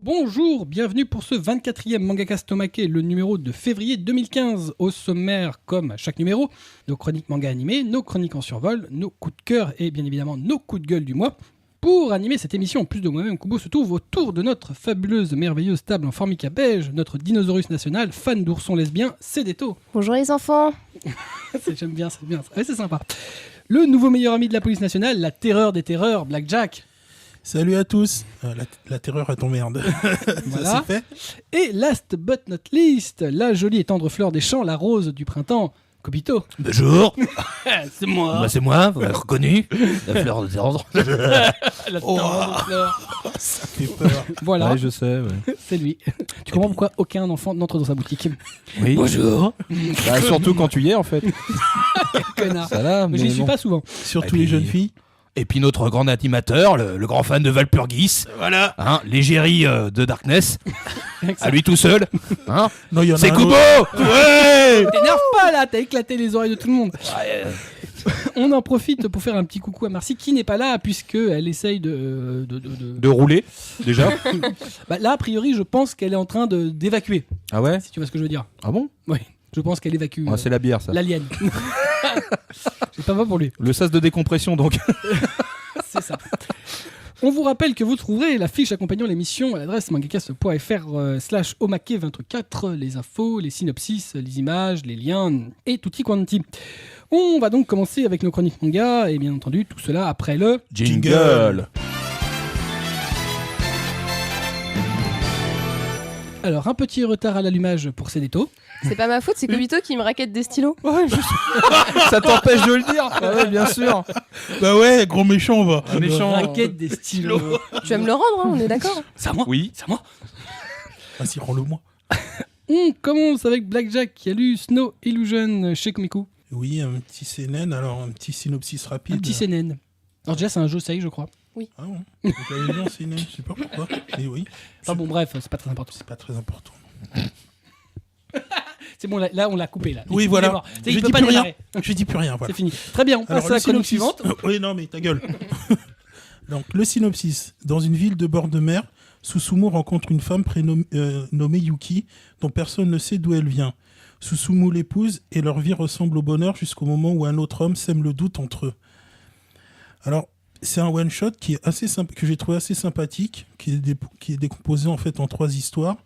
Bonjour, bienvenue pour ce 24e Mangacast Tomake, le numéro de février 2015. Au sommaire, comme à chaque numéro, nos chroniques manga animés, nos chroniques en survol, nos coups de cœur et bien évidemment nos coups de gueule du mois. Pour animer cette émission, en plus de moi-même, Kubo se trouve autour de notre fabuleuse, merveilleuse table en formica beige, notre dinosaurus national, fan d'oursons lesbiens, Cédéto. Bonjour les enfants. J'aime bien, c'est bien. Ouais, c'est sympa. Le nouveau meilleur ami de la police nationale, la terreur des terreurs, Blackjack. Salut à tous. La terreur à ton merde. Voilà. Ça c'est fait. Et last but not least, la jolie et tendre fleur des champs, la rose du printemps, Kobito. Bonjour, C'est moi. bah, c'est moi, vous m'avez reconnu, la fleur de terre. La tendre fleur. Ça fait peur. Voilà, Ouais, je sais. Ouais. c'est lui. Tu comprends pourquoi aucun enfant n'entre dans sa boutique. Oui. Bonjour. Bah, surtout quand tu y es en fait. Connard. Ça là, Mais j'y suis pas souvent. Surtout Et les puis- jeunes filles. Et puis notre grand animateur, le grand fan de Valpurgis, Voilà. hein, l'égérie de Darkness, à lui tout seul, hein. Non, il y en a C'est un Kubo. autre. Ouais. T'énerve pas là, t'as éclaté les oreilles de tout le monde. On en profite pour faire un petit coucou à Marcy qui n'est pas là puisqu'elle essaye De rouler, déjà. Bah, là, a priori, je pense qu'elle est en train d'évacuer, Ah ouais. si tu vois ce que je veux dire. Ah bon. Oui, je pense qu'elle évacue Ah, c'est la bière ça. l'alien. C'est pas mal pour lui. Le sas de décompression donc. C'est ça. On vous rappelle que vous trouverez la fiche accompagnant l'émission à l'adresse mangacast.fr/omake24, les infos, les synopsis, les images, les liens et tutti quanti. On va donc commencer avec nos chroniques manga et bien entendu tout cela après le... Jingle. Alors un petit retard à l'allumage pour Cédéto. C'est pas ma faute, c'est Kobito qui me raquette des stylos. Ça t'empêche de le dire. Ah ouais, bien sûr. Bah ouais, gros méchant, on va. Méchant. Raquette des stylos. Tu vas me le rendre, hein, on est d'accord. C'est à moi. Oui. C'est à moi. Vas-y, rends-le-moi. On commence avec Blackjack qui a lu Snow Illusion chez Komiku. Oui, un petit CNN, alors un petit synopsis rapide. Un petit CNN. Alors déjà c'est un josei je crois. Ah bon. J'avais lu un CNN, je sais pas pourquoi. Mais oui, Enfin bon bref, c'est pas très important. c'est pas très important. C'est bon là on l'a coupé là. Oui, Il est voilà. mort. Tu sais, Je il peut dis pas plus rien. démarrer. Je dis plus rien, voilà. C'est fini. Très bien, on passe à la chronique suivante. Oui, non, mais ta gueule. Donc, le synopsis. Dans une ville de bord de mer, Susumu rencontre une femme nommée Yuki, dont personne ne sait d'où elle vient. Susumu l'épouse et leur vie ressemble au bonheur jusqu'au moment où un autre homme sème le doute entre eux. Alors, c'est un one-shot qui est que j'ai trouvé assez sympathique, qui est décomposé en fait en 3 histoires.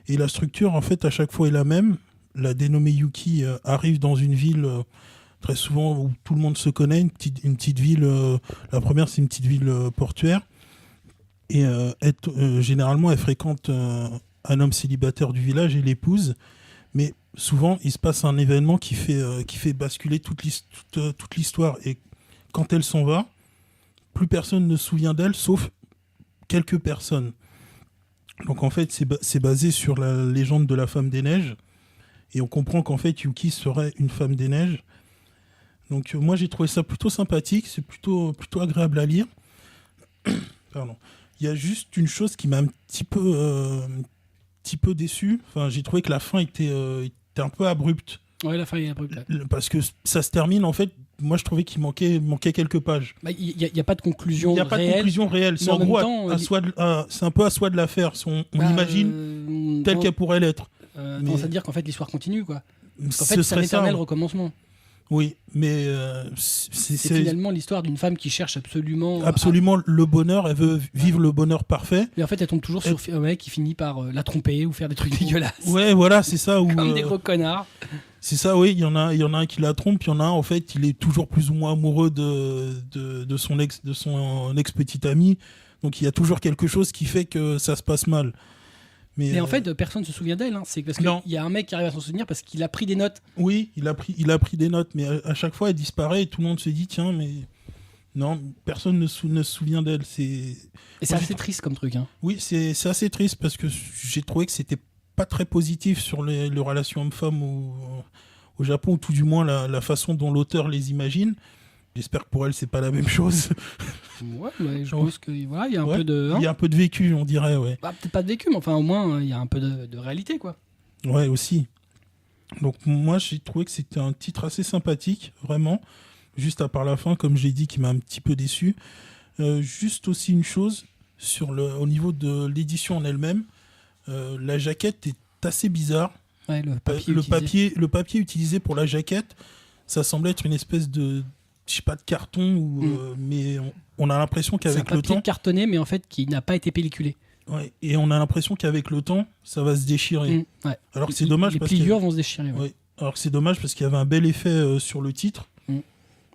Et la structure, en fait, à chaque fois est la même. La dénommée Yuki arrive dans une ville très souvent où tout le monde se connaît, une petite ville. La première, c'est une petite ville portuaire. Et généralement, elle fréquente un homme célibataire du village et l'épouse. Mais souvent, il se passe un événement qui fait basculer toute l'histoire. Et quand elle s'en va, plus personne ne se souvient d'elle, sauf quelques personnes. Donc en fait, c'est basé sur la légende de la femme des neiges. Et on comprend qu'en fait, Yuki serait une femme des neiges. Donc moi, j'ai trouvé ça plutôt sympathique. C'est plutôt agréable à lire. Pardon. Il y a juste une chose qui m'a un petit peu déçu. Enfin, j'ai trouvé que la fin était un peu abrupte. Ouais, la fin est abrupte. Parce que ça se termine, en fait, moi je trouvais qu'il manquait quelques pages. Il n'y a pas de conclusion Il n'y a pas de réelle. conclusion réelle. C'est mais en en gros, même temps, c'est un peu à soi de la faire. On imagine telle qu'elle pourrait l'être. Tendance à dire qu'en fait l'histoire continue quoi. Parce qu'en Ce fait c'est un serait ça. éternel recommencement. Oui, mais C'est c'est finalement l'histoire d'une femme qui cherche absolument... absolument le bonheur. Elle veut vivre le bonheur parfait. Mais en fait elle tombe toujours sur un mec qui finit par la tromper ou faire des trucs dégueulasses. Ouais, voilà, c'est ça. Comme des gros connards. C'est ça, oui. Il y en a un qui la trompe, il y en a un, en fait, il est toujours plus ou moins amoureux de son ex-petite amie. Donc il y a toujours quelque chose qui fait que ça se passe mal. Mais en fait, personne ne se souvient d'elle. Hein. C'est parce qu'il Non. y a un mec qui arrive à s'en souvenir parce qu'il a pris des notes. Oui, il a pris des notes, mais à chaque fois, elle disparaît et tout le monde se dit, tiens, mais non, personne ne se souvient d'elle. Et c'est assez triste comme truc. Hein. Oui, c'est assez triste parce que j'ai trouvé que c'était pas très positif sur les relations hommes-femmes au Japon, ou tout du moins la façon dont l'auteur les imagine. J'espère que pour elle, c'est pas la même chose. Ouais, mais je pense qu'il voilà, y a un Ouais, peu de... il y a un peu de vécu, on dirait, ouais. Bah, peut-être pas de vécu, mais enfin au moins il y a un peu de réalité quoi. Ouais, aussi. Donc moi, j'ai trouvé que c'était un titre assez sympathique, vraiment. Juste à part la fin, comme j'ai dit, qui m'a un petit peu déçu. Juste aussi une chose, au niveau de l'édition en elle-même, La jaquette est assez bizarre. Ouais, le papier utilisé pour la jaquette, ça semble être une espèce de, je sais pas, de carton, mais on a l'impression qu'avec le temps... C'est un papier cartonné, mais en fait qui n'a pas été pelliculé. Ouais, et on a l'impression qu'avec le temps, ça va se déchirer. Ouais. Alors que c'est dommage les parce pliures vont se déchirer. Ouais. Alors que c'est dommage parce qu'il y avait un bel effet sur le titre.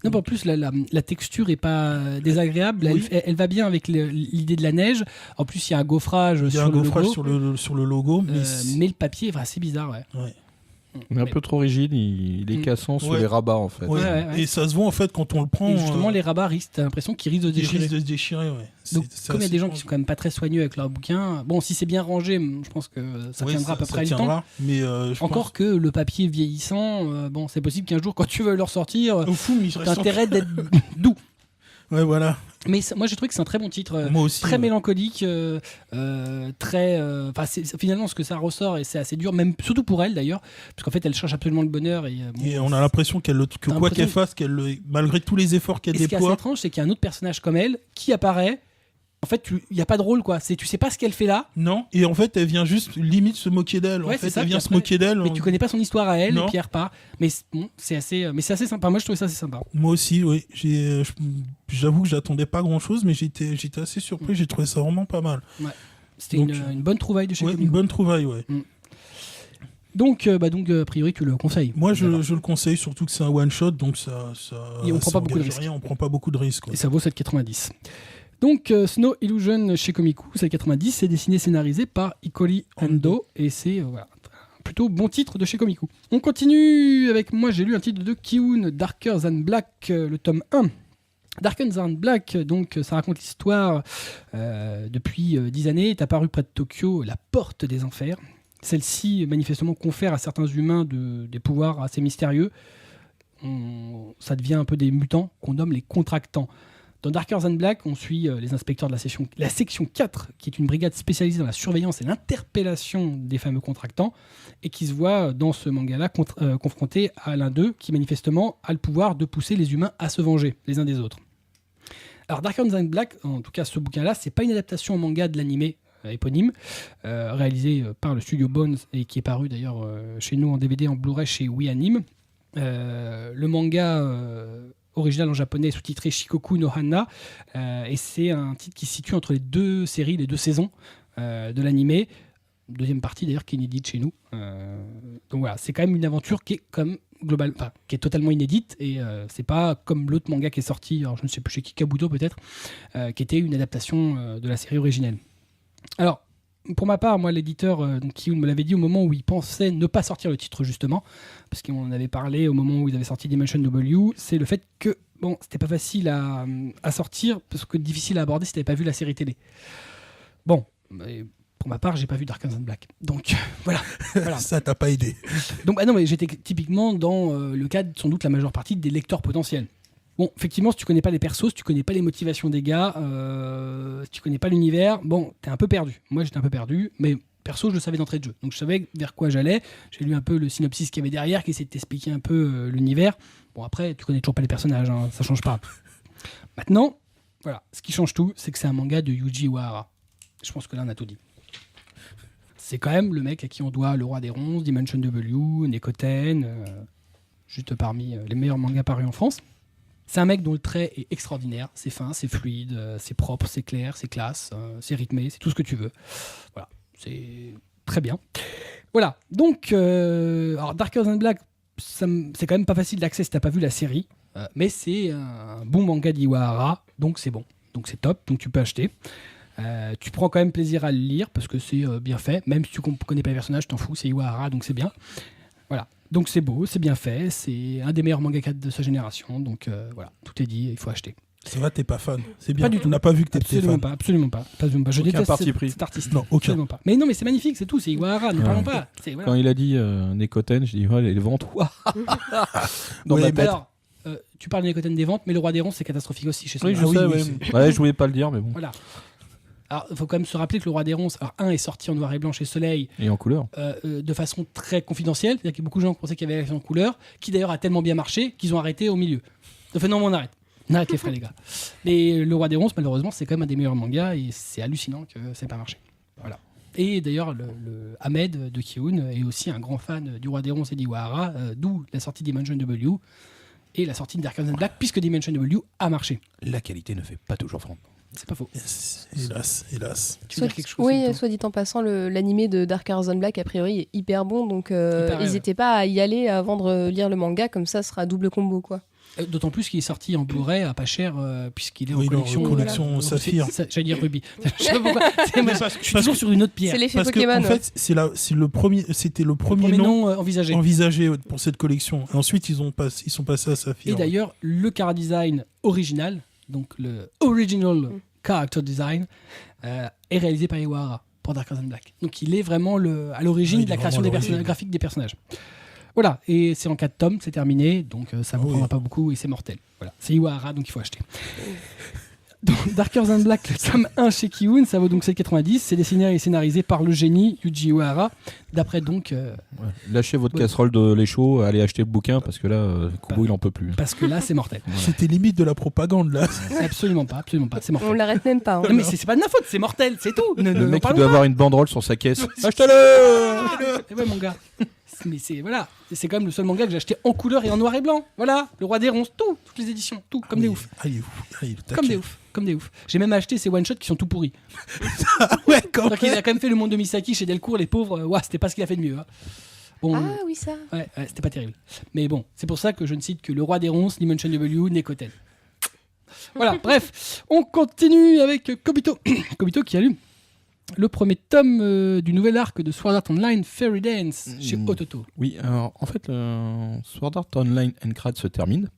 Non, en plus, la texture est pas désagréable. Oui. Elle va bien avec l'idée de la neige. En plus, il y a un gaufrage sur le logo. Mais le papier est assez bizarre. Ouais. Il est un peu trop rigide, il est cassant sur les rabats en fait. Ouais. Et ça se voit en fait quand on le prend. Et justement, les rabats t'as l'impression qu'ils risquent de se déchirer. Donc, comme il y a des gens qui sont quand même pas très soigneux avec leurs bouquins, bon, si c'est bien rangé, je pense que ça tiendra à peu près le temps. Mais encore que le papier vieillissant, bon, c'est possible qu'un jour, quand tu veux le ressortir, t'as intérêt d'être doux. Ouais, voilà. Mais moi, j'ai trouvé que c'est un très bon titre, moi aussi, très mélancolique, très. Finalement, ce que ça ressort, et c'est assez dur, même surtout pour elle d'ailleurs, parce qu'en fait, elle cherche absolument le bonheur. Et on a l'impression que quoi qu'elle fasse, malgré tous les efforts qu'elle déploie. Ce qui est assez étrange, c'est qu'il y a un autre personnage comme elle qui apparaît. En fait, il n'y a pas de rôle, quoi. Tu sais pas ce qu'elle fait là. Non, et en fait, elle vient juste limite se moquer d'elle. Ouais, en fait, ça, elle vient se moquer d'elle. Mais tu connais pas son histoire à elle, non. Et puis elle repart. Mais bon, c'est assez sympa. Moi, je trouvais ça assez sympa. Moi aussi, oui. J'avoue que j'attendais pas grand-chose, mais j'étais assez surpris. J'ai trouvé ça vraiment pas mal. Ouais. C'était une bonne trouvaille de chez Comico. Une bonne trouvaille, ouais. Donc, a priori, tu le conseilles. Moi, je le conseille, surtout que c'est un one-shot, donc ça et on prend pas beaucoup de risques. On prend pas beaucoup de risques. Et ça vaut 7,90. Donc, Snow Illusion chez Komiku, 7,90, c'est dessiné et scénarisé par Ikori Ando, et c'est un plutôt bon titre de chez Komiku. On continue avec, moi j'ai lu un titre de Ki-hoon, Darker Than Black, le tome 1. Darker Than Black, donc ça raconte l'histoire depuis 10 années, est apparue près de Tokyo, la porte des enfers. Celle-ci, manifestement, confère à certains humains des pouvoirs assez mystérieux. Ça devient un peu des mutants qu'on nomme les contractants. Dans Darker Than Black, on suit les inspecteurs de la section 4, qui est une brigade spécialisée dans la surveillance et l'interpellation des fameux contractants, et qui se voit dans ce manga-là confronté à l'un d'eux, qui manifestement a le pouvoir de pousser les humains à se venger les uns des autres. Alors Darker Than Black, en tout cas ce bouquin-là, c'est pas une adaptation en manga de l'animé éponyme, réalisé par le studio Bones, et qui est paru d'ailleurs chez nous en DVD, en Blu-ray chez WeAnime. Le manga... original en japonais, sous-titré Shikoku no Hana, et c'est un titre qui se situe entre les deux séries, les deux saisons de l'animé, deuxième partie d'ailleurs qui est inédite chez nous. Donc voilà, c'est quand même une aventure qui est qui est totalement inédite, et c'est pas comme l'autre manga qui est sorti, alors je ne sais plus chez Kikabuto peut-être, qui était une adaptation de la série originelle. Alors, pour ma part, moi, l'éditeur Ki-hoon me l'avait dit au moment où il pensait ne pas sortir le titre, justement, parce qu'on en avait parlé au moment où ils avaient sorti Dimension W, c'est le fait que, bon, c'était pas facile à sortir, parce que difficile à aborder si t'avais pas vu la série télé. Bon, pour ma part, j'ai pas vu Darker Than Black. Donc, voilà. Ça t'a pas aidé. Donc, non, mais j'étais typiquement dans le cas de, sans doute, la majeure partie des lecteurs potentiels. Bon, effectivement, si tu connais pas les persos, si tu connais pas les motivations des gars, si tu connais pas l'univers, bon, t'es un peu perdu. Moi, j'étais un peu perdu, mais perso, je le savais d'entrée de jeu. Donc, je savais vers quoi j'allais. J'ai lu un peu le synopsis qu'il y avait derrière, qui essayait de t'expliquer un peu l'univers. Bon, après, tu connais toujours pas les personnages, hein, ça change pas. Maintenant, voilà, ce qui change tout, c'est que c'est un manga de Yuji Wahara. Je pense que là, on a tout dit. C'est quand même le mec à qui on doit Le Roi des Ronces, Dimension W, Nekoten, juste parmi les meilleurs mangas parus en France. C'est un mec dont le trait est extraordinaire, c'est fin, c'est fluide, c'est propre, c'est clair, c'est classe, c'est rythmé, c'est tout ce que tu veux. Voilà, c'est très bien. Voilà, donc, alors Darker Than Black, c'est quand même pas facile d'accès si t'as pas vu la série, mais c'est un bon manga d'Iwahara, donc c'est bon, donc c'est top, donc tu peux acheter. Tu prends quand même plaisir à le lire parce que c'est bien fait, même si tu connais pas les personnages, t'en fous, c'est Iwahara, donc c'est bien. Voilà. Donc c'est beau, c'est bien fait, c'est un des meilleurs mangaka de sa génération, donc voilà, tout est dit, il faut acheter. Ça va, t'es pas fan. C'est bien. Pas du tout. On n'a pas vu que t'étais fan. Absolument pas. Je déteste cet artiste. Non, aucun. Absolument pas. Mais non, mais c'est magnifique, c'est tout, c'est Iwahara, ne parlons pas. Voilà. Quand il a dit Nekoten, je dis les ventes. Dans ma tête. Alors, tu parles de Nekoten des ventes, mais Le Roi des Ronces, c'est catastrophique aussi chez Oui, Sony. je sais, ouais, je voulais pas le dire, mais bon. Voilà. Alors, il faut quand même se rappeler que Le Roi des Ronces, alors, est sorti en noir et blanc chez Soleil. Et en couleur. De façon très confidentielle. C'est-à-dire qu'il y a beaucoup de gens qui pensaient qu'il y avait la version en couleur, qui d'ailleurs a tellement bien marché qu'ils ont arrêté au milieu. Donc, non, on arrête. On arrête les frais, les gars. Mais Le Roi des Ronces, malheureusement, c'est quand même un des meilleurs mangas et c'est hallucinant que ça n'ait pas marché. Voilà. Et d'ailleurs, le Ahmed de Kiun est aussi un grand fan du Roi des Ronces et d'Iwahara, d'où la sortie Dimension W et la sortie de Dark and Black, puisque Dimension W a marché. La qualité ne fait pas toujours fondre. C'est pas faux. Yes. Hélas. Tu veux dire quelque chose? Oui, Célito soit dit en passant, l'animé de Darker Than Black, a priori, est hyper bon. Donc, paraît, n'hésitez pas à y aller avant de lire le manga. Comme ça sera double combo, quoi. D'autant plus qu'il est sorti en Blu-ray à pas cher, puisqu'il est Oui, en collection. en collection Saphir. J'allais dire Ruby. Je sais pas pourquoi. Je suis toujours sur une autre pierre. C'est l'effet Parce que Pokémon. en fait, c'était le premier nom envisagé. envisagé pour cette collection. Et ensuite, ils sont passés à Saphir. Et d'ailleurs, le chara design original, donc le original character design, est réalisé par Iwahara pour Darker Than Black. Donc il est vraiment à l'origine Oui, il de la est création vraiment des à l'origine. graphiques des personnages. Voilà, et c'est en 4 tomes, c'est terminé, donc ça ne vous Oui. prendra pas beaucoup et c'est mortel. Voilà, c'est Iwahara, donc il faut acheter. Donc, Darker Than Black, le tome 1 chez Kiun, ça vaut donc 7,90. C'est dessiné et scénarisé par le génie Yuji Iwahara, d'après donc... Lâchez votre Ouais. casserole de lait chaud, allez acheter le bouquin parce que là, Kubo il en peut plus. parce que là, c'est mortel. C'était limite de la propagande, là. Absolument pas, c'est mortel. On l'arrête même pas. hein. Non mais c'est pas de ma faute, c'est mortel, c'est tout. Le N'en mec il parlons doit pas. avoir une banderole sur sa caisse. Achetez-le. Eh ouais, mon gars. Mais c'est quand même le seul manga que j'ai acheté en couleur et en noir et blanc. Voilà, le Roi des Ronces, toutes les éditions, tout, comme des ouf. Il est ouf. Comme des ouf. J'ai même acheté ces one-shots qui sont tout pourris. Ouais, quand Donc il a quand même fait le monde de Misaki chez Delcourt, les pauvres. Ouais, c'était pas ce qu'il a fait de mieux. Hein. Bon, Ah oui, ça. ouais, c'était pas terrible. Mais bon, c'est pour ça que je ne cite que le Roi des Ronces, Dimension W, Nekoten. Voilà, bref, on continue avec Kobito. Kobito qui a lu le premier tome du nouvel arc de Sword Art Online Fairy Dance chez Ototo. Oui, alors en fait, Sword Art Online Encrad se termine,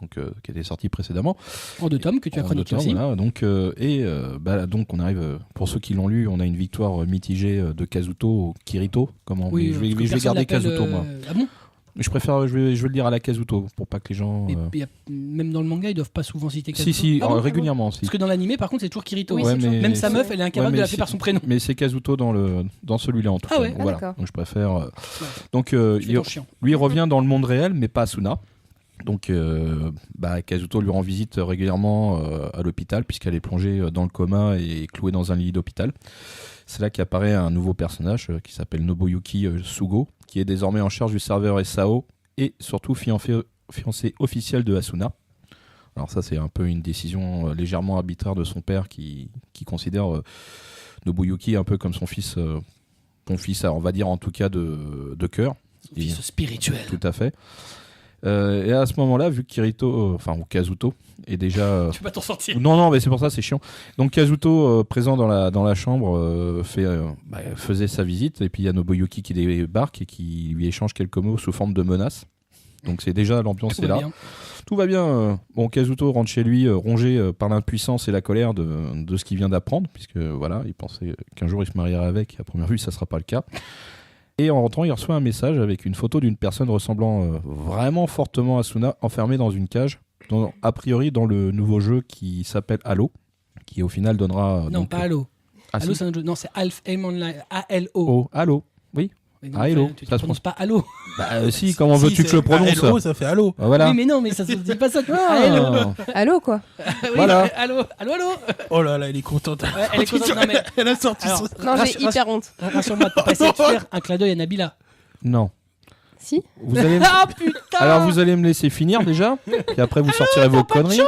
donc qui était sorti précédemment. En 2 tomes que tu as En chroniqué 2 tomes, aussi. voilà, donc on arrive, pour ceux qui l'ont lu, on a une victoire mitigée de Kazuto, Kirito, comment Oui, je vais parce que personne garder l'appelle, Kazuto moi. Ah bon? Je préfère, je vais le dire à la Kazuto pour pas que les gens. Mais même dans le manga, ils doivent pas souvent citer Si, Kazuto. si, Ah bon? régulièrement. Si. Parce que dans l'animé, par contre, c'est toujours Kirito. Oui, Ouais, c'est toujours- mais Même sa c'est- meuf, elle est incapable Ouais, de mais l'appeler par son prénom. Mais c'est Kazuto dans celui-là en tout Ah cas. ouais, Donc, ah voilà. d'accord. Donc je préfère. Donc C'est donc chiant. lui revient dans le monde réel, mais pas Asuna. Donc Kazuto lui rend visite régulièrement à l'hôpital puisqu'elle est plongée dans le coma et clouée dans un lit d'hôpital. C'est là qu'apparaît un nouveau personnage qui s'appelle Nobuyuki Sugo, qui est désormais en charge du serveur SAO et surtout fiancé officiel de Asuna. Alors ça c'est un peu une décision légèrement arbitraire de son père qui considère Nobuyuki un peu comme son fils, on va dire en tout cas de cœur. Et- Fils spirituel. tout à fait. Et à ce moment-là, vu que Kirito, ou Kazuto, est déjà. Tu peux pas t'en sortir. Non, mais c'est pour ça, c'est chiant. Donc Kazuto, présent dans la chambre, faisait sa visite, et puis il y a Nobuyuki qui débarque et qui lui échange quelques mots sous forme de menace. Donc c'est déjà l'ambiance Tout est va là. bien. Tout va bien. Bon, Kazuto rentre chez lui, rongé par l'impuissance et la colère de ce qu'il vient d'apprendre, puisque voilà, il pensait qu'un jour il se marierait avec. À première vue, ça sera pas le cas. Et en rentrant, il reçoit un message avec une photo d'une personne ressemblant vraiment fortement à Asuna, enfermée dans une cage, a priori dans le nouveau jeu qui s'appelle Halo, qui au final donnera... Non, pas Halo. Ah, Halo, si. c'est un jeu. Non, c'est Alf Aim Online. A-L-O. Oh, Halo. Oui. Mais non, Halo, tu ça se prononces pas Halo. Si, comment veux-tu que je le prononce Hello, ça fait Halo. Voilà. Oui, mais non, mais ça se dit pas ça. Ah. Halo. Allô, quoi. Oui, Voilà. Allô. Oh là là, elle est contente. Ouais, elle est contente. Non, mais Elle a sorti Alors, son... Non, j'ai rassure- hyper honte. rassure-moi, t'as pas essayé de faire un clin d'œil à Nabila. Non. Si. Vous allez Ah putain. Alors vous allez me laisser finir déjà, puis après vous sortirez vos conneries.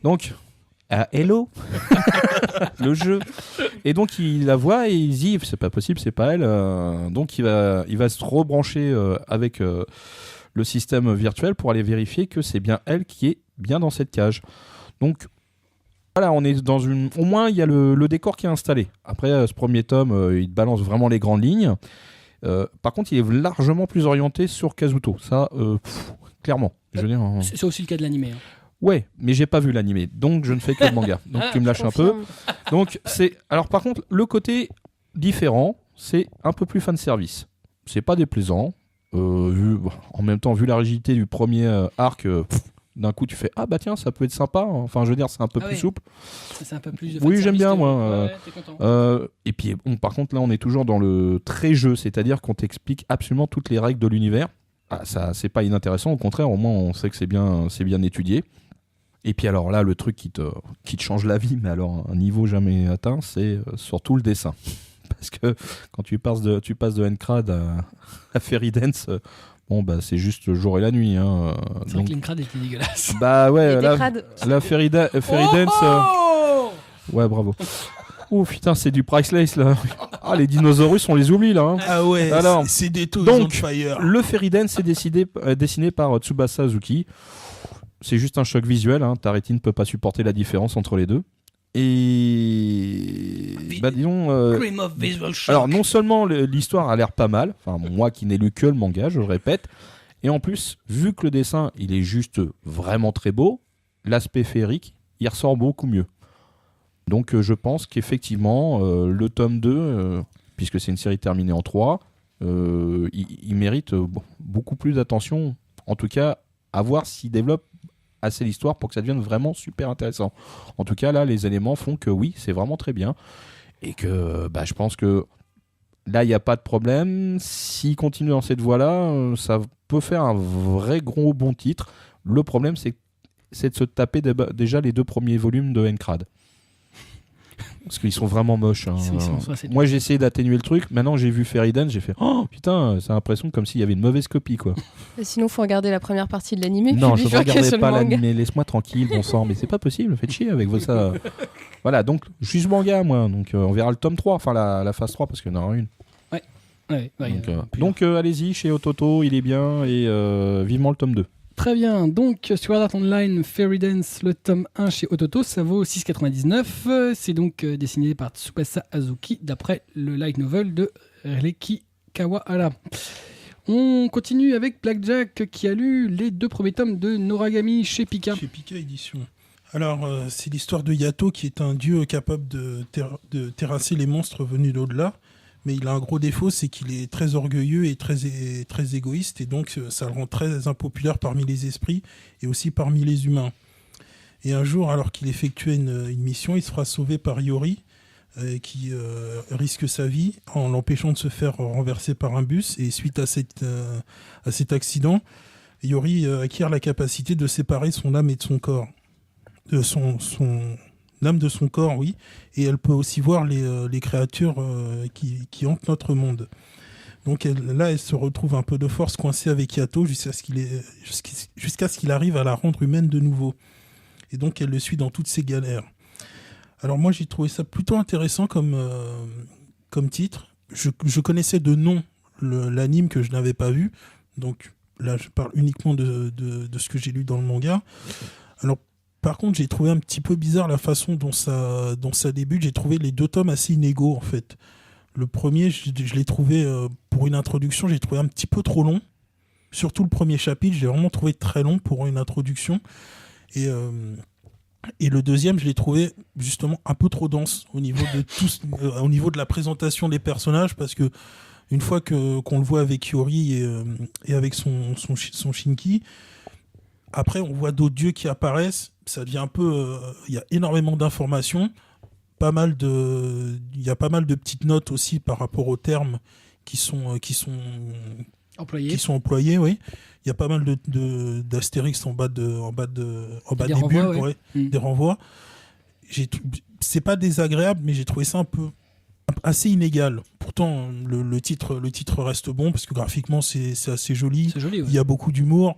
Donc, hello, le jeu. Et donc il la voit et il dit c'est pas possible, c'est pas elle. Donc il va se rebrancher avec le système virtuel pour aller vérifier que c'est bien elle qui est bien dans cette cage. Donc voilà, on est dans une. Au moins il y a le décor qui est installé. Après ce premier tome, il balance vraiment les grandes lignes. Par contre, il est largement plus orienté sur Kazuto. Ça, clairement. Je veux dire, C'est aussi le cas de l'animé. Hein. ouais, mais j'ai pas vu l'animé, donc je ne fais que le manga. Donc tu me lâches un peu. Confirme. Donc c'est. Alors par contre, le côté différent, c'est un peu plus fan service. C'est pas déplaisant. En même temps, vu la rigidité du premier arc, d'un coup tu fais ah bah tiens, ça peut être sympa. Enfin, je veux dire, c'est un peu Ah plus ouais. souple. C'est un peu plus de Oui, fan j'aime service bien, que- moi, Ouais, t'es content. Et puis, bon, par contre, là, on est toujours dans le très jeu, c'est-à-dire qu'on t'explique absolument toutes les règles de l'univers. Ah, ça, c'est pas inintéressant, au contraire, au moins, on sait que c'est bien étudié. Et puis, alors là, le truc qui te change la vie, mais alors un niveau jamais atteint, c'est surtout le dessin. parce que quand tu passes de Encrad à Fairy Dance, c'est juste le jour et la nuit. Hein. C'est vrai que l'Encrad était dégueulasse. Bah ouais, Il était crade. la Fairy Dance. Ouais, bravo. Oh putain, c'est du priceless là. Ah, les dinosaures, on les oublie là. Hein. Ah ouais, Alors, c'est des taux donc, on fire. Le Fairy Dance est dessiné par Tsubasa Azuki. C'est juste un choc visuel. Hein. Ta rétine ne peut pas supporter la différence entre les deux. Et disons. Cream of visual shock. Alors non seulement l'histoire a l'air pas mal. Enfin moi qui n'ai lu que le manga, je le répète. Et en plus, vu que le dessin il est juste vraiment très beau, l'aspect féerique il ressort beaucoup mieux. Donc je pense qu'effectivement le tome 2, puisque c'est une série terminée en 3, il mérite beaucoup plus d'attention. En tout cas, à voir s'il développe assez l'histoire pour que ça devienne vraiment super intéressant. En tout cas, là, les éléments font que oui, c'est vraiment très bien. Et que je pense que là, il n'y a pas de problème. S'il continue dans cette voie-là, ça peut faire un vrai gros bon titre. Le problème, c'est de se taper déjà les 2 premiers volumes de Encrad. Parce qu'ils sont vraiment moches. Hein. Moi, j'ai essayé d'atténuer le truc. Maintenant, j'ai vu Fairy Dance, j'ai fait oh putain, c'est l'impression comme s'il y avait une mauvaise copie, quoi. Sinon, faut regarder la première partie de l'animé. Non, je ne bifurquer regardais sur pas le manga. l'animé. Laisse-moi tranquille, bon sang. Mais c'est pas possible, faites chier avec ça. Voilà, donc juste manga, moi. Donc on verra le tome 3, enfin la phase 3, parce qu'il y en aura une. Donc allez-y, chez Ototo, il est bien. Et vivement le tome 2. Très bien, donc Sword Art Online Fairy Dance, le tome 1 chez Ototo, ça vaut 6,99. C'est donc dessiné par Tsubasa Azuki d'après le light novel de Reiki Kawahara. On continue avec Blackjack qui a lu les 2 premiers tomes de Noragami chez Pika. Chez Pika Édition. Alors, c'est l'histoire de Yato qui est un dieu capable de terrasser les monstres venus d'au-delà. Mais il a un gros défaut, c'est qu'il est très orgueilleux et très égoïste, et donc ça le rend très impopulaire parmi les esprits et aussi parmi les humains. Et un jour, alors qu'il effectuait une mission, il se fera sauver par Yori, qui risque sa vie en l'empêchant de se faire renverser par un bus. Et suite à cet accident, Yori acquiert la capacité de séparer son âme et de son corps. L'âme de son corps, oui, et elle peut aussi voir les créatures qui hantent notre monde. Donc elle se retrouve un peu de force coincée avec Yato jusqu'à ce qu'il arrive à la rendre humaine de nouveau. Et donc elle le suit dans toutes ses galères. Alors moi j'ai trouvé ça plutôt intéressant comme titre. Je connaissais de nom l'anime que je n'avais pas vu, donc là je parle uniquement de ce que j'ai lu dans le manga. Alors par contre, j'ai trouvé un petit peu bizarre la façon dont ça débute. J'ai trouvé les 2 tomes assez inégaux, en fait. Le premier, je l'ai trouvé, pour une introduction, j'ai trouvé un petit peu trop long. Surtout le premier chapitre, j'ai vraiment trouvé très long pour une introduction. Et le deuxième, je l'ai trouvé justement un peu trop dense au niveau de la présentation des personnages, parce que une fois qu'on le voit avec Yori et avec son Shinki, après, on voit d'autres dieux qui apparaissent. Ça devient un peu... Il y a énormément d'informations. Il y a pas mal de petites notes aussi par rapport aux termes qui sont employés. Oui. Il y a pas mal d'astérix en bas des bulles, renvois, ouais. Des renvois. C'est pas désagréable, mais j'ai trouvé ça un peu assez inégal. Pourtant, le titre reste bon, parce que graphiquement, c'est assez joli. C'est joli, ouais. Il y a beaucoup d'humour.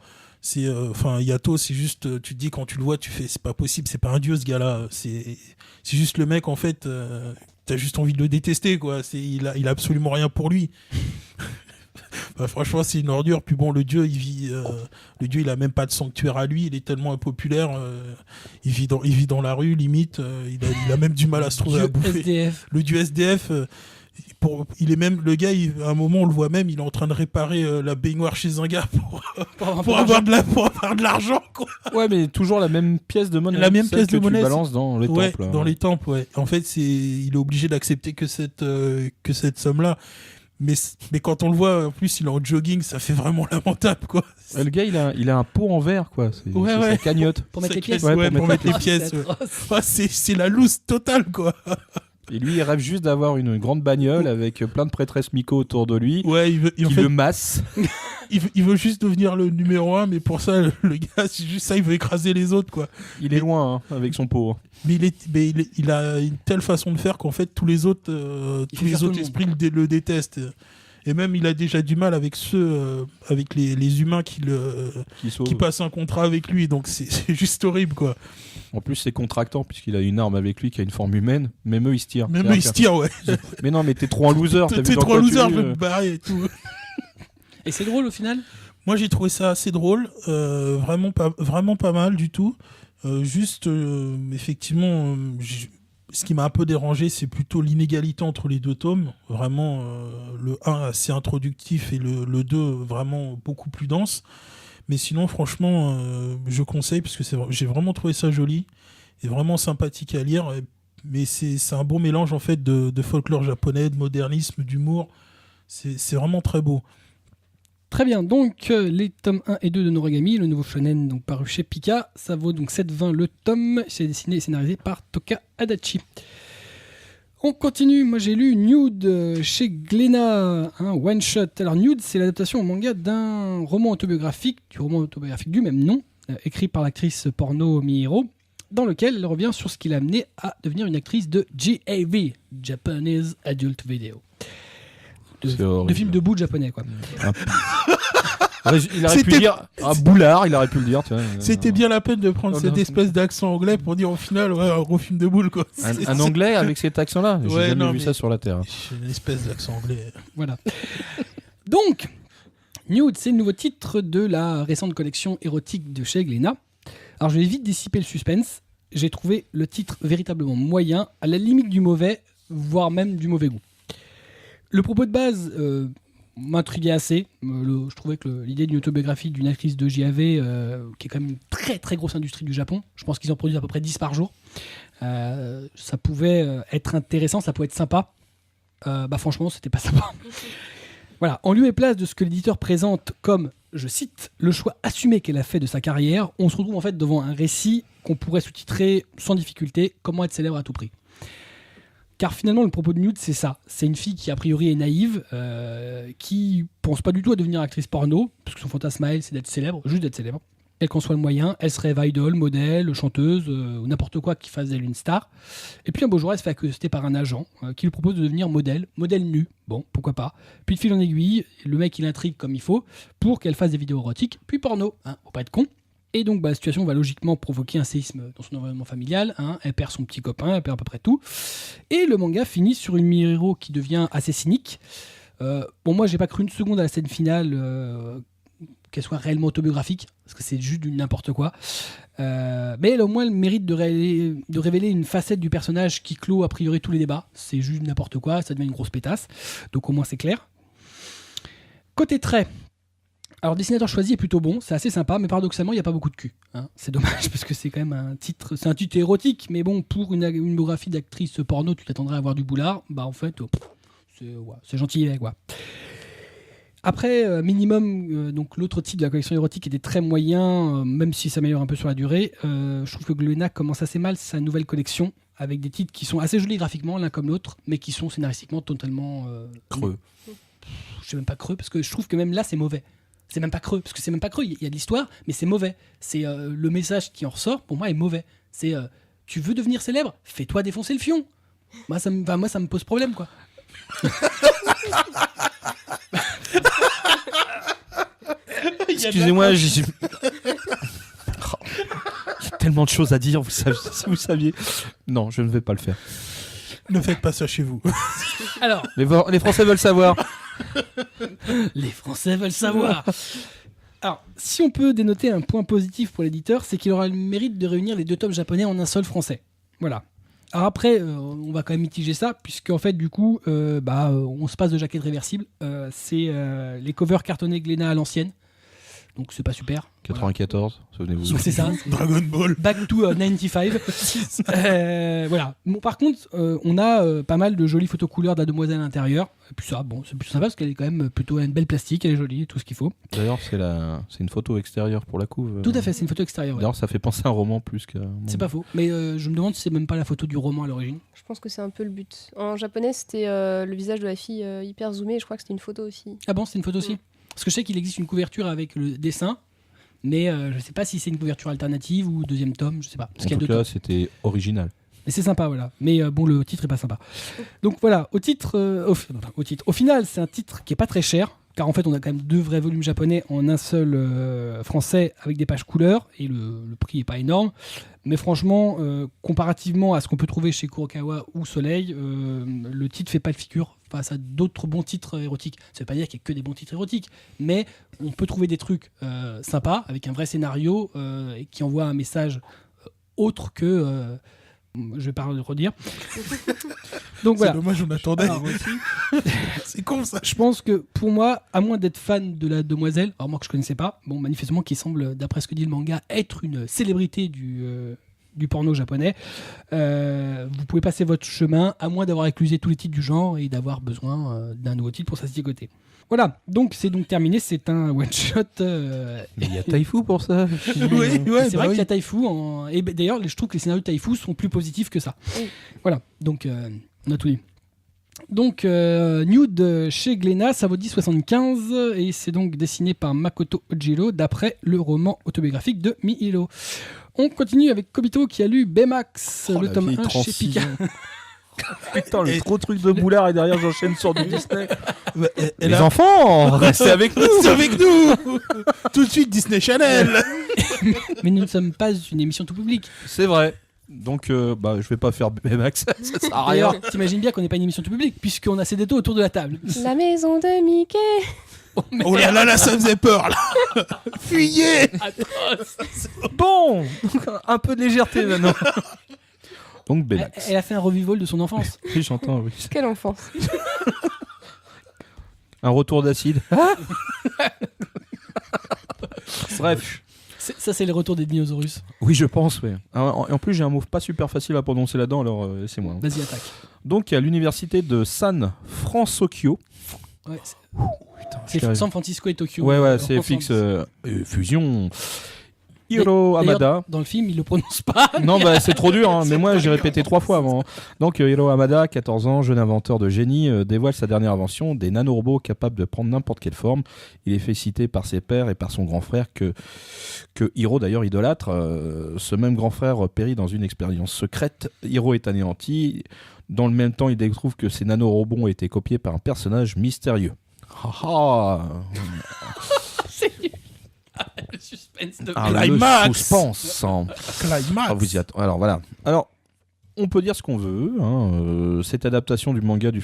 Yato, c'est juste, tu te dis quand tu le vois, tu fais, c'est pas possible, c'est pas un dieu ce gars-là, c'est juste le mec, en fait, t'as juste envie de le détester, quoi. Il a absolument rien pour lui. Franchement, c'est une ordure. Puis bon, le dieu, il a même pas de sanctuaire à lui, il est tellement impopulaire, il vit dans la rue, limite, il a même du mal à se trouver à bouffer. SDF. Le dieu SDF. Il est même le gars, à un moment on le voit même, il est en train de réparer la baignoire chez un gars pour avoir de l'argent, quoi. Ouais, mais toujours la même pièce de monnaie. La même pièce de monnaie. Tu balances dans les temples. Dans les temples, ouais. En fait, il est obligé d'accepter que cette somme-là. Mais quand on le voit, en plus, il est en jogging, ça fait vraiment lamentable, quoi. Le gars, il a un pot en verre, quoi. C'est sa cagnotte. Pour mettre les pièces. Ouais, pour mettre les pièces. C'est la loose totale, quoi. Et lui, il rêve juste d'avoir une grande bagnole avec plein de prêtresses mico autour de lui, ouais, qui le masse. il veut juste devenir le numéro 1, mais pour ça, le gars, c'est juste ça, il veut écraser les autres, quoi. Il est loin hein, avec son pot. Mais il a une telle façon de faire qu'en fait, tous les autres esprits le détestent. Et même, il a déjà du mal avec avec les humains qui passent un contrat avec lui. Donc, c'est juste horrible, quoi. En plus, c'est contractant, puisqu'il a une arme avec lui qui a une forme humaine. Même eux, ils se tirent. Même eux, ils se tirent, ouais. Mais non, mais t'es trop un loser. T'es trop un loser, je vais me barrer et tout. Et c'est drôle au final ? Moi, j'ai trouvé ça assez drôle. Vraiment pas mal du tout. Effectivement... Ce qui m'a un peu dérangé, c'est plutôt l'inégalité entre les deux tomes. Vraiment, le 1 assez introductif et le 2 vraiment beaucoup plus dense. Mais sinon, franchement, je conseille parce que j'ai vraiment trouvé ça joli et vraiment sympathique à lire. Mais c'est un bon mélange en fait de folklore japonais, de modernisme, d'humour. C'est vraiment très beau. Très bien, donc les tomes 1 et 2 de Noragami, le nouveau shonen donc, paru chez Pika, ça vaut donc 7,20 le tome, c'est dessiné et scénarisé par Toka Adachi. On continue, moi j'ai lu Nude chez Glénat, un one-shot. Alors Nude, c'est l'adaptation au manga d'un roman autobiographique, du même nom, écrit par l'actrice porno Mihiro, dans lequel elle revient sur ce qui l'a amené à devenir une actrice de JAV, Japanese Adult Video. De films de bout japonais, quoi. Il aurait pu dire boulard, il aurait pu le dire. Tu vois. C'était bien la peine de prendre cette espèce d'accent anglais pour dire au final, ouais, un gros film de boule, quoi. Un anglais avec cet accent-là. J'ai jamais vu ça sur la Terre. C'est une espèce d'accent anglais. Voilà. Donc, Nude, c'est le nouveau titre de la récente collection érotique de chez Glénat. Alors, je vais vite dissiper le suspense. J'ai trouvé le titre véritablement moyen, à la limite du mauvais, voire même du mauvais goût. Le propos de base m'intriguait assez. Je trouvais que l'idée d'une autobiographie d'une actrice de JAV, qui est quand même une très très grosse industrie du Japon, je pense qu'ils en produisent à peu près 10 par jour, ça pouvait être intéressant, ça pouvait être sympa. Franchement, c'était pas sympa. Voilà, en lieu et place de ce que l'éditeur présente comme, je cite, le choix assumé qu'elle a fait de sa carrière, on se retrouve en fait devant un récit qu'on pourrait sous-titrer sans difficulté, comment être célèbre à tout prix. Car finalement, le propos de Nude, c'est ça. C'est une fille qui, a priori, est naïve, qui pense pas du tout à devenir actrice porno, parce que son fantasme à elle, c'est d'être célèbre, juste d'être célèbre. Elle conçoit le moyen, elle se rêve idol, modèle, chanteuse, ou n'importe quoi qui fasse d'elle une star. Et puis un beau jour, elle se fait accoster par un agent qui lui propose de devenir modèle nu. Bon, pourquoi pas. Puis de fil en aiguille, le mec, il intrigue comme il faut pour qu'elle fasse des vidéos érotiques, puis porno. Faut pas être con. Et donc, la situation va logiquement provoquer un séisme dans son environnement familial. Elle perd son petit copain, elle perd à peu près tout. Et le manga finit sur une Mihiro qui devient assez cynique. Moi, j'ai pas cru une seconde à la scène finale qu'elle soit réellement autobiographique, parce que c'est juste du n'importe quoi. Mais elle a au moins le mérite de révéler une facette du personnage qui clôt a priori tous les débats. C'est juste n'importe quoi, ça devient une grosse pétasse. Donc au moins, c'est clair. Côté trait. Alors, dessinateur choisi est plutôt bon, c'est assez sympa, mais paradoxalement, il n'y a pas beaucoup de cul. C'est dommage, parce que c'est quand même un titre érotique, mais bon, pour une biographie d'actrice porno, tu t'attendrais à avoir du boulard. En fait, c'est gentil, quoi. Après, minimum, donc l'autre titre de la collection érotique était très moyen, même si ça s'améliore un peu sur la durée. Je trouve que Glénat commence assez mal sa nouvelle collection, avec des titres qui sont assez jolis graphiquement, l'un comme l'autre, mais qui sont scénaristiquement totalement... creux. Je sais même pas creux, parce que je trouve que même là, c'est mauvais. C'est même pas creux, parce que c'est même pas creux, il y a de l'histoire, mais c'est mauvais. C'est le message qui en ressort, pour moi, est mauvais. C'est tu veux devenir célèbre, fais-toi défoncer le fion. Moi, ça me pose problème, quoi. Excusez-moi, j'ai tellement de choses à dire, si vous saviez. Non, je ne vais pas le faire. Ne faites pas ça chez vous. Alors, les Français veulent savoir. Les Français veulent savoir. Alors, si on peut dénoter un point positif pour l'éditeur, c'est qu'il aura le mérite de réunir les deux tomes japonais en un seul français. Voilà. Alors après, on va quand même mitiger ça, puisqu'en fait, du coup, on se passe de jaquettes réversibles. C'est les covers cartonnés Glénat à l'ancienne. Donc c'est pas super. 94, souvenez-vous. C'est ça. Dragon Ball. Back to 95. Voilà. Bon, par contre, on a pas mal de jolies photos couleurs de la demoiselle à l'intérieur. Et puis ça, c'est plus sympa parce qu'elle est quand même plutôt une belle plastique, elle est jolie, tout ce qu'il faut. D'ailleurs, c'est une photo extérieure pour la couve. Tout à fait, c'est une photo extérieure. D'ailleurs, ça fait penser à un roman plus qu'à... C'est pas faux. Mais je me demande si c'est même pas la photo du roman à l'origine. Je pense que c'est un peu le but. En japonais, c'était le visage de la fille hyper zoomé. Je crois que c'était une photo aussi. Ah bon, c'est une photo aussi ? Parce que je sais qu'il existe une couverture avec le dessin, mais je sais pas si c'est une couverture alternative ou deuxième tome, je sais pas. Parce En qu'il y a tout deux cas, tomes. c'était original. Mais c'est sympa, voilà. Mais bon, le titre est pas sympa. Donc voilà, au final, c'est un titre qui est pas très cher, car en fait, on a quand même 2 vrais volumes japonais en un seul français avec des pages couleurs, et le prix est pas énorme. Mais franchement, comparativement à ce qu'on peut trouver chez Kurokawa ou Soleil, le titre fait pas le figure face à d'autres bons titres érotiques. Ça veut pas dire qu'il y a que des bons titres érotiques, mais on peut trouver des trucs sympas avec un vrai scénario et qui envoie un message autre que je vais pas le redire. Donc C'est voilà. dommage, on attendait. Alors, C'est con ça. je pense que pour moi, à moins d'être fan de la demoiselle, alors moi que je connaissais pas, bon manifestement qui semble, d'après ce que dit le manga, être une célébrité du porno japonais, vous pouvez passer votre chemin, à moins d'avoir éclusé tous les titres du genre et d'avoir besoin d'un nouveau titre pour s'astigoter. Voilà, donc c'est donc terminé, c'est un one-shot. Mais il y a Taifu pour ça. Ouais, C'est vrai qu'il y a Taifu, et d'ailleurs je trouve que les scénarios de Taifu sont plus positifs que ça. Oui. Voilà, donc on a tout dit. Donc Nude chez Glénat, ça vaut 10,75 et c'est donc dessiné par Makoto Ojiro d'après le roman autobiographique de Mihiro. On continue avec Kobito qui a lu Baymax, Oh, le la tome vieille 1 chez transition. Pika. Putain, le gros truc de boulard et derrière j'enchaîne sur du Disney. Et Les là, enfants, restez avec nous. c'est avec nous. Tout de suite Disney Channel. Mais nous ne sommes pas une émission tout public. C'est vrai. Donc, je vais pas faire Baymax. Ça sert à rien. D'ailleurs, t'imagines bien qu'on n'est pas une émission tout public puisqu'on a Cédéto autour de la table. La maison de Mickey. Oh là là, ça faisait peur là. Fuyez. Bon, un peu de légèreté maintenant. Donc Elle, Baymax. elle a fait un revival de son enfance. Oui, j'entends, oui. Quelle enfance. Un retour d'acide. Bref. Ça, c'est le retour des dinosaures. Oui, je pense, oui. En plus, j'ai un mot pas super facile à prononcer là-dedans, alors laissez-moi. Vas-y, attaque. Donc, à l'université de San Francisco. Ouais, Putain, c'est San Francisco et Tokyo. Ouais, c'est ensemble. fixe. Fusion. Hiro D'ailleurs, Hamada. Dans le film, il le prononce pas. Non, c'est trop dur, hein, mais moi j'ai répété 3 fois avant. Donc Hiro Hamada, 14 ans, jeune inventeur de génie, dévoile sa dernière invention, des nanorobots capables de prendre n'importe quelle forme. Il est félicité par ses pairs et par son grand frère que Hiro d'ailleurs idolâtre. Ce même grand frère périt dans une expérience secrète. Hiro est anéanti. Dans le même temps, il découvre que ces nanorobots ont été copiés par un personnage mystérieux. Le suspense de Le Climax. suspense. Climax. Vous y alors voilà. Alors, on peut dire ce qu'on veut. Hein. Cette adaptation du manga du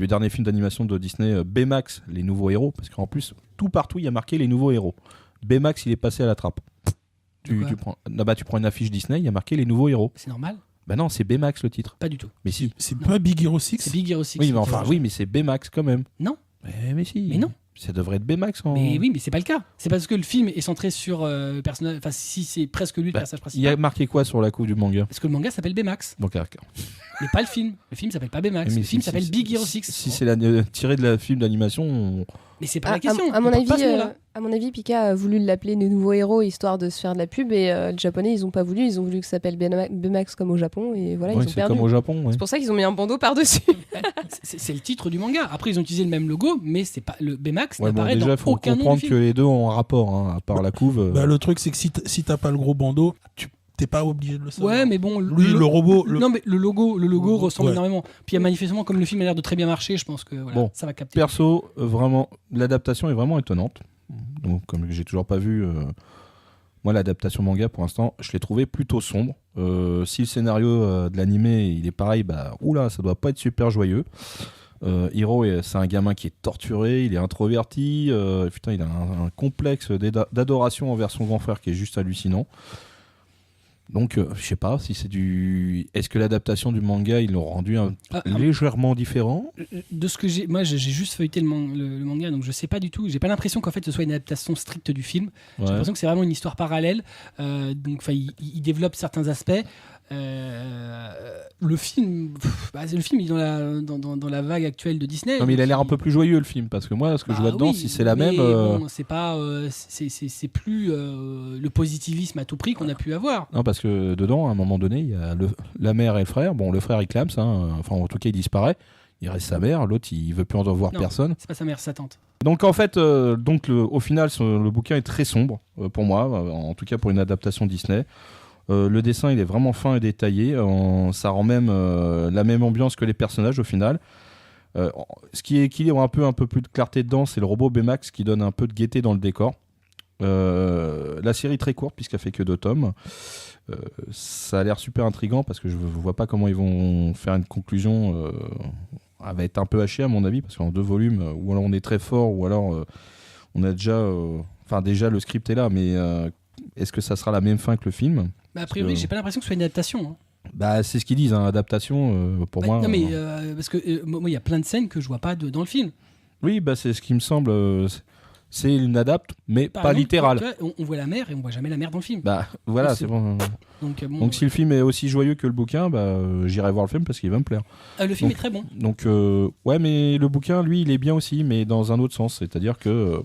dernier film d'animation de Disney, Baymax, les nouveaux héros, parce qu'en plus, tout partout, il y a marqué les nouveaux héros. Baymax, il est passé à la trappe. Tu prends une affiche Disney, il y a marqué les nouveaux héros. C'est normal? Bah non, c'est Baymax le titre. Pas du tout. Mais si. C'est pas Big Hero 6. C'est Big Hero 6. Oui, mais enfin, oui, mais c'est Baymax quand même. Non. Mais si. Mais non. Ça devrait être Baymax en. Mais oui, mais c'est pas le cas. C'est parce que le film est centré sur personnage. Enfin, si c'est presque lui le personnage Il y a principal. marqué quoi sur la couve du manga? Parce que le manga s'appelle Baymax, Donc, mais pas le film. Le film s'appelle pas Baymax. mais Le film si- s'appelle si- Big Hero si- 6. Si c'est tiré de la film d'animation, Mais c'est pas la question. À mon On parle pas à ce moment-là. À mon avis, Pika a voulu l'appeler les nouveaux héros histoire de se faire de la pub et les Japonais ils ont pas voulu, ils ont voulu que ça s'appelle Baymax comme au Japon et voilà ouais, ils ont c'est perdu. comme au Japon. Ouais. C'est pour ça qu'ils ont mis un bandeau par-dessus. C'est le titre du manga. Après, ils ont utilisé le même logo, mais c'est pas le Baymax Ouais, bon, n'apparaît déjà, dans il faut aucun nom du comprendre film. que les deux ont un rapport, hein, à part la couve. Bah, le truc, c'est que si t'as pas le gros bandeau, tu t'es pas obligé de le savoir. Ouais, mais bon, Lui, le robot. Non, mais le logo ressemble Ouais. énormément. Puis manifestement, comme le film a l'air de très bien marcher, je pense que voilà, Bon, ça va capter. Perso, vraiment, l'adaptation est vraiment étonnante. Donc, comme j'ai toujours pas vu, moi, l'adaptation manga, pour l'instant, je l'ai trouvé plutôt sombre. Si le scénario de l'animé, il est pareil, oula, ça doit pas être super joyeux. Hiro, c'est un gamin qui est torturé, il est introverti, putain, il a un complexe d'adoration envers son grand frère qui est juste hallucinant. Donc, je sais pas si c'est du. Est-ce que l'adaptation du manga, ils l'ont rendu légèrement différent? De ce que moi j'ai juste feuilleté le manga, donc je sais pas du tout. J'ai pas l'impression qu'en fait ce soit une adaptation stricte du film. J'ai Ouais. l'impression que c'est vraiment une histoire parallèle. Donc, il développe certains aspects. Le film, il est dans la vague actuelle de Disney. Non, mais il a donc l'air un peu plus joyeux le film parce que moi, ce que je vois dedans, oui, si c'est la mais même. bon, c'est pas, c'est plus le positivisme à tout prix qu'on a pu avoir. Non, parce que dedans, à un moment donné, il y a la mère et le frère. Bon, le frère il clame, enfin en tout cas il disparaît. Il reste sa mère, l'autre il veut plus en voir Non. personne. C'est pas sa mère, c'est sa tante. Donc en fait, au final, le bouquin est très sombre pour moi, en tout cas pour une adaptation Disney. Le dessin, il est vraiment fin et détaillé. Ça rend même la même ambiance que les personnages au final. Ce qui équilibre un peu plus de clarté dedans, c'est le robot Baymax qui donne un peu de gaieté dans le décor. La série est très courte puisqu'elle fait que 2 tomes. Ça a l'air super intriguant parce que je vois pas comment ils vont faire une conclusion. Elle va être un peu hachée à mon avis parce qu'en 2 volumes, ou alors on est très fort, ou alors on a déjà, déjà le script est là, mais est-ce que ça sera la même fin que le film? Bah, a priori, j'ai pas l'impression que ce soit une adaptation. Hein. Bah, c'est ce qu'ils disent, adaptation pour moi. Non, mais parce que moi, il y a plein de scènes que je vois pas dans le film. Oui, bah, c'est ce qui me semble. C'est une adapte, mais Par pas exemple, littérale. tu vois, on voit la mer et on voit jamais la mer dans le film. Bah, voilà, Donc, c'est bon. Donc, Si le film est aussi joyeux que le bouquin, j'irai voir le film parce qu'il va me plaire. le film est très bon. Donc, ouais, mais le bouquin, lui, il est bien aussi, mais dans un autre sens. C'est-à-dire que.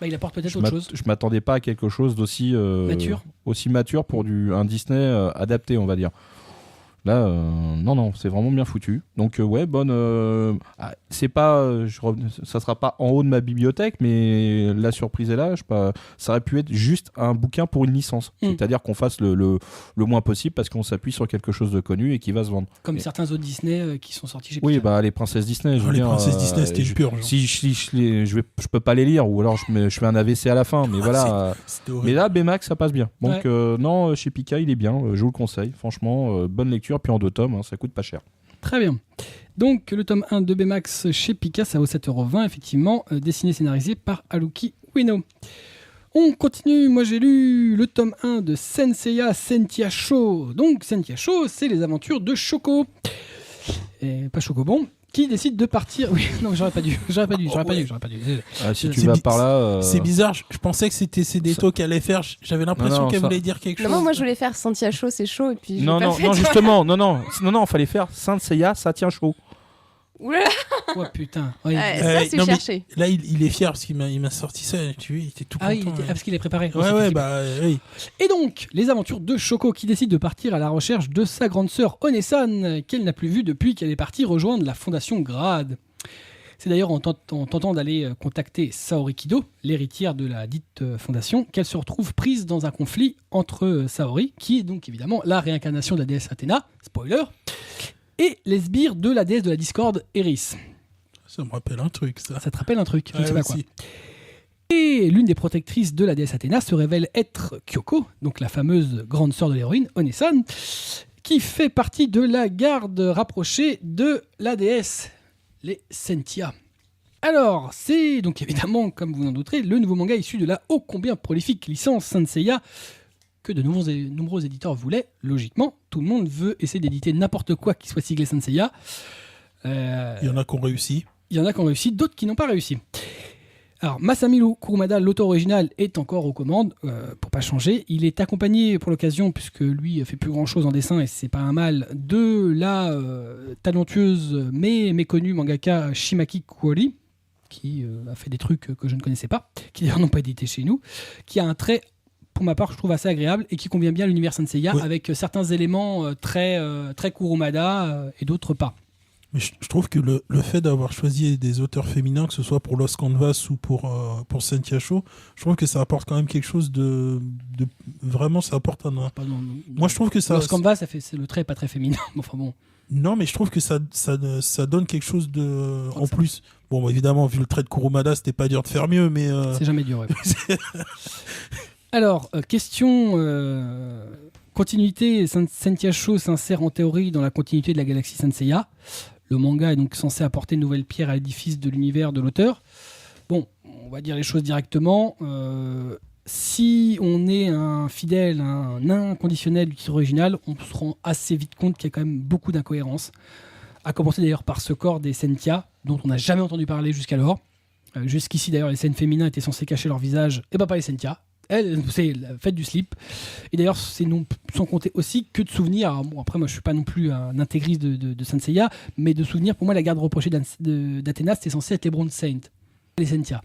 Il apporte peut-être autre chose. Je m'attendais pas à quelque chose d'aussi mature pour un Disney adapté, on va dire. Là, non, c'est vraiment bien foutu. Donc, ouais, bonne. C'est pas. Ça sera pas en haut de ma bibliothèque, mais la surprise est là. Ça aurait pu être juste un bouquin pour une licence. C'est-à-dire qu'on fasse le moins possible parce qu'on s'appuie sur quelque chose de connu et qui va se vendre. Comme certains autres Disney qui sont sortis chez Oui, Picard. les princesses Disney. Les princesses Disney, c'était une purge. Si je peux pas les lire, ou alors je fais un AVC à la fin, mais voilà. Mais là, Baymax, ça passe bien. Donc, non, chez Pika, il est bien. Je vous le conseille. Franchement, bonne lecture. Puis en 2 tomes, ça coûte pas cher. Très bien. Donc, le tome 1 de Baymax chez Pika, ça vaut 7,20€, effectivement, dessiné et scénarisé par Haruki Ueno. On continue, moi j'ai lu le tome 1 de Senseiya Sentia Show. Donc, Sentia Show, c'est les aventures de Choco. Et pas Chocobon, qui décide de partir. Oui, non, j'aurais pas dû. Si tu vas par là. C'est bizarre, je pensais que c'était Cédéto qui allait faire. J'avais l'impression qu'elle voulait dire quelque chose. Non, moi je voulais faire Sentia chaud, c'est chaud. Et puis non, justement, non, fallait faire Senseiya, ça tient chaud. Oula. Oh putain. Oui. Ça, c'est cherché. Là, il est fier parce qu'il m'a sorti ça. Tu vois, il était tout content. Parce qu'il est préparé. Oui. Et donc, les aventures de Choco qui décide de partir à la recherche de sa grande sœur Onesan, qu'elle n'a plus vue depuis qu'elle est partie rejoindre la fondation Grade. C'est d'ailleurs en tentant d'aller contacter Saori Kido, l'héritière de la dite fondation, qu'elle se retrouve prise dans un conflit entre Saori, qui est donc évidemment la réincarnation de la déesse Athéna, spoiler, et les sbires de la déesse de la discorde, Eris. Ça me rappelle un truc, ça. Ça te rappelle un truc, je ne sais pas quoi. Aussi. Et l'une des protectrices de la déesse Athéna se révèle être Kyoko, donc la fameuse grande sœur de l'héroïne, Onesan, qui fait partie de la garde rapprochée de la déesse, les Sentia. Alors, c'est donc évidemment, comme vous en douterez, le nouveau manga issu de la ô combien prolifique licence Senseiya, que de nombreux éditeurs voulaient, logiquement. Tout le monde veut essayer d'éditer n'importe quoi qui soit siglé Senseiya. Il y en a qui ont réussi. Il y en a qui ont réussi, d'autres qui n'ont pas réussi. Alors, Masami Kurumada, l'auteur original, est encore aux commandes, pour pas changer. Il est accompagné pour l'occasion, puisque lui fait plus grand chose en dessin et c'est pas un mal, de la talentueuse mais méconnue mangaka Shimaki Kuori, qui a fait des trucs que je ne connaissais pas, qui d'ailleurs n'ont pas édité chez nous, qui a un trait, pour ma part, je trouve assez agréable et qui convient bien à l'univers Senseiya, avec certains éléments très Kurumada et d'autres pas. Mais je trouve que le fait d'avoir choisi des auteurs féminins, que ce soit pour Lost Canvas ou pour Sentia Show, je trouve que ça apporte quand même quelque chose de vraiment, ça apporte un... Moi, je trouve que ça... Lost Canvas, le trait est pas très féminin. Enfin bon. Non, mais je trouve que ça donne quelque chose de... En plus, bon, évidemment, vu le trait de Kurumada, c'était pas dur de faire mieux, mais... C'est jamais dur, ouais. Alors, question... Continuité, Sentia Show s'insère en théorie dans la continuité de la galaxie Senseiya. Le manga est donc censé apporter une nouvelle pierre à l'édifice de l'univers de l'auteur. Bon, on va dire les choses directement. Si on est un fidèle, un inconditionnel du titre original, on se rend assez vite compte qu'il y a quand même beaucoup d'incohérences. À commencer d'ailleurs par ce corps des Sentia, dont on n'a jamais entendu parler jusqu'alors. Jusqu'ici d'ailleurs, les scènes féminins étaient censées cacher leur visage, et pas les Sentia. C'est la fête du slip. Et d'ailleurs, c'est sans compter aussi que de souvenirs. Alors, bon, après, moi, je suis pas non plus un intégriste de Senseiya, mais de souvenirs, pour moi, la garde reprochée d'Athéna, c'était censé être les Bronze Saints, les Sentia.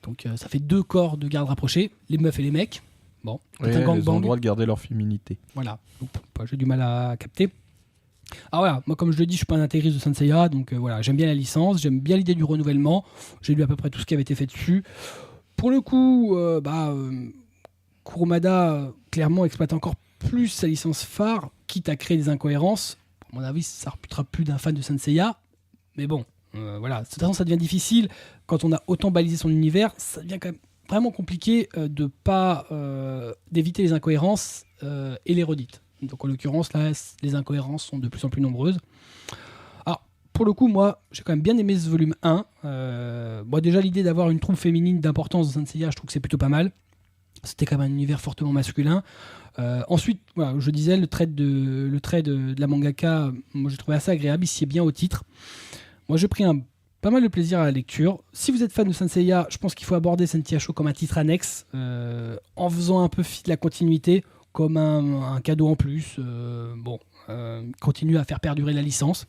Donc, ça fait 2 corps de garde rapprochés, les meufs et les mecs. Bon, un gangbang. Ils ont le droit de garder leur féminité. Voilà. Donc, j'ai du mal à capter. Ah voilà, moi comme je le dis, je suis pas un intégriste de Saint Seiya, donc voilà, j'aime bien la licence, j'aime bien l'idée du renouvellement, j'ai lu à peu près tout ce qui avait été fait dessus. Pour le coup, Kurumada clairement exploite encore plus sa licence phare, quitte à créer des incohérences. À mon avis, ça ne reputera plus d'un fan de Saint Seiya, mais bon, voilà, de toute façon ça devient difficile, quand on a autant balisé son univers, ça devient quand même vraiment compliqué d'éviter les incohérences et les redites. Donc en l'occurrence, là, les incohérences sont de plus en plus nombreuses. Alors, pour le coup, moi, j'ai quand même bien aimé ce volume 1. Déjà, l'idée d'avoir une troupe féminine d'importance dans Saint Seiya, je trouve que c'est plutôt pas mal. C'était quand même un univers fortement masculin. Ensuite, voilà, je disais, le trait de la mangaka, moi, j'ai trouvé assez agréable. Il sied bien au titre. Moi, j'ai pris pas mal de plaisir à la lecture. Si vous êtes fan de Saint Seiya, je pense qu'il faut aborder Sentiya Show comme un titre annexe, en faisant un peu fi de la continuité, comme un cadeau en plus. Continue à faire perdurer la licence.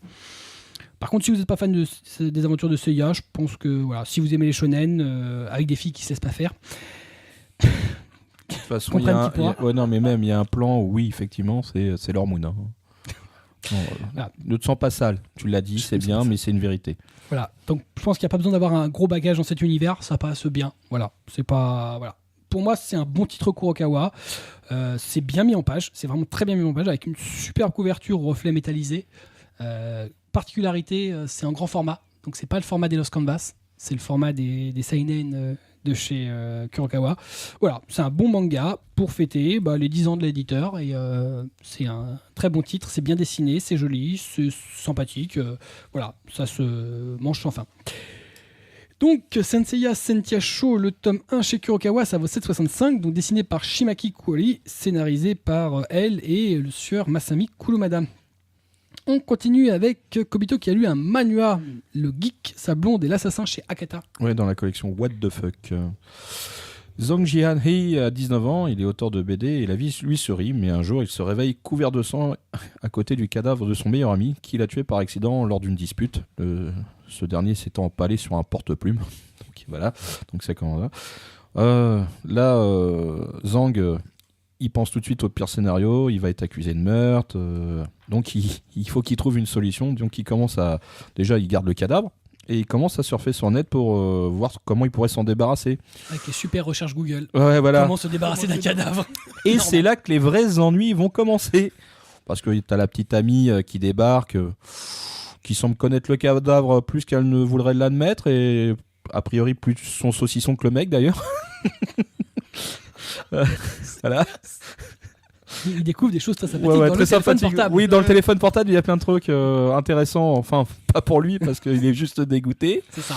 Par contre, si vous n'êtes pas fan des aventures de Seiya, je pense que voilà, si vous aimez les shonen avec des filles qui ne se laissent pas faire, de toute façon, il y a un plan où oui, effectivement, c'est Sailor Moon. Hein. Ne te sens pas sale, tu l'as dit, c'est bien, mais c'est une vérité. Voilà, donc je pense qu'il n'y a pas besoin d'avoir un gros bagage dans cet univers, ça passe bien. Voilà, c'est pas voilà. Pour moi, c'est un bon titre Kurokawa. C'est bien mis en page. C'est vraiment très bien mis en page avec une superbe couverture au reflet métallisé. Particularité, c'est en grand format. Donc, c'est pas le format des Lost Canvas. C'est le format des seinen de chez Kurokawa. Voilà, c'est un bon manga pour fêter les 10 ans de l'éditeur. Et c'est un très bon titre. C'est bien dessiné, c'est joli, c'est sympathique. Voilà, ça se mange sans fin. Donc, Saint Seiya Sentiya Show, le tome 1 chez Kurokawa, ça vaut 7,65, donc dessiné par Shimaki Kuori, scénarisé par elle et le sieur Masami Kurumada. On continue avec Kobito qui a lu un manhwa, Le Geek, sa blonde et l'assassin chez Akata. Ouais, dans la collection What the Fuck. Zhang Jianhei a 19 ans, il est auteur de BD et la vie lui sourit, mais un jour il se réveille couvert de sang à côté du cadavre de son meilleur ami qu'il a tué par accident lors d'une dispute. Ce dernier s'étant empalé sur un porte-plume. Donc voilà, donc c'est comment Zhang, il pense tout de suite au pire scénario, il va être accusé de meurtre, donc il faut qu'il trouve une solution, donc déjà il garde le cadavre, et il commence à surfer sur net pour voir comment il pourrait s'en débarrasser. Avec les super recherches Google. Ouais, voilà. Comment se débarrasser d'un cadavre. Et c'est là que les vrais ennuis vont commencer. Parce que t'as la petite amie qui débarque, qui semble connaître le cadavre plus qu'elle ne voudrait l'admettre, et a priori plus son saucisson que le mec d'ailleurs. Voilà. Il découvre des choses très sympathiques dans le téléphone portable. Oui, dans le téléphone portable, il y a plein de trucs intéressants. Enfin, pas pour lui, parce qu'il est juste dégoûté. C'est ça.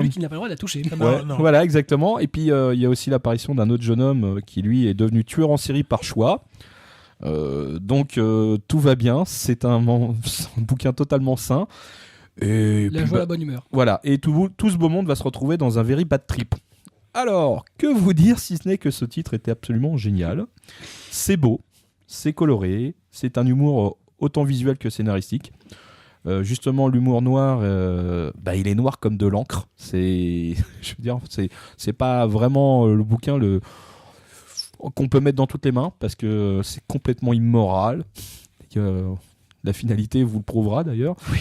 Lui qui n'a pas le droit de la toucher. Non. Voilà, exactement. Et puis, il y a aussi l'apparition d'un autre jeune homme qui, lui, est devenu tueur en série par choix. Donc, tout va bien. C'est un bouquin totalement sain. Et la joie, la bonne humeur. Voilà. Et tout ce beau monde va se retrouver dans un very bad trip. Alors, que vous dire si ce n'est que ce titre était absolument génial. C'est beau, c'est coloré, c'est un humour autant visuel que scénaristique. Justement, l'humour noir, il est noir comme de l'encre. C'est pas vraiment le bouquin qu'on peut mettre dans toutes les mains, parce que c'est complètement immoral. La finalité vous le prouvera d'ailleurs. Oui.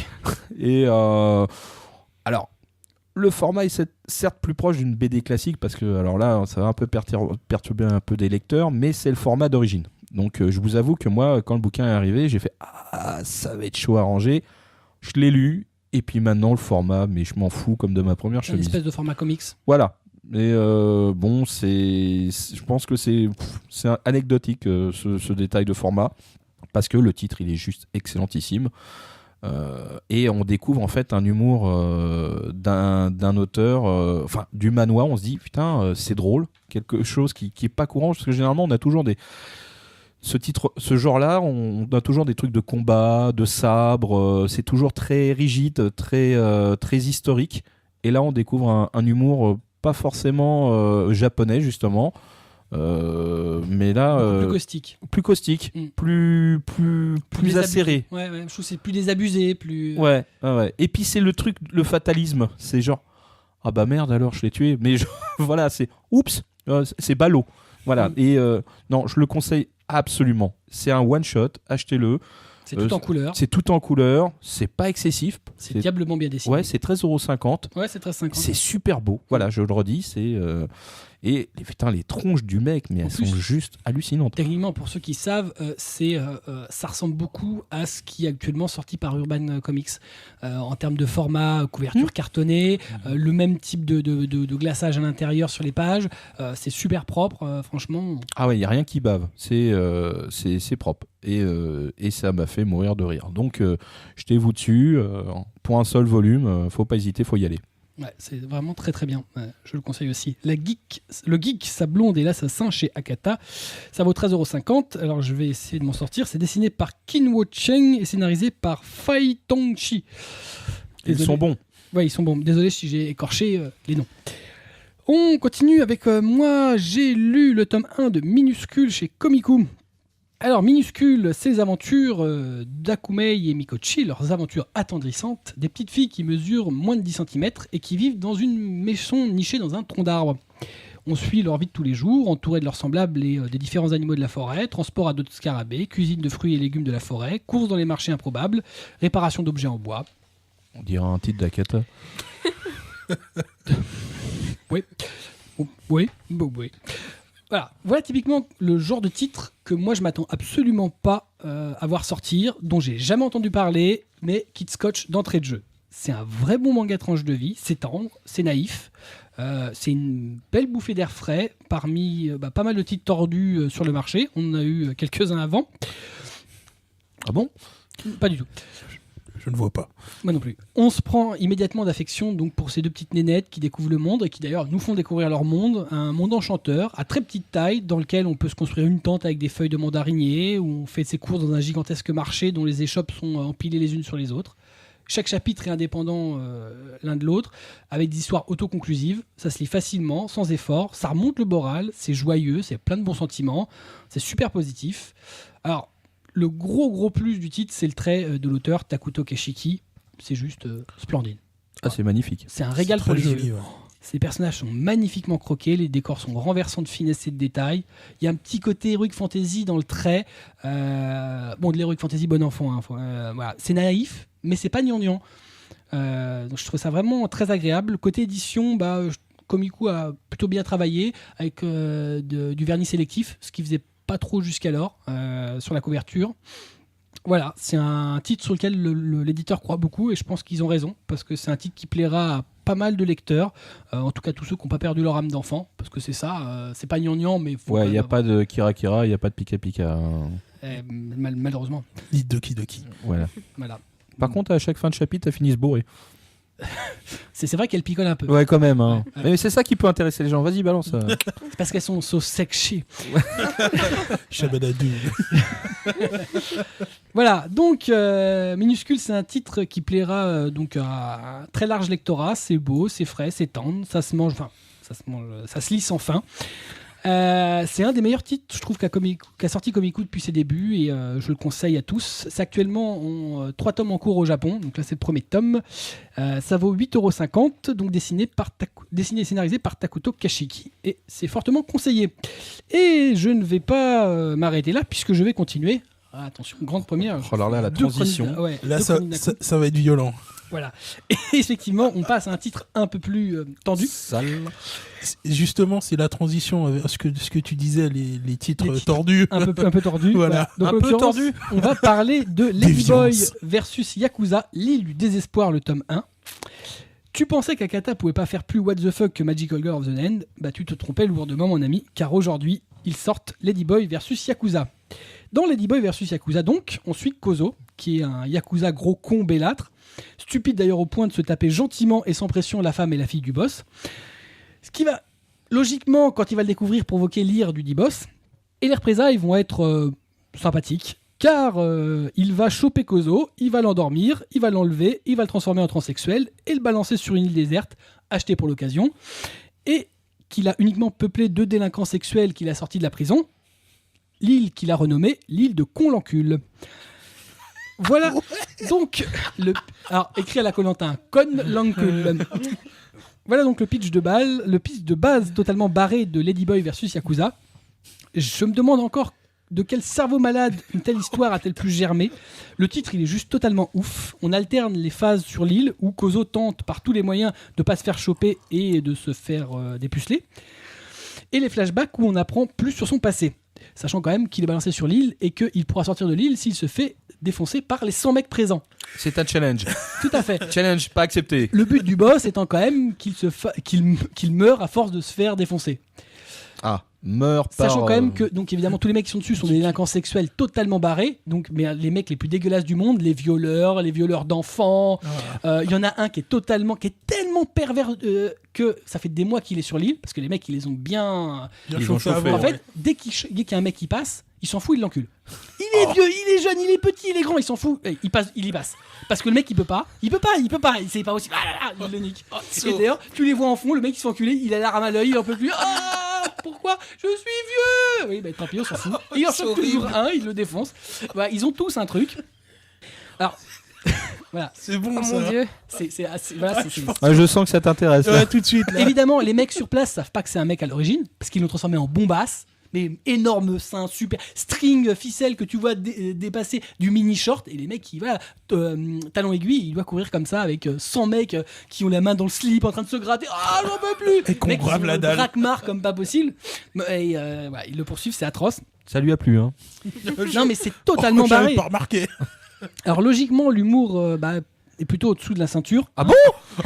Et alors, le format est certes plus proche d'une BD classique, parce que alors là, ça va un peu perturber un peu des lecteurs, mais c'est le format d'origine. Donc je vous avoue que moi, quand le bouquin est arrivé, j'ai fait « Ah, ça va être chaud à ranger ». Je l'ai lu, et puis maintenant le format, mais je m'en fous comme de ma première chemise. Une espèce de format comics. Voilà. Mais je pense que c'est anecdotique ce détail de format, parce que le titre, il est juste excellentissime. Et on découvre en fait un humour d'un auteur, du manhwa. On se dit putain, c'est drôle, quelque chose qui est pas courant, parce que généralement on a toujours ce genre-là, on a toujours des trucs de combat, de sabre, c'est toujours très rigide, très historique. Et là on découvre un humour pas forcément japonais justement. Mais là plus caustique, plus acéré. Ouais, je trouve que c'est plus désabusé, plus ouais. Et puis c'est le fatalisme, c'est genre ah bah merde, alors je l'ai tué, mais voilà, c'est oups, c'est ballot, voilà. Et non, je le conseille absolument, c'est un one shot, achetez-le. C'est tout en couleur. C'est tout en couleur, c'est pas excessif. C'est diablement bien dessiné. Ouais, c'est 13,50 €. Ouais, c'est 13,50 €. C'est super beau. Voilà, je le redis, c'est et putain les tronches du mec, mais elles sont juste hallucinantes. Techniquement, pour ceux qui savent, ça ressemble beaucoup à ce qui est actuellement sorti par Urban Comics en termes de format, couverture cartonnée, le même type de glaçage à l'intérieur sur les pages. C'est super propre, franchement. Ah ouais, il y a rien qui bave. C'est propre et ça m'a fait mourir de rire. Donc jetez-vous dessus pour un seul volume. Faut pas hésiter, faut y aller. Ouais, c'est vraiment très très bien. Je le conseille aussi. Le Geek, sa blonde et l'assassin chez Akata. Ça vaut 13,50 €. Alors je vais essayer de m'en sortir. C'est dessiné par Kinwo Cheng et scénarisé par Fai Tongchi. Ils sont bons. Ouais, ils sont bons. Désolé si j'ai écorché les noms. On continue avec moi. J'ai lu le tome 1 de Minuscule chez Komiku. Alors, Minuscule, c'est les aventures d'Akumei et Mikochi, leurs aventures attendrissantes, des petites filles qui mesurent moins de 10 cm et qui vivent dans une maison nichée dans un tronc d'arbre. On suit leur vie de tous les jours, entourés de leurs semblables et des différents animaux de la forêt, transport à d'autres scarabées, cuisine de fruits et légumes de la forêt, courses dans les marchés improbables, réparation d'objets en bois. On dirait un titre d'Akata. Oui. Oui. Voilà typiquement le genre de titre que moi je m'attends absolument pas à voir sortir, dont j'ai jamais entendu parler, mais qui te scotche d'entrée de jeu. C'est un vrai bon manga tranche de vie, c'est tendre, c'est naïf, c'est une belle bouffée d'air frais parmi pas mal de titres tordus sur le marché. On en a eu quelques-uns avant. Ah bon ? Pas du tout. Je ne vois pas. Moi non plus. On se prend immédiatement d'affection donc pour ces deux petites nénettes qui découvrent le monde et qui d'ailleurs nous font découvrir leur monde, un monde enchanteur à très petite taille dans lequel on peut se construire une tente avec des feuilles de mandarinier, où on fait ses courses dans un gigantesque marché dont les échoppes sont empilées les unes sur les autres. Chaque chapitre est indépendant l'un de l'autre, avec des histoires autoconclusives. Ça se lit facilement, sans effort. Ça remonte le moral, c'est joyeux, c'est plein de bons sentiments, c'est super positif. Alors, le gros plus du titre, c'est le trait de l'auteur Takuto Keshiki. C'est juste splendide. Ah, c'est magnifique. C'est un régal pour les joli, yeux. ouais. Ces personnages sont magnifiquement croqués, les décors sont renversants de finesse et de détails. Il y a un petit côté heroic fantasy dans le trait. De l'heroic fantasy bon enfant. Hein. Voilà. C'est naïf, mais c'est pas gnangnan. Donc je trouve ça vraiment très agréable. Côté édition, Komiku a plutôt bien travaillé avec du vernis sélectif, ce qui faisait pas trop jusqu'alors sur la couverture. Voilà, c'est un titre sur lequel l'éditeur croit beaucoup et je pense qu'ils ont raison parce que c'est un titre qui plaira à pas mal de lecteurs, en tout cas tous ceux qui n'ont pas perdu leur âme d'enfant, parce que c'est ça, c'est pas gnangnan, mais faut ouais, il n'y a pas de Kira Kira, il n'y a pas de Pika Pika. Malheureusement. Ni Doki Doki. Voilà. Voilà. Par contre, à chaque fin de chapitre, t'as fini se bourrer. C'est vrai qu'elle picole un peu. Ouais, quand même. Hein. Ouais. Mais c'est ça qui peut intéresser les gens. Vas-y, balance. C'est parce qu'elles sont so sexy. Chabadadou. Voilà, donc Minuscule, c'est un titre qui plaira donc à un très large lectorat. C'est beau, c'est frais, c'est tendre, ça se mange, ça se lit sans fin. C'est un des meilleurs titres, je trouve, qu'a sorti Komiku depuis ses débuts et je le conseille à tous. C'est actuellement 3 tomes en cours au Japon, donc là c'est le premier tome. Ça vaut 8,50 €, donc dessiné et scénarisé par Takuto Kashiki et c'est fortement conseillé. Et je ne vais pas m'arrêter là puisque je vais continuer. Ah, attention, grande première. Oh là là, la transition. Là, ça va être violent. Voilà. Et effectivement, on passe à un titre un peu plus tendu. Sale. Justement, c'est la transition avec ce que tu disais, les titres tordus. Un peu tordus. Voilà. Donc, Un en peu l'occurrence, tordu. On va parler de Ladyboy Déviance. versus Yakuza, l'île du désespoir, le tome 1. Tu pensais qu'Akata pouvait pas faire plus what the fuck que Magical Girl of the End ? Bah, tu te trompais lourdement, mon ami, car aujourd'hui, ils sortent Ladyboy versus Yakuza. Dans Ladyboy versus Yakuza, donc, on suit Kozo, qui est un Yakuza gros con bellâtre, stupide d'ailleurs au point de se taper gentiment et sans pression la femme et la fille du boss. Ce qui va, logiquement, quand il va le découvrir, provoquer l'ire du dit boss. Et les représailles vont être sympathiques, car il va choper Kozo, il va l'endormir, il va l'enlever, il va le transformer en transsexuel et le balancer sur une île déserte, achetée pour l'occasion, et qu'il a uniquement peuplé de délinquants sexuels qu'il a sortis de la prison, l'île qu'il a renommée l'île de Con-l'Encule. Voilà, donc, alors écrit à la Koh-Lanta, Con-l'Encule. Voilà donc le pitch de base totalement barré de Ladyboy versus Yakuza. Je me demande encore de quel cerveau malade une telle histoire a-t-elle pu germer? Le titre, il est juste totalement ouf. On alterne les phases sur l'île où Kozo tente par tous les moyens de pas se faire choper et de se faire dépuceler. Et les flashbacks où on apprend plus sur son passé. Sachant quand même qu'il est balancé sur l'île et qu'il pourra sortir de l'île s'il se fait défoncer par les 100 mecs présents. C'est un challenge. Tout à fait. Challenge pas accepté. Le but du boss étant quand même qu'il meure à force de se faire défoncer. Ah, meurt par... Sachant quand même que, donc évidemment, tous les mecs qui sont dessus sont des délinquants sexuels totalement barrés. Donc, mais les mecs les plus dégueulasses du monde, les violeurs d'enfants. Il y en a un qui est tellement pervers que ça fait des mois qu'il est sur l'île parce que les mecs ils les ont bien. Ils ont chauffé. En fait, dès qu'il y a un mec qui passe, il s'en fout, il l'encule. Il est vieux, il est jeune, il est petit, il est grand, il s'en fout. Il y passe. Parce que le mec il peut pas. C'est pas aussi. Il le nique. Et d'ailleurs, tu les vois en fond, le mec il se fait enculer, il a la rame à l'œil, il en peut plus. Pourquoi je suis vieux? Oui, tant pis, on s'en fout. Et il en chope toujours un, il le défonce. Voilà, ils ont tous un truc. Alors, voilà. C'est bon, Oh ça. mon Dieu. Je sens que ça t'intéresse. Là. Tout de suite, là. Évidemment, les mecs sur place savent pas que c'est un mec à l'origine, parce qu'ils l'ont transformé en bombasse. Mais énorme sein, super string, ficelle que tu vois dépasser du mini short. Et les mecs, talon aiguille, il doit courir comme ça avec 100 mecs qui ont la main dans le slip en train de se gratter. Ah, j'en peux plus! Et qu'on Mecs, brave ils ont la le dalle. braquemar comme pas possible. Et voilà, ils le poursuivent, c'est atroce. Ça lui a plu, hein. Non, mais c'est totalement J'avais barré. pas remarqué. Alors, logiquement, l'humour est plutôt au-dessous de la ceinture. Ah bon?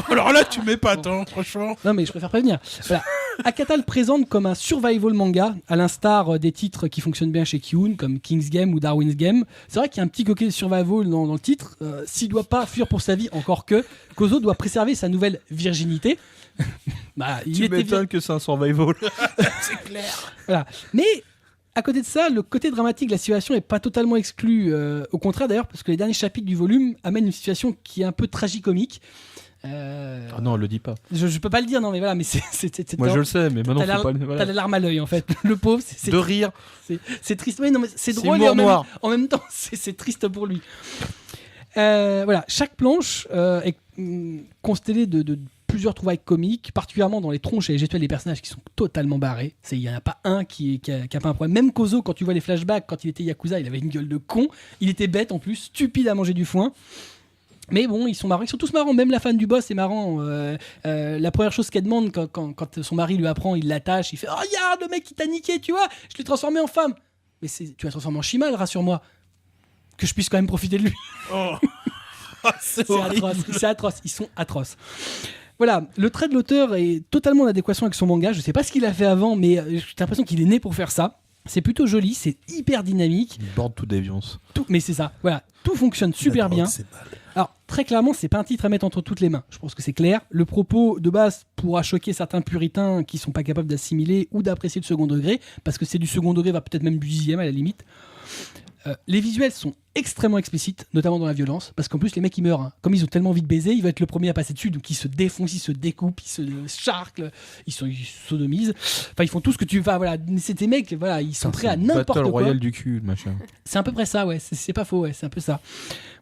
Alors là, tu m'épates, hein, franchement. Non, mais je préfère prévenir. Voilà. Akata le présente comme un survival manga, à l'instar des titres qui fonctionnent bien chez Kiun, comme King's Game ou Darwin's Game. C'est vrai qu'il y a un petit côté survival dans le titre. S'il doit pas fuir pour sa vie, encore que Kozo doit préserver sa nouvelle virginité. Tu m'étonnes que c'est un survival. C'est clair. Voilà. Mais à côté de ça, le côté dramatique de la situation est pas totalement exclu. Au contraire d'ailleurs, parce que les derniers chapitres du volume amènent une situation qui est un peu tragicomique. Ah non, le dis pas. Je peux pas le dire, non, mais voilà, mais c'est Moi je le sais, mais maintenant faut pas. T'as Voilà. la larme à l'œil en fait. Le pauvre, c'est De rire. c'est triste. Oui, non, mais c'est drôle et humour noir. en même temps, c'est triste pour lui. Voilà, chaque planche est constellée de plusieurs trouvailles comiques, particulièrement dans les tronches et les gestuels des personnages qui sont totalement barrés. Il n'y en a pas un qui a pas un problème. Même Kozo, quand tu vois les flashbacks, quand il était Yakuza, il avait une gueule de con. Il était bête en plus, stupide à manger du foin. Mais bon, ils sont marrants, ils sont tous marrants. Même la femme du boss est marrant. La première chose qu'elle demande quand son mari lui apprend, il l'attache, il fait « Oh, regarde, le mec qui t'a niqué, tu vois, je l'ai transformé en femme. » Mais tu l'as transformé en Shimal, rassure-moi. Que je puisse quand même profiter de lui. Oh. C'est atroce, c'est atroce, ils sont atroces. Voilà, le trait de l'auteur est totalement en adéquation avec son manga. Je sais pas ce qu'il a fait avant, mais j'ai l'impression qu'il est né pour faire ça. C'est plutôt joli, c'est hyper dynamique. Borde tout déviance. Mais c'est ça, voilà, tout fonctionne super bien. C'est mal. Alors, très clairement, c'est pas un titre à mettre entre toutes les mains. Je pense que c'est clair. Le propos de base pourra choquer certains puritains qui sont pas capables d'assimiler ou d'apprécier le second degré, parce que c'est du second degré, va peut-être même du 10e à la limite. Les visuels sont extrêmement explicites, notamment dans la violence, parce qu'en plus les mecs ils meurent. Comme ils ont tellement envie de baiser, ils vont être le premier à passer dessus, donc ils se défoncent, ils se découpent, ils se charclent, ils sodomisent. Enfin, ils font tout ce que tu veux. Voilà, c'est des mecs, voilà, ils sont prêts à n'importe Battle quoi. Royale du cul, machin. C'est à peu près ça, ouais. C'est pas faux, ouais. C'est un peu ça.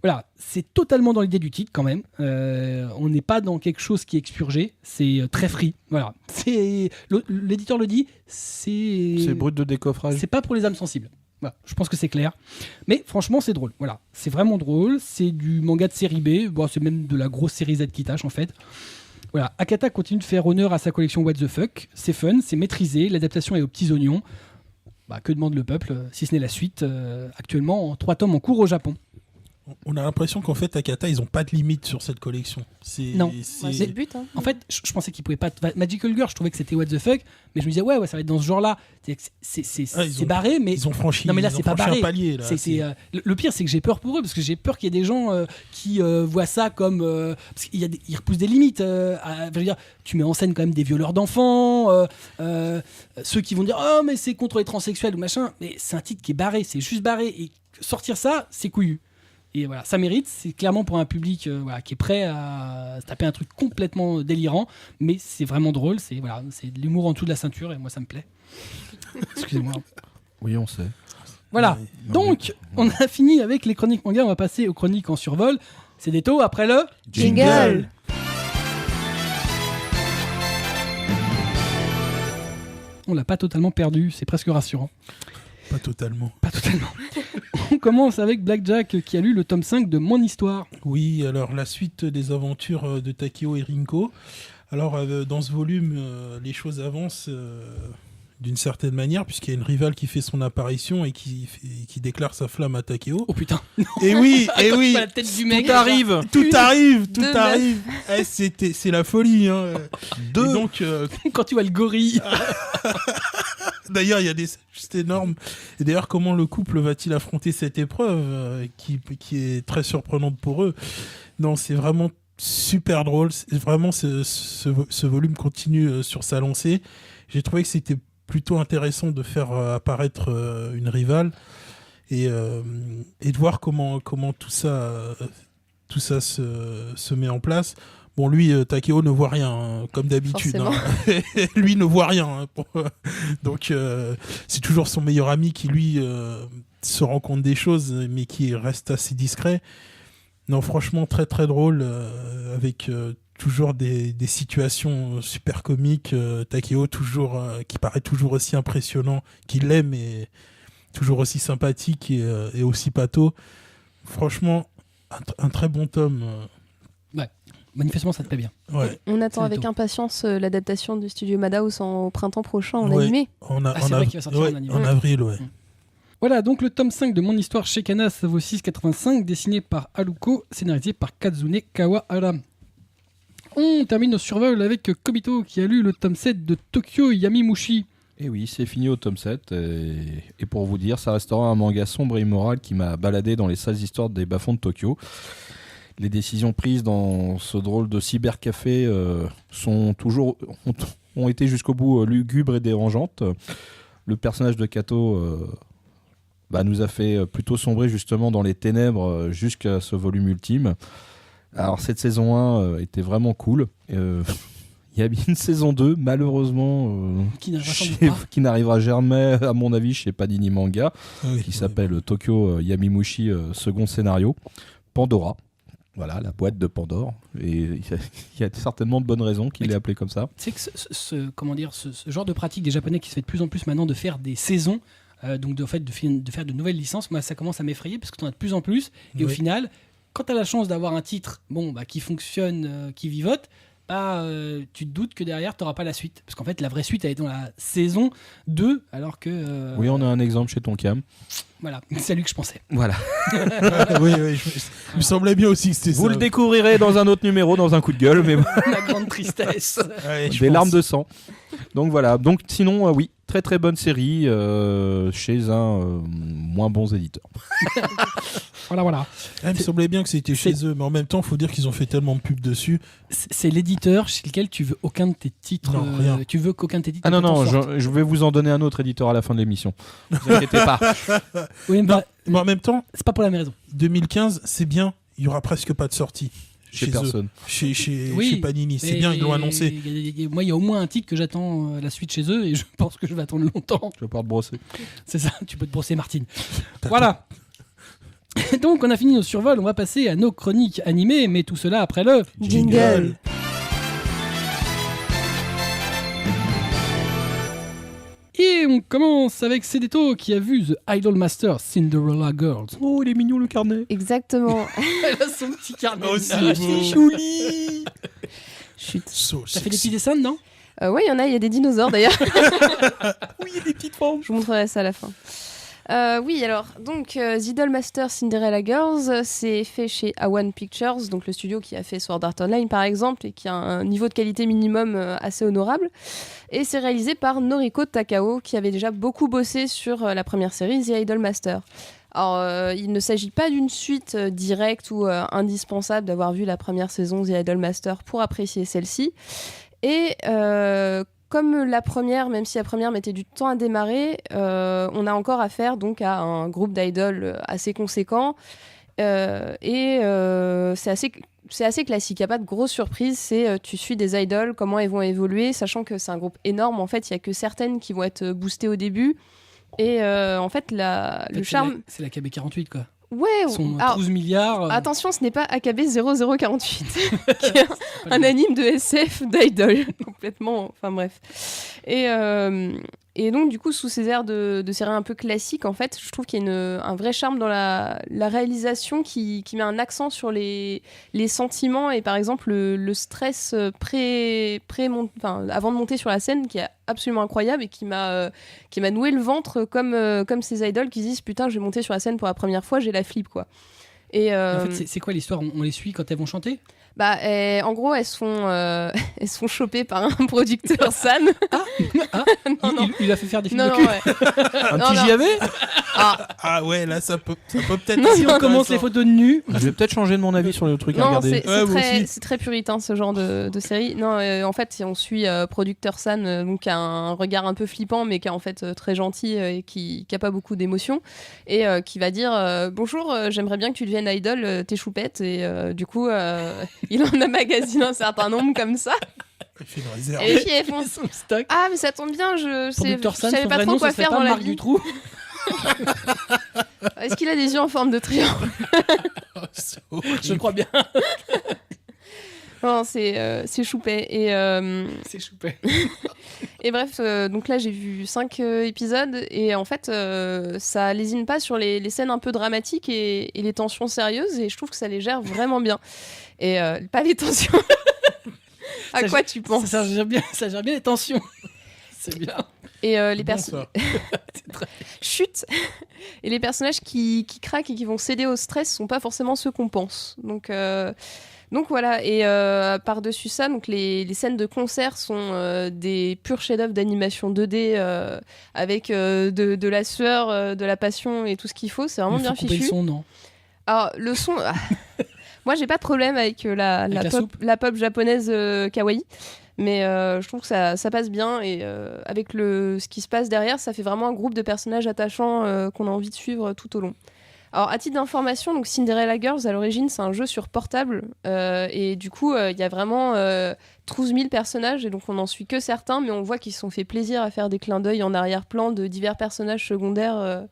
Voilà, c'est totalement dans l'idée du titre quand même. On n'est pas dans quelque chose qui est expurgé. C'est très free. Voilà. L'éditeur le dit. C'est brut de décoffrage. C'est pas pour les âmes sensibles. Voilà, je pense que c'est clair. Mais franchement, c'est drôle. Voilà, c'est vraiment drôle. C'est du manga de série B. Bon, c'est même de la grosse série Z qui tâche en fait. Voilà, Akata continue de faire honneur à sa collection What the Fuck. C'est fun, c'est maîtrisé. L'adaptation est aux petits oignons. Que demande le peuple, si ce n'est la suite, actuellement en 3 tomes en cours au Japon. On a l'impression qu'en fait, Akata, ils ont pas de limite sur cette collection. Non. C'est le but. Hein. En fait, je pensais qu'ils pouvaient pas. Magical Girl, je trouvais que c'était what the fuck, mais je me disais ouais, ça va être dans ce genre-là. C'est barré, mais ils ont franchi. non, mais là, ils c'est ont pas franchi barré. un palier. Là, le pire, c'est que j'ai peur pour eux, parce que j'ai peur qu'il y ait des gens qui voient ça comme. Parce qu'ils repoussent des limites. Je veux dire, tu mets en scène quand même des violeurs d'enfants, ceux qui vont dire oh, mais c'est contre les transsexuels ou machin. Mais c'est un titre qui est barré, c'est juste barré. Et sortir ça, c'est couillu. Et voilà, ça mérite, c'est clairement pour un public qui est prêt à se taper un truc complètement délirant, mais c'est vraiment drôle, c'est de l'humour en dessous de la ceinture et moi ça me plaît. Excusez-moi. Oui, on sait. Voilà, donc on a fini avec les chroniques manga, on va passer aux chroniques en survol. C'est des taux après le Jingle. On l'a pas totalement perdu, c'est presque rassurant. Pas totalement. Pas totalement. On commence avec Blackjack qui a lu le tome 5 de Mon Histoire. Oui, alors la suite des aventures de Takeo et Rinko. Alors dans ce volume, les choses avancent d'une certaine manière, puisqu'il y a une rivale qui fait son apparition et qui déclare sa flamme à Takeo. Oh putain. Et oui, Pas la tête du mec. Tout arrive. tout arrive. Deux C'est la folie. Hein. Et donc, Quand tu vois le gorille. d'ailleurs, il y a des juste énormes. Et d'ailleurs, comment le couple va-t-il affronter cette épreuve qui est très surprenante pour eux? Non, c'est vraiment super drôle. Vraiment, ce volume continue sur sa lancée. J'ai trouvé que c'était plutôt intéressant de faire apparaître une rivale et de voir comment tout ça se met en place. Bon, lui, Takeo ne voit rien, hein, comme d'habitude. Hein. Lui ne voit rien. Hein, donc, c'est toujours son meilleur ami qui, lui, se rend compte des choses, mais qui reste assez discret. Non, franchement, très très drôle, avec toujours des situations super comiques. Takeo, qui paraît toujours aussi impressionnant qu'il l'est, mais toujours aussi sympathique et aussi pâteau. Franchement, un très bon tome. Manifestement, ça te plaît bien. Ouais. On attend C'est avec tout. impatience l'adaptation de Studio Madhouse au printemps prochain en Ouais. animé. C'est vrai qu'il va sortir en animé. en avril, ouais. Voilà, donc le tome 5 de Mon Histoire chez Kana, ça vaut 6,85, dessiné par Haruko, scénarisé par Kazune Kawahara. On termine nos survols avec Kobito qui a lu le tome 7 de Tokyo Yamimushi. Et oui, c'est fini au tome 7. Et pour vous dire, ça restera un manga sombre et immoral qui m'a baladé dans les sales histoires des bas-fonds de Tokyo. Les décisions prises dans ce drôle de cybercafé ont été jusqu'au bout lugubres et dérangeantes. Le personnage de Kato nous a fait plutôt sombrer justement dans les ténèbres jusqu'à ce volume ultime. Alors cette saison 1 était vraiment cool. Il y a bien une saison 2, malheureusement, Qui n'arrivera sans doute pas. qui n'arrivera jamais, à mon avis, chez Panini Manga, Oui, qui s'appelle Tokyo Yamimushi, second scénario, Pandora. Voilà, la boîte de Pandore. Et il y a certainement de bonnes raisons qu'il l'ait appelé comme ça. Tu sais que ce genre de pratique des Japonais qui se fait de plus en plus maintenant de faire des saisons, donc de faire de nouvelles licences, moi ça commence à m'effrayer parce que tu en as de plus en plus. Et au Oui. final, quand tu as la chance d'avoir un titre qui fonctionne, qui vivote, tu te doutes que derrière tu n'auras pas la suite. Parce qu'en fait, la vraie suite elle est dans la saison 2, alors que. Oui, on a un exemple chez Tonkam. Voilà, c'est à lui que je pensais. Voilà. oui, il me semblait bien aussi que c'était ça. Vous le découvrirez dans un autre numéro, dans un coup de gueule, mais La grande tristesse. Ouais, je des pense. larmes de sang. Donc voilà. Donc sinon, oui, très très bonne série chez un moins bons éditeurs. Voilà. Ah, il me semblait bien que c'était chez eux, mais en même temps, il faut dire qu'ils ont fait tellement de pubs dessus. C'est l'éditeur chez lequel tu veux aucun de tes titres. Non, rien. Tu veux qu'aucun de tes titres. Ah non, t'en non, sorte. je vais vous en donner un autre éditeur à la fin de l'émission. Ne vous inquiétez pas. Oui, Non, mais en même temps, c'est pas pour la même raison. 2015, c'est bien, il y aura presque pas de sortie. Chez eux. personne. Chez Oui, Panini, c'est mais bien, ils l'ont annoncé. Moi, il y a au moins un titre que j'attends la suite chez eux et je pense que je vais attendre longtemps. Je vais pouvoir te brosser. C'est ça, tu peux te brosser Martine. Voilà. Donc, on a fini nos survols, on va passer à nos chroniques animées, mais tout cela après le... Jingle. Et on commence avec Cédéto qui a vu The Idolmaster Cinderella Girls. Oh, il est mignon le carnet. Exactement. Elle a son petit carnet. Oh, c'est Ah, beau. chouli. Chut. T'as fait des petits dessins, non? Ouais, il y a des dinosaures d'ailleurs. Oui, il y a des petites formes. Je vous montrerai ça à la fin. Oui, alors, donc, The Idolmaster Cinderella Girls, c'est fait chez A1 Pictures, donc le studio qui a fait Sword Art Online par exemple, et qui a un niveau de qualité minimum assez honorable. Et c'est réalisé par Noriko Takao, qui avait déjà beaucoup bossé sur la première série, The Idolmaster. Alors, il ne s'agit pas d'une suite directe ou indispensable d'avoir vu la première saison The Idolmaster pour apprécier celle-ci. Et comme la première, même si la première mettait du temps à démarrer, on a encore affaire donc à un groupe d'idoles assez conséquent. Et c'est assez classique, il n'y a pas de grosse surprise. Tu suis des idoles, comment elles vont évoluer, sachant que c'est un groupe énorme. En fait, il n'y a que certaines qui vont être boostées au début. Et en fait, le charme... C'est la KB48, quoi. Ouais, Ils sont alors, 12 milliards. attention, ce n'est pas AKB 0048, qui est un anime de SF d'idol, complètement, enfin bref. Et Et donc, du coup, sous ces airs de série un peu classique, en fait, je trouve qu'il y a un vrai charme dans la réalisation qui met un accent sur les sentiments et par exemple le stress avant de monter sur la scène qui est absolument incroyable et qui m'a noué le ventre comme ces idoles qui disent putain, je vais monter sur la scène pour la première fois, j'ai la flip quoi. Et En fait, c'est quoi l'histoire ? On les suit quand elles vont chanter ? En gros, elles sont chopées par un producteur San. Non. Il a fait faire des films Non, de non, cul. ouais. Un Non, petit non. JAV. Ah ouais, là, ça peut peut-être... Si on commence les photos de nu, Je vais peut-être changer de mon avis sur le truc à Non, regarder. c'est très puritain ce genre de série. Non, en fait, on suit producteur San, donc qui a un regard un peu flippant, mais qui est en fait très gentil et qui a pas beaucoup d'émotions, et qui va dire bonjour, j'aimerais bien que tu deviennes idol, t'es choupette, et du coup, il en a magasiné un certain nombre comme ça. Il fait une réserve. Et les filles elles font son stock. ah mais ça tombe bien, je Producteur San, savais son pas vrai trop nom, quoi ce serait faire pas dans la Marc vie. Dutroux. Est-ce qu'il a des yeux en forme de triangle? Je crois bien. Non, c'est choupet. Et, C'est choupé. et bref, donc là j'ai vu 5 épisodes et en fait ça lésine pas sur les scènes un peu dramatiques et les tensions sérieuses, et je trouve que ça les gère vraiment bien. Et pas les tensions. À Ça quoi gère- tu penses? Ça gère bien les tensions. C'est bien. Et les Bon, personnes. ça. Chut. Et les personnages qui craquent et qui vont céder au stress sont pas forcément ceux qu'on pense. Donc voilà. Et par-dessus ça, donc les scènes de concert sont des purs chefs-d'œuvre d'animation 2D avec de la sueur, de la passion et tout ce qu'il faut. C'est vraiment Il faut bien couper le fichu. son, non ? Alors le son. Moi, j'ai pas de problème avec la pop japonaise kawaii. Mais je trouve que ça passe bien, et avec ce qui se passe derrière, ça fait vraiment un groupe de personnages attachants qu'on a envie de suivre tout au long. Alors, à titre d'information, donc Cinderella Girls, à l'origine, c'est un jeu sur portable, et du coup, il y a vraiment 12 000 personnages, et donc on n'en suit que certains, mais on voit qu'ils se sont fait plaisir à faire des clins d'œil en arrière-plan de divers personnages secondaires.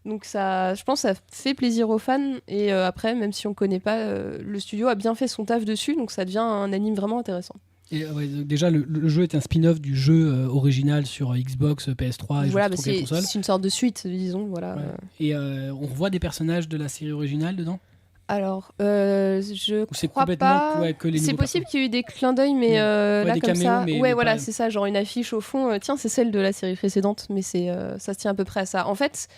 Donc ça, je pense que ça fait plaisir aux fans, et après, même si on connaît pas, le studio a bien fait son taf dessus, donc ça devient un anime vraiment intéressant. Et, donc déjà, le jeu est un spin-off du jeu original sur Xbox, PS3 et Voilà, je sais pas trop quelle console. c'est une sorte de suite, disons. Voilà. Ouais. Et on revoit des personnages de la série originale dedans ? Alors, je Ou c'est crois complètement pas. que les C'est nouveaux possible qu'il y ait eu des clins d'œil, mais là, des comme caméos, ça. mais Ouais, voilà, pas- c'est ça, genre une affiche au fond. Tiens, c'est celle de la série précédente, mais ça se tient à peu près à ça. En fait,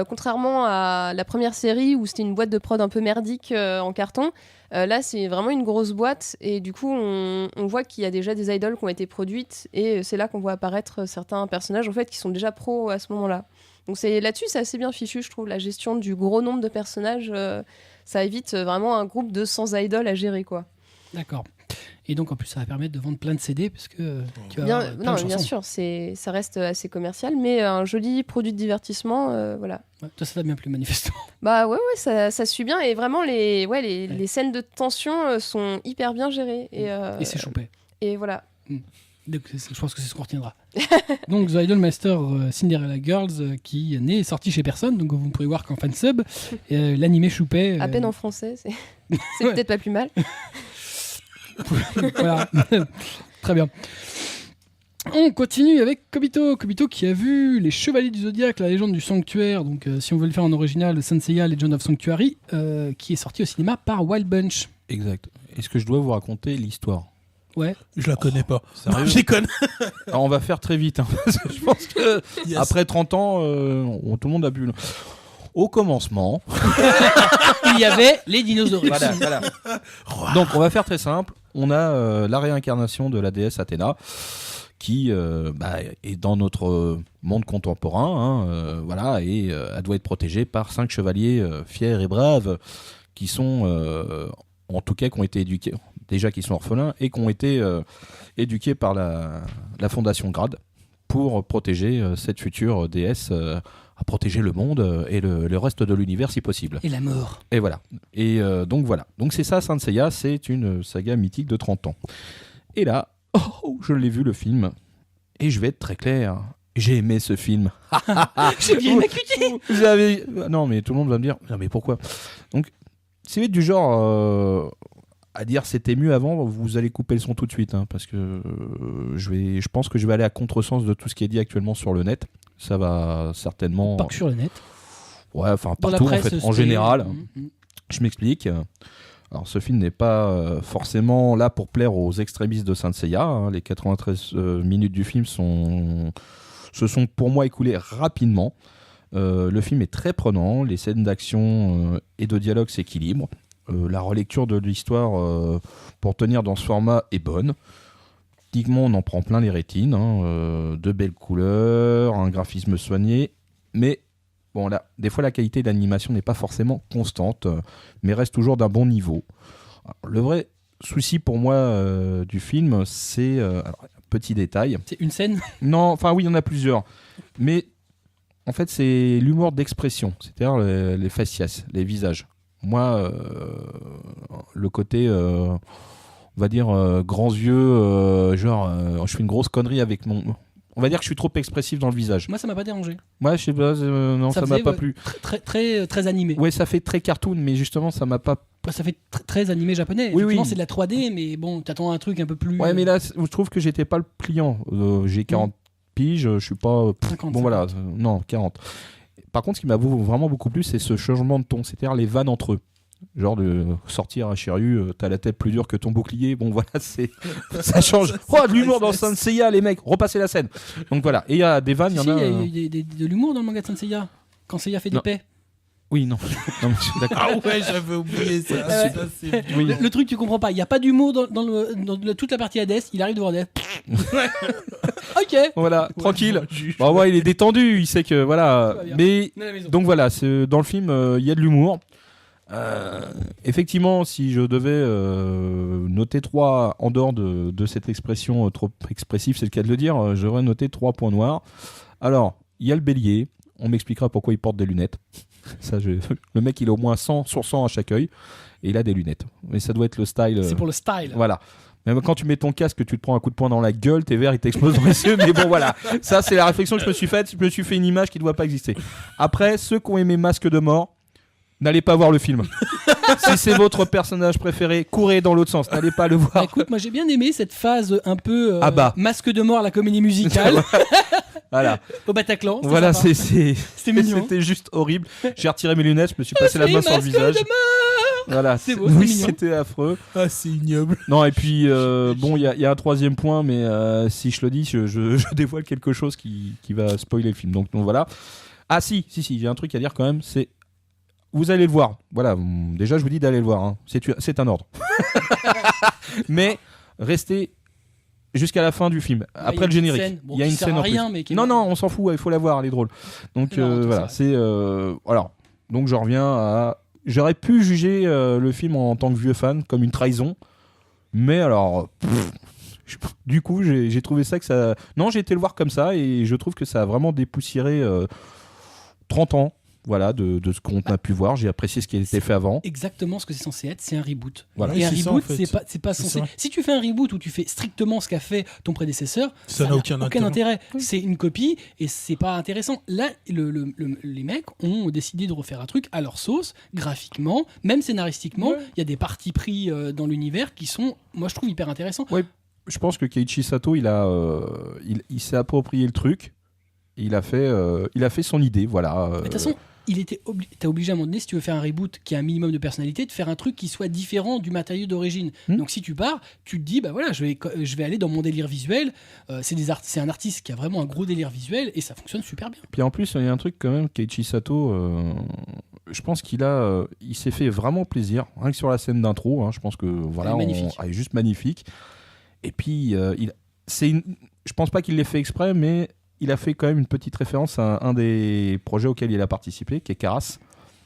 contrairement à la première série où c'était une boîte de prod un peu merdique en carton, là, c'est vraiment une grosse boîte, et du coup, on voit qu'il y a déjà des idoles qui ont été produites, et c'est là qu'on voit apparaître certains personnages en fait qui sont déjà pros à ce moment-là. Donc là-dessus, c'est assez bien fichu, je trouve, la gestion du gros nombre de personnages. Ça évite vraiment un groupe de 100 idoles à gérer, quoi. D'accord. Et donc, en plus, ça va permettre de vendre plein de CD, parce que tu vas Bien, avoir plein non, de mais bien chansons. sûr, ça reste assez commercial, mais un joli produit de divertissement, voilà. Ouais, toi, ça t'a bien plu, manifestement. Bah ouais, ça suit bien, et vraiment, les scènes de tension sont hyper bien gérées. Et c'est choupé. Et voilà. Donc, je pense que c'est ce qu'on retiendra. Donc, The Idolmaster Cinderella Girls, qui n'est sorti chez personne, donc vous ne pourrez voir qu'en fansub. L'animé choupé. À peine en français, c'est peut-être pas plus mal. Voilà. Très bien. On continue avec Kobito. Kobito qui a vu Les Chevaliers du Zodiaque, la légende du sanctuaire. Donc, si on veut le faire en original, Senseiya Legend of Sanctuary, qui est sorti au cinéma par Wild Bunch. Exact. Est-ce que je dois vous raconter l'histoire? Ouais. Je la connais pas. Sérieux? Non, je déconne. Alors, on va faire très vite, hein, parce que je pense que Yes. après 30 ans, tout le monde a bu. Au commencement, Il y avait les dinosaures. voilà. Donc, on va faire très simple. On a la réincarnation de la déesse Athéna, qui est dans notre monde contemporain, voilà, et elle doit être protégée par 5 chevaliers fiers et braves, qui sont, en tout cas, qui ont été éduqués, déjà qui sont orphelins, et qui ont été éduqués par la Fondation Grade pour protéger cette future déesse, à protéger le monde et le reste de l'univers si possible. Et la mort. Et voilà. Et donc voilà. Donc c'est ça, Saint Seiya, c'est une saga mythique de 30 ans. Et là, je l'ai vu le film, et je vais être très clair, j'ai aimé ce film. J'ai bien ma cutie. Non mais tout le monde va me dire, non mais pourquoi? Donc, si vous êtes du genre à dire c'était mieux avant, vous allez couper le son tout de suite, hein, parce que je pense que je vais aller à contresens de tout ce qui est dit actuellement sur le net. Ça va certainement... Pas que sur le net. Ouais, enfin Dans la partout en presse, fait, en c'était- général. Je m'explique. Alors ce film n'est pas forcément là pour plaire aux extrémistes de Saint Seiya, hein. Les 93 minutes du film se sont pour moi écoulées rapidement. Le film est très prenant, les scènes d'action et de dialogue s'équilibrent. La relecture de l'histoire pour tenir dans ce format est bonne. Techniquement, on en prend plein les rétines, hein, de belles couleurs, un graphisme soigné, mais bon, là, des fois la qualité de l'animation n'est pas forcément constante, mais reste toujours d'un bon niveau. Alors, le vrai souci pour moi du film, c'est alors, petit détail. C'est une scène. Non, enfin oui, il y en a plusieurs, mais en fait, c'est l'humour d'expression, c'est-à-dire les faciès, les visages. Moi, le côté, on va dire, grands yeux, je fais une grosse connerie avec mon... On va dire que je suis trop expressif dans le visage. Moi, ça m'a pas dérangé. Moi, je sais pas, non, ça m'a faisait, pas ouais, plu. Très animé. Ouais, ça fait très cartoon, mais justement, ça m'a pas... Ça fait très animé japonais. Oui, Effectivement, oui. c'est de la 3D, mais bon, t'attends un truc un peu plus. Ouais, mais là, je trouve que j'étais pas le client. J'ai 40 piges, je suis pas... 50, bon, voilà, non, 40. Par contre, ce qui m'a vraiment beaucoup plu, c'est ce changement de ton, c'est-à-dire les vannes entre eux. Genre de sortir à Shiryu, t'as la tête plus dure que ton bouclier. Bon, voilà, ça change. Oh, de l'humour dans Saint Seiya, les mecs, repassez la scène. Donc voilà, et il y a des vannes, il y en a... Il y a de l'humour dans le manga de Saint Seiya. Quand Seiya fait des Non. paix. Oui, non. Non, mais je suis d'accord. Ah ouais, j'avais oublié ça. Ouais. Ça, c'est Oui. Le truc, tu comprends pas. Il n'y a pas d'humour dans toute la partie Hades. Il arrive devant Hades. Ok. Voilà, tranquille. je juge. Bah ouais, il est détendu, il sait que voilà. Tout va bien. Mais On est à la maison. donc voilà, dans le film, il y a de l'humour. Effectivement, si je devais noter 3 en dehors de cette expression trop expressive, c'est le cas de le dire, j'aurais noté 3 points noirs. Alors, il y a le bélier. On m'expliquera pourquoi il porte des lunettes. Ça, le mec, il a au moins 100 sur 100 à chaque œil et il a des lunettes. Mais ça doit être le style. C'est pour le style. Voilà. Même quand tu mets ton casque, tu te prends un coup de poing dans la gueule, tes verres ils t'explosent dans les yeux. Mais bon, voilà. Ça, c'est la réflexion que je me suis faite. Je me suis fait une image qui ne doit pas exister. Après, ceux qui ont aimé Masque de mort, n'allez pas voir le film. Si c'est votre personnage préféré, courez dans l'autre sens. N'allez pas le Bah, voir. écoute, moi j'ai bien aimé cette phase un peu Ah bah. masque de mort à la comédie musicale Voilà. au Bataclan. C'était Voilà, sympa. c'était mignon. C'était juste horrible. J'ai retiré mes lunettes, je me suis passé la main sur le Masque visage. de mort. Voilà. C'est beau, Oui, c'est mignon. c'était affreux. Ah, c'est ignoble. Non, et puis, bon, il y a un 3e point, mais si je le dis, je dévoile quelque chose qui va spoiler le film. Donc voilà. Ah si, j'ai un truc à dire quand même, c'est... Vous allez le voir. Voilà, déjà, je vous dis d'aller le voir. Hein. C'est un ordre. Mais restez jusqu'à la fin du film, Il y a après une le générique. scène, bon, Il y a qui une sert scène à en plus. rien, mais qui est Non, marrante. on s'en fout, il faut la voir, elle est drôle. Donc C'est marrant, tout voilà, ça. c'est... alors, donc je reviens à... J'aurais pu juger le film en tant que vieux fan comme une trahison, mais alors... du coup, j'ai trouvé ça que ça... Non, j'ai été le voir comme ça, et je trouve que ça a vraiment dépoussiéré 30 ans. Voilà, de ce qu'on a pu voir. J'ai apprécié ce qui a été fait avant. Exactement ce que c'est censé être, c'est un reboot. Voilà. Et Oui, un c'est ça, reboot, en fait. c'est pas C'est censé. ça. Si tu fais un reboot où tu fais strictement ce qu'a fait ton prédécesseur, Ça n'a n'a aucun intérêt. C'est une copie et c'est pas intéressant. Là, les mecs ont décidé de refaire un truc à leur sauce, graphiquement, même scénaristiquement. Il y a des partis pris dans l'univers qui sont, moi je trouve, hyper intéressants. Je pense que Keiichi Sato, il s'est approprié le truc. Il a fait son idée, voilà. Mais de toute façon, t'es obligé à un moment donné, si tu veux faire un reboot qui a un minimum de personnalité, de faire un truc qui soit différent du matériau d'origine. Donc si tu pars, tu te dis, bah voilà, je vais aller dans mon délire visuel. C'est un artiste qui a vraiment un gros délire visuel et ça fonctionne super bien. Puis en plus, il y a un truc quand même, Keiichi Sato, je pense il s'est fait vraiment plaisir, rien que sur la scène d'intro. Hein, je pense que voilà, Elle est magnifique. elle est juste magnifique. Et puis, je pense pas qu'il l'ait fait exprès, mais il a fait quand même une petite référence à un des projets auxquels il a participé, qui est Karas.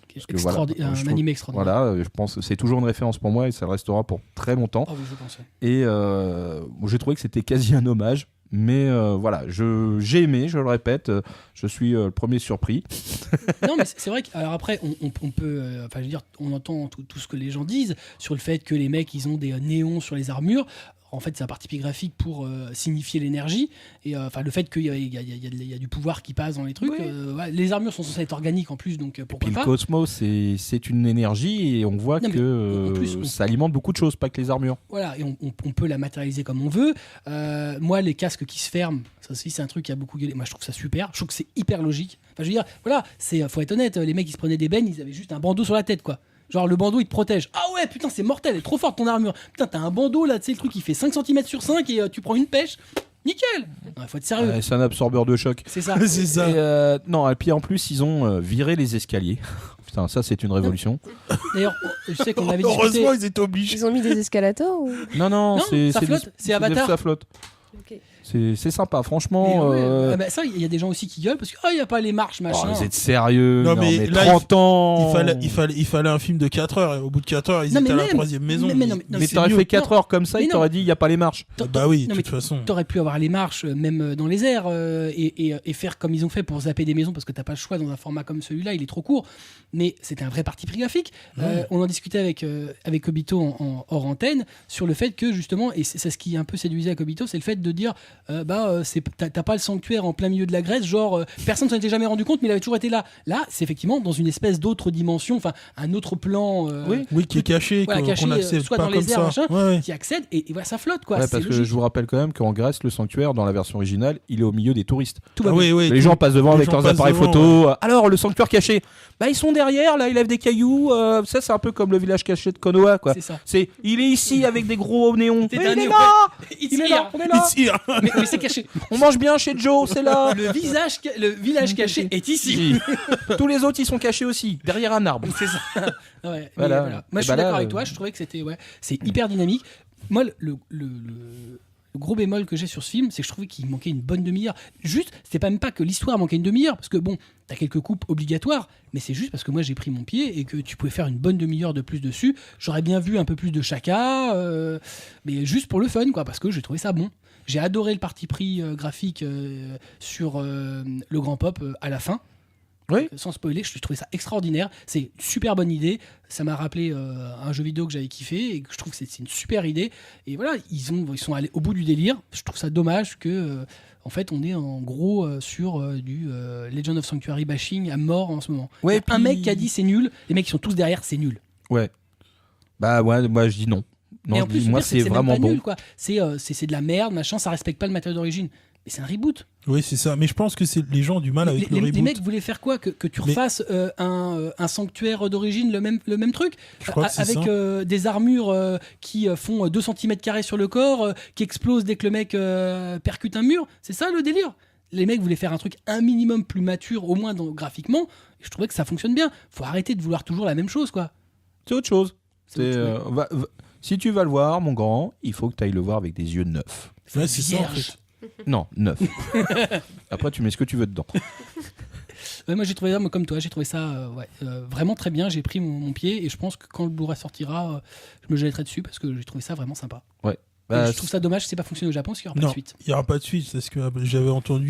Que que voilà, un je trouve- animé extraordinaire. Voilà, je pense que c'est toujours une référence pour moi et ça le restera pour très longtemps. Oh oui, je pense. Ouais. Et j'ai trouvé que c'était quasi un hommage. Mais voilà, j'ai aimé, je le répète, je suis le premier surpris. Non, mais c'est vrai que, alors après, on peut, enfin, je veux dire, on entend tout ce que les gens disent sur le fait que les mecs, ils ont des néons sur les armures. en fait, c'est un parti graphique pour signifier l'énergie et enfin le fait qu'il y a du pouvoir qui passe dans les trucs. Ouais, les armures sont censées être organiques en plus, donc pourquoi Puis pas. le cosmos, c'est une énergie et on voit Non, mais que en plus, ça alimente beaucoup de choses, pas que les armures. Voilà, et on peut la matérialiser comme on veut. Moi, les casques qui se ferment, ça aussi, c'est un truc qui a beaucoup gueulé. Moi, je trouve ça super. Je trouve que c'est hyper logique. Enfin, je veux dire, voilà, faut être honnête, les mecs, ils se prenaient des bennes, ils avaient juste un bandeau sur la tête, quoi. Genre, le bandeau, il te protège. Ah ouais, putain, c'est mortel, elle est trop forte ton armure. Putain, t'as un bandeau, là, tu sais, le truc, il fait 5 cm sur 5 et tu prends une pêche. Nickel. Il faut être sérieux. C'est un absorbeur de choc. C'est ça. C'est ça. Et, non, et puis en plus, ils ont viré les escaliers. Putain, ça, c'est une révolution. D'ailleurs, je sais qu'on avait discuté. Heureusement, ils étaient obligés. Ils ont mis des escalators ou... Non, Non, c'est ça flotte, c'est Avatar. Ça flotte. Ok. C'est sympa, franchement. Ça, il y a des gens aussi qui gueulent parce que il y a pas les marches, machin. Oh, vous êtes sérieux? Non, Non, mais mais là, 30 ans. Il fallait un film de 4 heures et au bout de 4 heures, ils Non, étaient mais à la même- 3e maison. Mais c'est t'aurais mieux. fait 4 heures comme ça, Mais il non. t'aurait dit il n'y a pas les marches. Bah oui, de Non, mais toute façon. T'aurais pu avoir les marches même dans les airs et faire comme ils ont fait pour zapper des maisons parce que t'as pas le choix dans un format comme celui-là, il est trop court. Mais c'était un vrai parti pris graphique. On en discutait avec Obito en hors antenne sur le fait que justement, et c'est ce qui un peu séduisait à Obito, c'est le fait de dire t'as pas le sanctuaire en plein milieu de la Grèce, genre personne s'en était jamais rendu compte, mais il avait toujours été là. Là, c'est effectivement dans une espèce d'autre dimension, enfin un autre plan. Oui, qui est caché, Voilà, qu'on caché, n'accède soit pas dans comme les airs, ça. machin, Ouais. qui accède et voilà, ça flotte quoi. Ouais, C'est parce que logique. je vous rappelle quand même qu'en Grèce, le sanctuaire, dans la version originale, il est au milieu des touristes. Tout va Ah bien. oui, Les gens passent devant les avec gens leurs passent appareils devant, photo. Alors, le sanctuaire caché, bah ils sont derrière, là, ils lèvent des cailloux. Ça, c'est un peu comme le village caché de Konoha, quoi. C'est ça. Il est ici avec des gros néons. T'es Mais un il est néon. là. Il Il est là. On est là. Ici, hein. Mais c'est caché. On mange bien chez Joe, c'est là. Le village caché est ici. Tous les autres, ils sont cachés aussi, derrière un arbre. C'est ça. Ouais, mais Voilà. voilà. Moi, je Et suis bah là, d'accord avec toi. Je trouvais que c'était c'est hyper dynamique. Moi, le gros bémol que j'ai sur ce film, c'est que je trouvais qu'il manquait une bonne demi-heure. Juste, c'était pas même pas que l'histoire manquait une demi-heure, parce que bon, t'as quelques coupes obligatoires, mais c'est juste parce que moi j'ai pris mon pied et que tu pouvais faire une bonne demi-heure de plus dessus. J'aurais bien vu un peu plus de Shaka, mais juste pour le fun, quoi, parce que j'ai trouvé ça bon. J'ai adoré le parti pris graphique sur le grand pop à la fin. Oui. Sans spoiler, je trouvais ça extraordinaire. C'est une super bonne idée. Ça m'a rappelé un jeu vidéo que j'avais kiffé et que je trouve que c'est une super idée. Et voilà, ils sont allés au bout du délire. Je trouve ça dommage que, en fait, on est en gros sur du Legend of Sanctuary bashing à mort en ce moment. Ouais, Il y a un puis- mec qui a dit c'est nul. Les mecs qui sont tous derrière, c'est nul. Ouais. Bah, ouais, moi, je dis non. Non, Et je en plus, dis, le moi, pire, c'est même vraiment pas bon. nul, quoi. C'est de la merde, machin. Ça respecte pas le matériau d'origine. Mais c'est un reboot. Oui, c'est ça. Mais je pense que les gens ont du mal avec le Les reboot. mecs voulaient faire quoi que tu Mais- refasses un sanctuaire d'origine, le même truc Je crois que c'est avec ça. des armures qui font 2 cm² sur le corps, qui explosent dès que le mec percute un mur. C'est ça le délire. Les mecs voulaient faire un truc un minimum plus mature, au moins graphiquement. Et je trouvais que ça fonctionne bien. Faut arrêter de vouloir toujours la même chose, quoi. C'est autre chose. C'est autre chose. Si tu vas le voir, mon grand, il faut que tu ailles le voir avec des yeux neufs. Ouais, c'est ça, en Vierge. fait. Non, neuf. Après, tu mets ce que tu veux dedans. Ouais, moi j'ai trouvé ça, moi, comme toi, j'ai trouvé ça vraiment très bien. J'ai pris mon pied et je pense que quand le Blu-ray sortira, je me jetterai dessus parce que j'ai trouvé ça vraiment sympa. Ouais. Et Bah, je trouve ça dommage que c'est pas fonctionné au Japon parce qu'il n'y aura pas Non, de suite. il n'y aura pas de suite. C'est ce que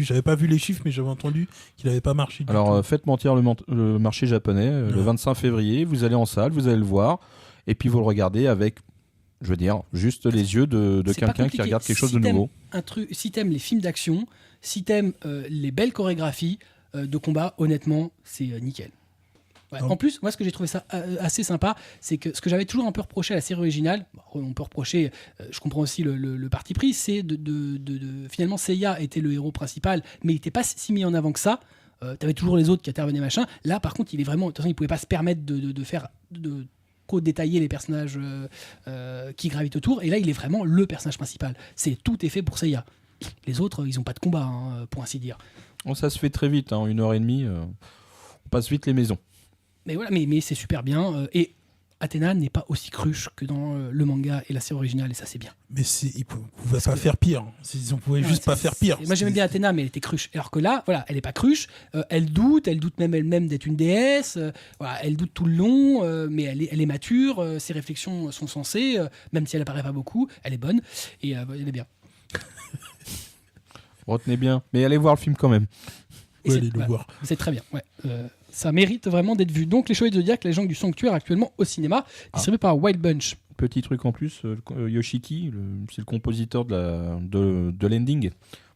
j'avais pas vu les chiffres, mais j'avais entendu qu'il n'avait pas marché. Du Alors, tout. faites mentir le marché japonais. Le Ouais. 25 février, vous allez en salle, vous allez le voir. Et puis, vous le regardez avec, je veux dire, juste les yeux de C'est pas quelqu'un qui compliqué. regarde quelque chose Si de t'aimes nouveau. Si t'aimes les films d'action, si t'aimes les belles chorégraphies de combat, honnêtement, c'est nickel. Ouais. Ah. En plus, moi, ce que j'ai trouvé ça assez sympa, c'est que ce que j'avais toujours un peu reproché à la série originale, on peut reprocher, je comprends aussi le parti pris, c'est finalement Seiya était le héros principal, mais il n'était pas si mis en avant que ça. T'avais toujours les autres qui intervenaient machin. Là, par contre, il est vraiment, de toute façon, il pouvait pas se permettre de faire trop détailler les personnages qui gravitent autour. Et là, il est vraiment le personnage principal. Tout est fait pour Seiya. Les autres, ils ont pas de combat, hein, pour ainsi dire. Bon, ça se fait très vite, hein, 1h30. On passe vite les maisons. Mais voilà, mais c'est super bien. Et Athéna n'est pas aussi cruche que dans le manga et la série originale, et ça c'est bien. Mais ils pouvaient pas faire pire. Ils ne pouvaient juste pas faire pire. Moi j'aimais bien Athéna, mais elle était cruche. Alors que là, voilà, elle est pas cruche. Elle doute même elle-même d'être une déesse. Voilà, elle doute tout le long, mais elle est mature. Ses réflexions sont sensées, même si elle apparaît pas beaucoup. Elle est bonne et elle est bien. Retenez bien. Mais allez voir le film quand même. Et Ouais, c'est- allez le voilà, voir. c'est très bien. Ouais. Ça mérite vraiment d'être vu. Donc, Les Chevaliers du Zodiac, la jungle du sanctuaire, actuellement au cinéma, distribué par Wild Bunch. Petit truc en plus, Yoshiki, c'est le compositeur de l'ending.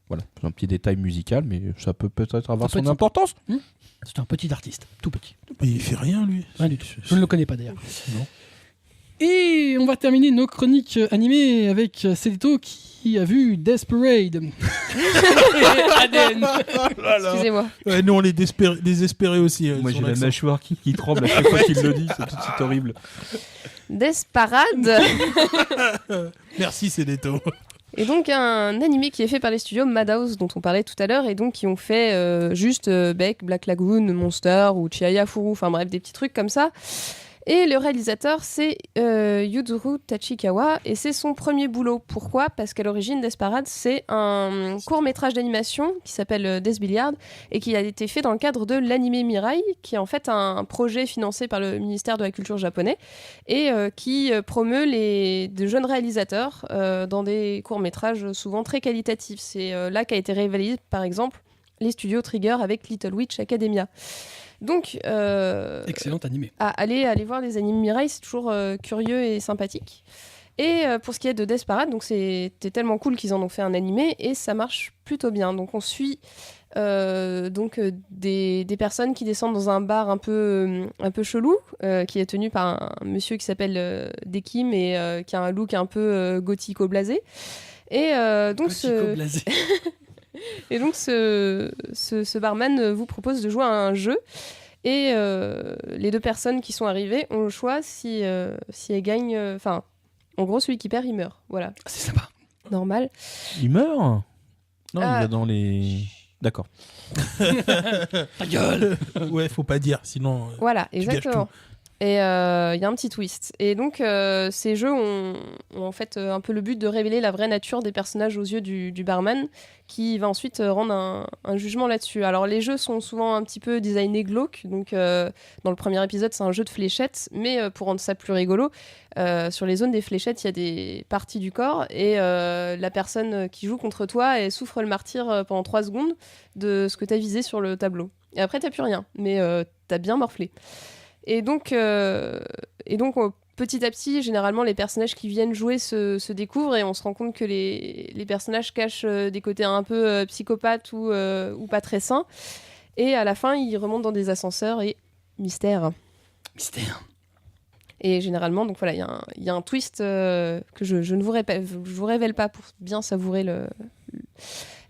Voilà, c'est un petit détail musical, mais ça peut peut-être avoir son importance. C'est un petit artiste, tout petit. Mais il fait rien, lui. Rien du tout. Je ne le connais pas d'ailleurs. Non. Et on va terminer nos chroniques animées avec Célito qui a vu Death Parade. Excusez-moi. Ouais, nous, on est désespérés aussi. Moi, son j'ai la accent. mâchoire qui tremble à chaque fois qu'il le dit, c'est horrible. Death Parade. Merci, Cédéto. Et donc un animé qui est fait par les studios Madhouse dont on parlait tout à l'heure et donc qui ont fait juste Beck, Black Lagoon, Monster ou Chihaya Furu, enfin bref des petits trucs comme ça. Et le réalisateur c'est Yuzuru Tachikawa et c'est son premier boulot. Pourquoi ? Parce qu'à l'origine Death Parade c'est un court-métrage d'animation qui s'appelle Death Billiard et qui a été fait dans le cadre de l'anime Mirai qui est en fait un projet financé par le ministère de la Culture japonais et qui promeut de jeunes réalisateurs dans des courts-métrages souvent très qualitatifs. C'est là qu'a été révélé par exemple les studios Trigger avec Little Witch Academia. Donc, excellent animé. Allez voir les animes Mirai, c'est toujours curieux et sympathique. Et pour ce qui est de Death Parade, donc c'était tellement cool qu'ils en ont fait un animé et ça marche plutôt bien. Donc on suit des personnes qui descendent dans un bar un peu chelou, qui est tenu par un monsieur qui s'appelle Dekim et qui a un look un peu gothico-blasé. Et donc Gothico-blasé. Et donc ce barman vous propose de jouer à un jeu et les deux personnes qui sont arrivées ont le choix si elles gagnent. Enfin, en gros, celui qui perd, il meurt. Voilà. C'est sympa. Normal. Il meurt ? Non, il va dans les... D'accord. Ta gueule. Ouais, faut pas dire, sinon. Voilà, gâches exactement. Et il y a un petit twist. Et donc, ces jeux ont en fait un peu le but de révéler la vraie nature des personnages aux yeux du barman, qui va ensuite rendre un jugement là-dessus. Alors, les jeux sont souvent un petit peu designés glauques. Donc, dans le premier épisode, c'est un jeu de fléchettes. Mais pour rendre ça plus rigolo, sur les zones des fléchettes, il y a des parties du corps. Et la personne qui joue contre toi, elle souffre le martyre pendant 3 secondes de ce que tu as visé sur le tableau. Et après, t'as plus rien. Mais t'as bien morflé. Et donc, petit à petit, généralement, les personnages qui viennent jouer se découvrent et on se rend compte que les personnages cachent des côtés un peu psychopathes ou pas très sains. Et à la fin, ils remontent dans des ascenseurs et mystère. Mystère. Et généralement, donc voilà, il y a un twist que je ne vous révèle pas pour bien savourer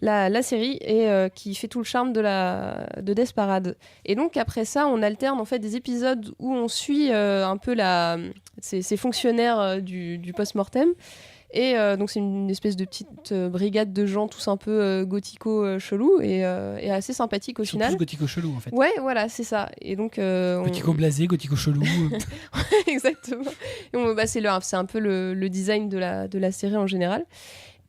la série et qui fait tout le charme de Death Parade. Et donc après ça, on alterne en fait des épisodes où on suit un peu ces fonctionnaires du post-mortem. Et donc c'est une espèce de petite brigade de gens tous un peu gothico chelou et assez sympathique au final. Tous gothico chelou en fait. Ouais, voilà, c'est ça. Et donc gothico blasé, gothico chelou. Exactement. Et c'est un peu le design de la série en général.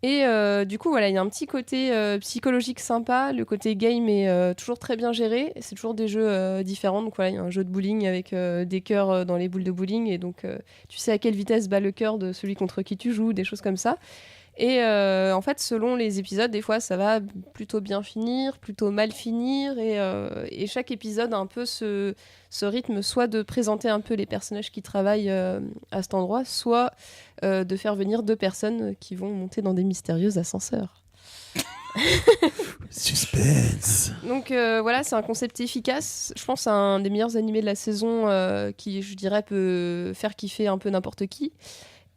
Et du coup, voilà, il y a un petit côté psychologique sympa. Le côté game est toujours très bien géré. C'est toujours des jeux différents. Donc voilà, il y a un jeu de bowling avec des cœurs dans les boules de bowling. Et donc, tu sais à quelle vitesse bat le cœur de celui contre qui tu joues, des choses comme ça. Et en fait, selon les épisodes, des fois, ça va plutôt bien finir, plutôt mal finir. Et chaque épisode a un peu ce rythme, soit de présenter un peu les personnages qui travaillent à cet endroit, soit de faire venir 2 personnes qui vont monter dans des mystérieux ascenseurs. Suspense. Donc voilà, c'est un concept efficace. Je pense que c'est un des meilleurs animés de la saison qui, je dirais, peut faire kiffer un peu n'importe qui.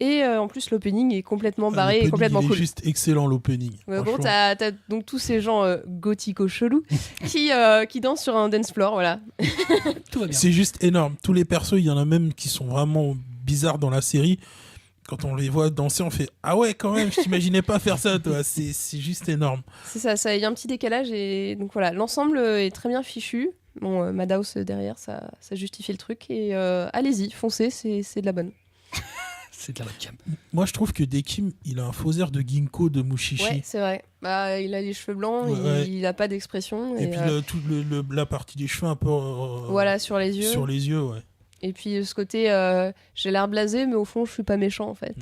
Et en plus, l'opening est complètement barré et complètement cool. Il est juste excellent, l'opening. Bon, t'as donc tous ces gens gothico-chelous qui dansent sur un dance floor, voilà. Tout va bien. C'est juste énorme. Tous les persos, il y en a même qui sont vraiment bizarres dans la série. Quand on les voit danser, on fait « Ah ouais, quand même, je t'imaginais pas faire ça, toi. » C'est juste énorme. C'est ça, il y a un petit décalage. Et donc voilà, l'ensemble est très bien fichu. Bon, Madhouse derrière, ça justifie le truc. Et allez-y, foncez, c'est de la bonne. C'est de la webcam. Moi, je trouve que Dekim, il a un faux air de Ginkgo de Mushishi. Ouais, c'est vrai. Bah, il a les cheveux blancs, Ouais. il a pas d'expression. Et puis la partie des cheveux un peu... voilà, sur les yeux. Sur les yeux, ouais. Et puis ce côté, j'ai l'air blasé, mais au fond, je suis pas méchant, en fait.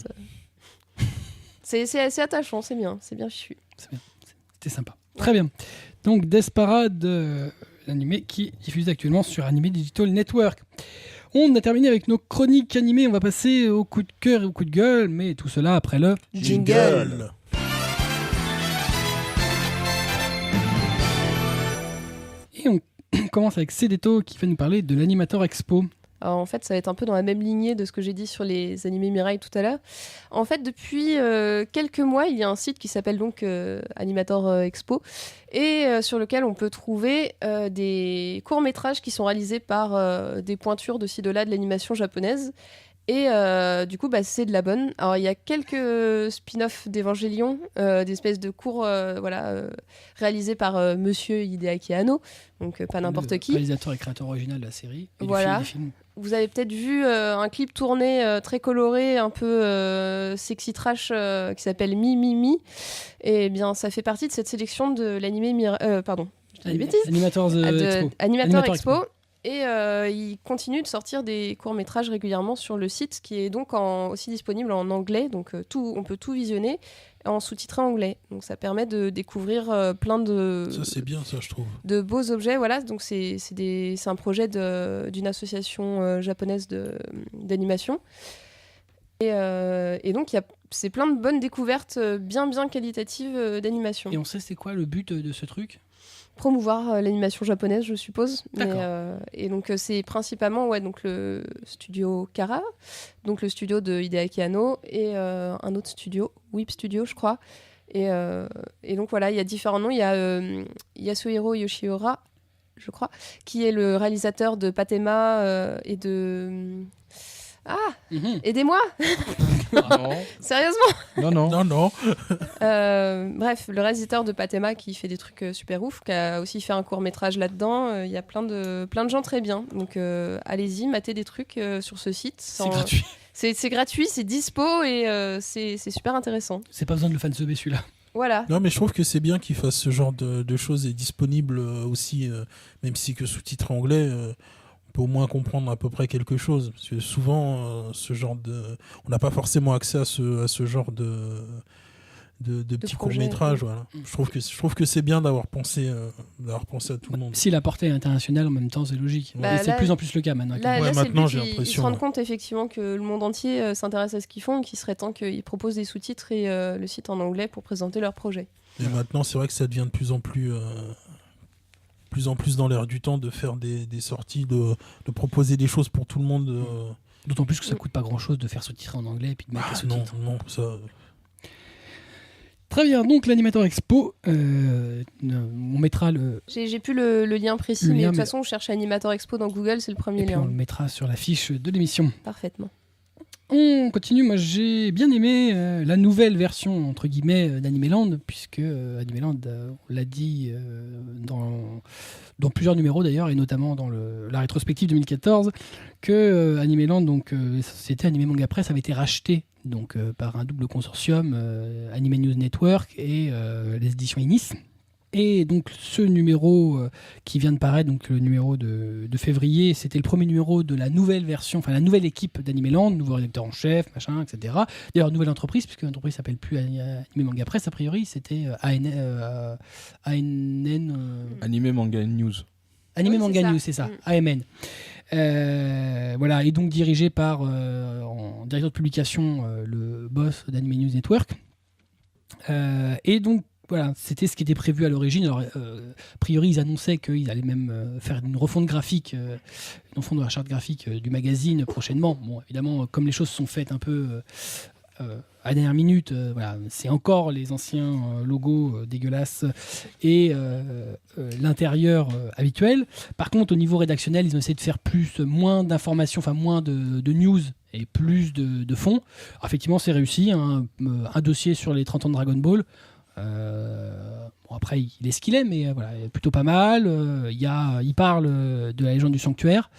C'est assez attachant, c'est bien fichu. C'est bien. C'était sympa. Très bien. Donc, Death Parade, l'animé qui diffuse actuellement sur Anime Digital Network. On a terminé avec nos chroniques animées. On va passer au coup de cœur et au coup de gueule, mais tout cela après le Jingle. Et on commence avec Cédéto qui va nous parler de l'Animator Expo. Alors, en fait, ça va être un peu dans la même lignée de ce que j'ai dit sur les animés Mirai tout à l'heure. En fait, depuis quelques mois, il y a un site qui s'appelle donc Animator Expo et sur lequel on peut trouver des courts-métrages qui sont réalisés par des pointures de ci de là de l'animation japonaise. Et du coup, c'est de la bonne. Alors, il y a quelques spin-offs d'Evangélion, des espèces de cours réalisés par Monsieur Hideaki Anno, donc pas n'importe qui. Réalisateur et créateur original de la série. Et Voilà. du film. Vous avez peut-être vu un clip tourné très coloré, un peu sexy trash, qui s'appelle Mi Mi Mi. Et bien, ça fait partie de cette sélection de l'animé pardon, je dis des bêtises. Animators Expo. Animator Expo. Et il continue de sortir des courts-métrages régulièrement sur le site, qui est donc aussi disponible en anglais. Donc on peut tout visionner en sous-titré anglais. Donc ça permet de découvrir plein de... Ça, c'est bien, ça, je trouve. De beaux objets, voilà. Donc c'est un projet d'une association japonaise d'animation. Et donc c'est plein de bonnes découvertes bien qualitatives d'animation. Et on sait c'est quoi le but de ce truc ? Promouvoir l'animation japonaise, je suppose. D'accord. Et donc donc principalement donc le studio Kara, donc le studio de Hideaki Anno et un autre studio, Whip Studio, je crois. Et donc voilà, il y a différents noms. Il y a Yasuhiro Yoshiura, je crois, qui est le réalisateur de Patema et de... aidez-moi. Sérieusement. Non. Bref, le réalisateur de Patema qui fait des trucs super ouf, qui a aussi fait un court-métrage là-dedans. Il y a plein de gens très bien. Donc allez-y, matez des trucs sur ce site. C'est gratuit. C'est gratuit, c'est dispo et c'est super intéressant. C'est pas besoin de le fansubber celui-là. Voilà. Non, mais je trouve que c'est bien qu'ils fassent ce genre de choses et disponible aussi, même si que sous-titré anglais. On peut au moins comprendre à peu près quelque chose. Parce que souvent, on n'a pas forcément accès à ce genre de petits courts-métrages. Voilà. Je trouve que c'est bien d'avoir pensé à tout le monde. Si la portée est internationale, en même temps, c'est logique. Et c'est de plus en plus le cas maintenant. Maintenant, j'ai ils se l'impression. rendent compte effectivement que le monde entier s'intéresse à ce qu'ils font et qu'il serait temps qu'ils proposent des sous-titres et le site en anglais pour présenter leur projet. Et maintenant, c'est vrai que ça devient de plus en plus dans l'air du temps de faire des sorties, de proposer des choses pour tout le monde. D'autant plus que ça coûte pas grand-chose de faire sous-titrer en anglais et puis de mettre les sous-titres. Non, ça... Très bien, donc l'Animator Expo, on mettra le... J'ai plus le lien précis, mais de toute façon, on cherche Animator Expo dans Google, c'est le premier et puis lien. on le mettra sur la fiche de l'émission. Parfaitement. On continue, moi j'ai bien aimé la nouvelle version entre guillemets d'Animeland, puisque Animeland, on l'a dit dans plusieurs numéros d'ailleurs, et notamment dans la rétrospective 2014, que Animeland, donc c'était Anime Manga Press, avait été racheté donc, par un double consortium, Anime News Network et les éditions Inis. Et donc ce numéro qui vient de paraître, donc le numéro de février, c'était le premier numéro de la nouvelle version, enfin la nouvelle équipe d'Animeland, nouveau rédacteur en chef, machin, etc. D'ailleurs, nouvelle entreprise, puisque l'entreprise s'appelle plus Anime Manga Press, a priori, c'était ANN... Anime Manga News. Anime Manga c'est ça. News, c'est ça, AMN. Voilà, et donc dirigé par, en directeur de publication, le boss d'Anime News Network. Et donc, voilà, c'était ce qui était prévu à l'origine. Alors, a priori, ils annonçaient qu'ils allaient même faire une refonte graphique, une refonte de la charte graphique du magazine prochainement. Bon, évidemment, comme les choses sont faites un peu à la dernière minute, voilà, c'est encore les anciens logos dégueulasses et l'intérieur habituel. Par contre, au niveau rédactionnel, ils ont essayé de faire moins d'informations, enfin moins de news et plus de fond. Alors, effectivement, c'est réussi. Un dossier sur les 30 ans de Dragon Ball. Bon, après il est ce qu'il est, mais voilà, plutôt pas mal. Il parle de la légende du sanctuaire.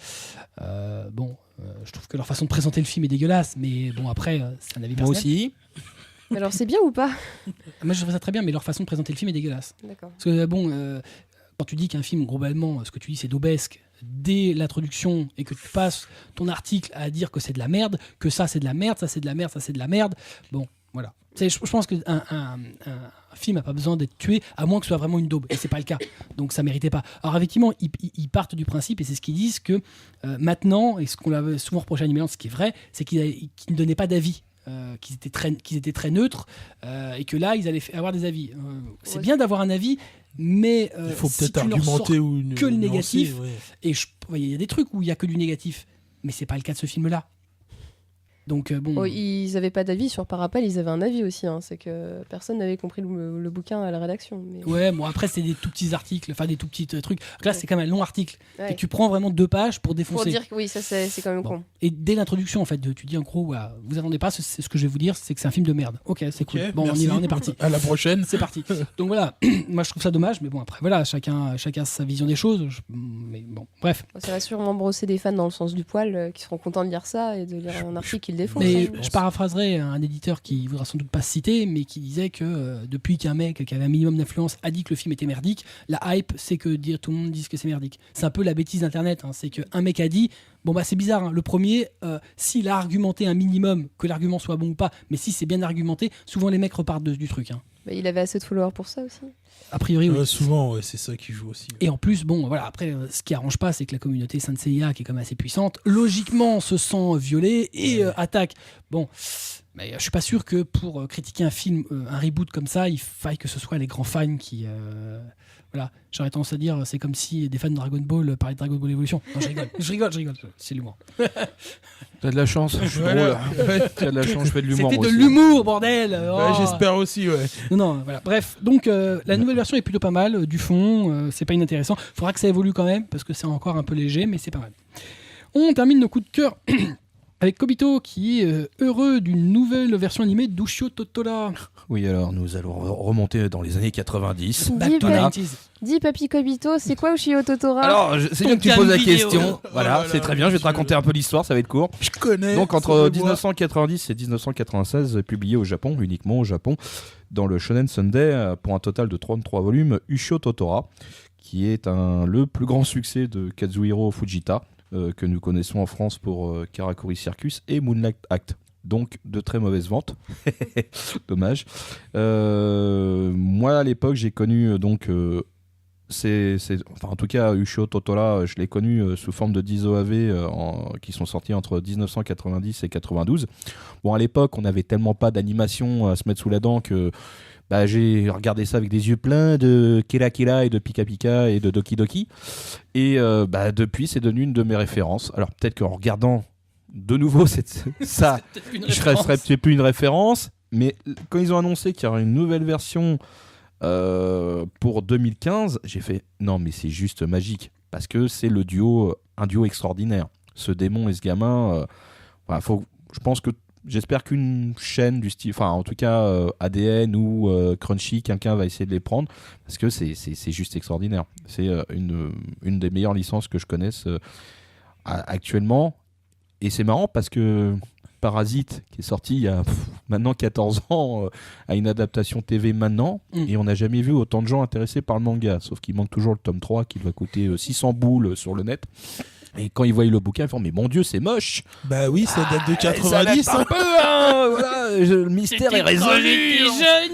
Je trouve que leur façon de présenter le film est dégueulasse, mais bon, après c'est un avis personnel. Moi aussi. Alors c'est bien ou pas? Moi je trouve ça très bien, mais leur façon de présenter le film est dégueulasse. D'accord. Parce que quand tu dis qu'un film, globalement, ce que tu dis c'est daubesque dès l'introduction et que tu passes ton article à dire que c'est de la merde, que ça c'est de la merde, ça c'est de la merde, ça c'est de la merde, bon, voilà. Je pense qu'un film n'a pas besoin d'être tué, à moins que ce soit vraiment une daube. Et c'est pas le cas. Donc ça méritait pas. Alors effectivement, ils partent du principe, et c'est ce qu'ils disent, que maintenant, et ce qu'on avait souvent reproché à Animeland, ce qui est vrai, c'est qu'ils ne donnaient pas d'avis. Qu'ils étaient très neutres, et que là, ils allaient avoir des avis. C'est bien d'avoir un avis, mais Il faut si peut-être tu leur sors argumenter ou que le nuancer, négatif, ouais. et il y a des trucs où il y a que du négatif, mais c'est pas le cas de ce film-là. Donc bon. Oh, ils avaient pas d'avis sur Parapal, ils avaient un avis aussi. C'est que personne n'avait compris le bouquin à la rédaction. Mais... Ouais, bon après c'est des tout petits articles, enfin des tout petits trucs. Là c'est quand même un long article. Ouais. Et tu prends vraiment 2 pages pour défoncer. Pour dire que oui, ça c'est quand même con. Et dès l'introduction en fait, tu dis en gros, voilà, vous attendez pas, c'est ce que je vais vous dire, c'est que c'est un film de merde. Ok, c'est cool. Bon, merci. on y va, on est parti. À la prochaine. C'est parti. Donc voilà, moi je trouve ça dommage, mais bon après voilà, chacun sa vision des choses. Mais bon, bref. Ça va sûrement brosser des fans dans le sens du poil qui seront contents de lire ça et de lire un article qu'ils défoncent. Mais je paraphraserai un éditeur qui voudra sans doute pas se citer, mais qui disait que depuis qu'un mec qui avait un minimum d'influence a dit que le film était merdique, la hype c'est que tout le monde dise que c'est merdique. C'est un peu la bêtise d'internet, c'est qu'un mec a dit, bon bah c'est bizarre, le premier, s'il a argumenté un minimum, que l'argument soit bon ou pas, mais si c'est bien argumenté, souvent les mecs repartent du truc. Bah, il avait assez de followers pour ça aussi. A priori, oui. Souvent, ouais, c'est ça qui joue aussi. Ouais. Et en plus, bon, voilà, après, ce qui arrange pas, c'est que la communauté Saint Seiya, qui est quand même assez puissante, logiquement se sent violée et attaque. Bon, mais je suis pas sûr que pour critiquer un film, un reboot comme ça, il faille que ce soit les grands fans qui... Voilà, j'aurais tendance à dire, c'est comme si des fans de Dragon Ball parlaient de Dragon Ball Evolution. Non, je rigole, c'est l'humour. T'as de la chance, je suis Voilà. drôle. T'as de la chance, je fais de l'humour. C'était moi de aussi. l'humour, bordel. Oh. Ouais, j'espère aussi, ouais. Non, voilà. Bref, donc la nouvelle version est plutôt pas mal, du fond, c'est pas inintéressant. Faudra que ça évolue quand même, parce que c'est encore un peu léger, mais c'est pas mal. On termine nos coups de cœur avec Kobito, qui est heureux d'une nouvelle version animée d'Ushio Totora. Oui, alors nous allons remonter dans les années 90. Back to Voilà. 90s. Dis Papy Kobito, c'est quoi Ushio Totora? Alors, c'est Ton bien que tu poses la cam vidéo. question. Voilà, Voilà, c'est très bien, je vais te raconter un peu l'histoire, ça va être court. Je connais. Donc ça entre me voit. 1990 et 1996, publié au Japon, uniquement au Japon, dans le Shonen Sunday, pour un total de 33 volumes, Ushio Totora, qui est le plus grand succès de Kazuhiro Fujita, que nous connaissons en France pour Karakuri Circus et Moonlight Act. Donc de très mauvaises ventes. Dommage. Moi à l'époque j'ai connu enfin, en tout cas Ushio Totora, je l'ai connu sous forme de 10 OAV qui sont sortis entre 1990 et 92. Bon, à l'époque on n'avait tellement pas d'animation à se mettre sous la dent que j'ai regardé ça avec des yeux pleins de Kira Kira et de Pika Pika et de Doki Doki, et depuis c'est devenu une de mes références. Alors peut-être qu'en regardant de nouveau ça je serais peut-être plus une référence, mais quand ils ont annoncé qu'il y aurait une nouvelle version pour 2015, j'ai fait non mais c'est juste magique, parce que c'est un duo extraordinaire, ce démon et ce gamin. J'espère qu'une chaîne du style, enfin en tout cas ADN ou Crunchy, quelqu'un va essayer de les prendre, parce que c'est juste extraordinaire. C'est une des meilleures licences que je connaisse actuellement. Et c'est marrant parce que Parasite, qui est sorti il y a maintenant 14 ans, a une adaptation TV maintenant, et on n'a jamais vu autant de gens intéressés par le manga, sauf qu'il manque toujours le tome 3 qui va coûter 600 boules sur le net. Et quand ils voient le bouquin, ils font mais mon Dieu, c'est moche. Bah oui, ça date de 90. Ça date un peu, hein, voilà, le mystère est résolu.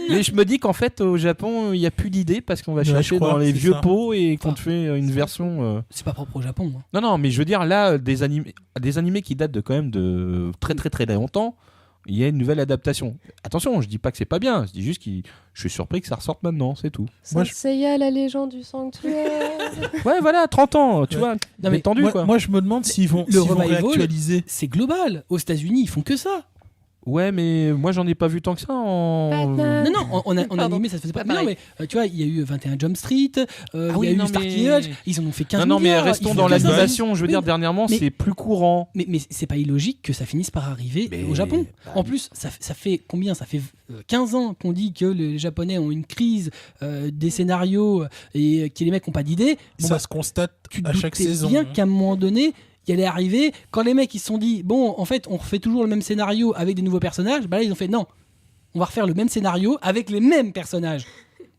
Mais je me dis qu'en fait, au Japon, il n'y a plus d'idées, parce qu'on va chercher dans les vieux pots et qu'on te fait une version. C'est pas propre au Japon. Non, mais je veux dire, là, des animés qui datent quand même de très très très longtemps, il y a une nouvelle adaptation. Attention, je dis pas que c'est pas bien, je dis juste que je suis surpris que ça ressorte maintenant, c'est tout. Saint Seiya, la légende du sanctuaire. Ouais, voilà, 30 ans, tu vois, Non, mais tendu quoi. Moi, je me demande s'ils vont revival, réactualiser. C'est global. Aux États-Unis, ils font que ça. Ouais, mais moi j'en ai pas vu tant que ça en. Batman. Non, en animé, ça se faisait pas. Pas Non, mais tu vois, il y a eu 21 Jump Street, il y a oui, eu non, Starkey mais- Hutch, ils en ont fait 15 Non, mais milliards, restons ils dans font que ça. l'animation. Je veux Oui, dire, dernièrement, mais- c'est plus courant. Mais c'est pas illogique que ça finisse par arriver Mais- au Japon. bah, En plus, ça fait combien? Ça fait 15 ans qu'on dit que les Japonais ont une crise des scénarios et que les mecs n'ont pas d'idées. Bon, Ça bah, se constate tu te à chaque doutais saison. bien hein. qu'à un moment donné, il allait arriver. Quand les mecs ils se sont dit, bon, en fait, on refait toujours le même scénario avec des nouveaux personnages, bah là, ils ont fait non. On va refaire le même scénario avec les mêmes personnages.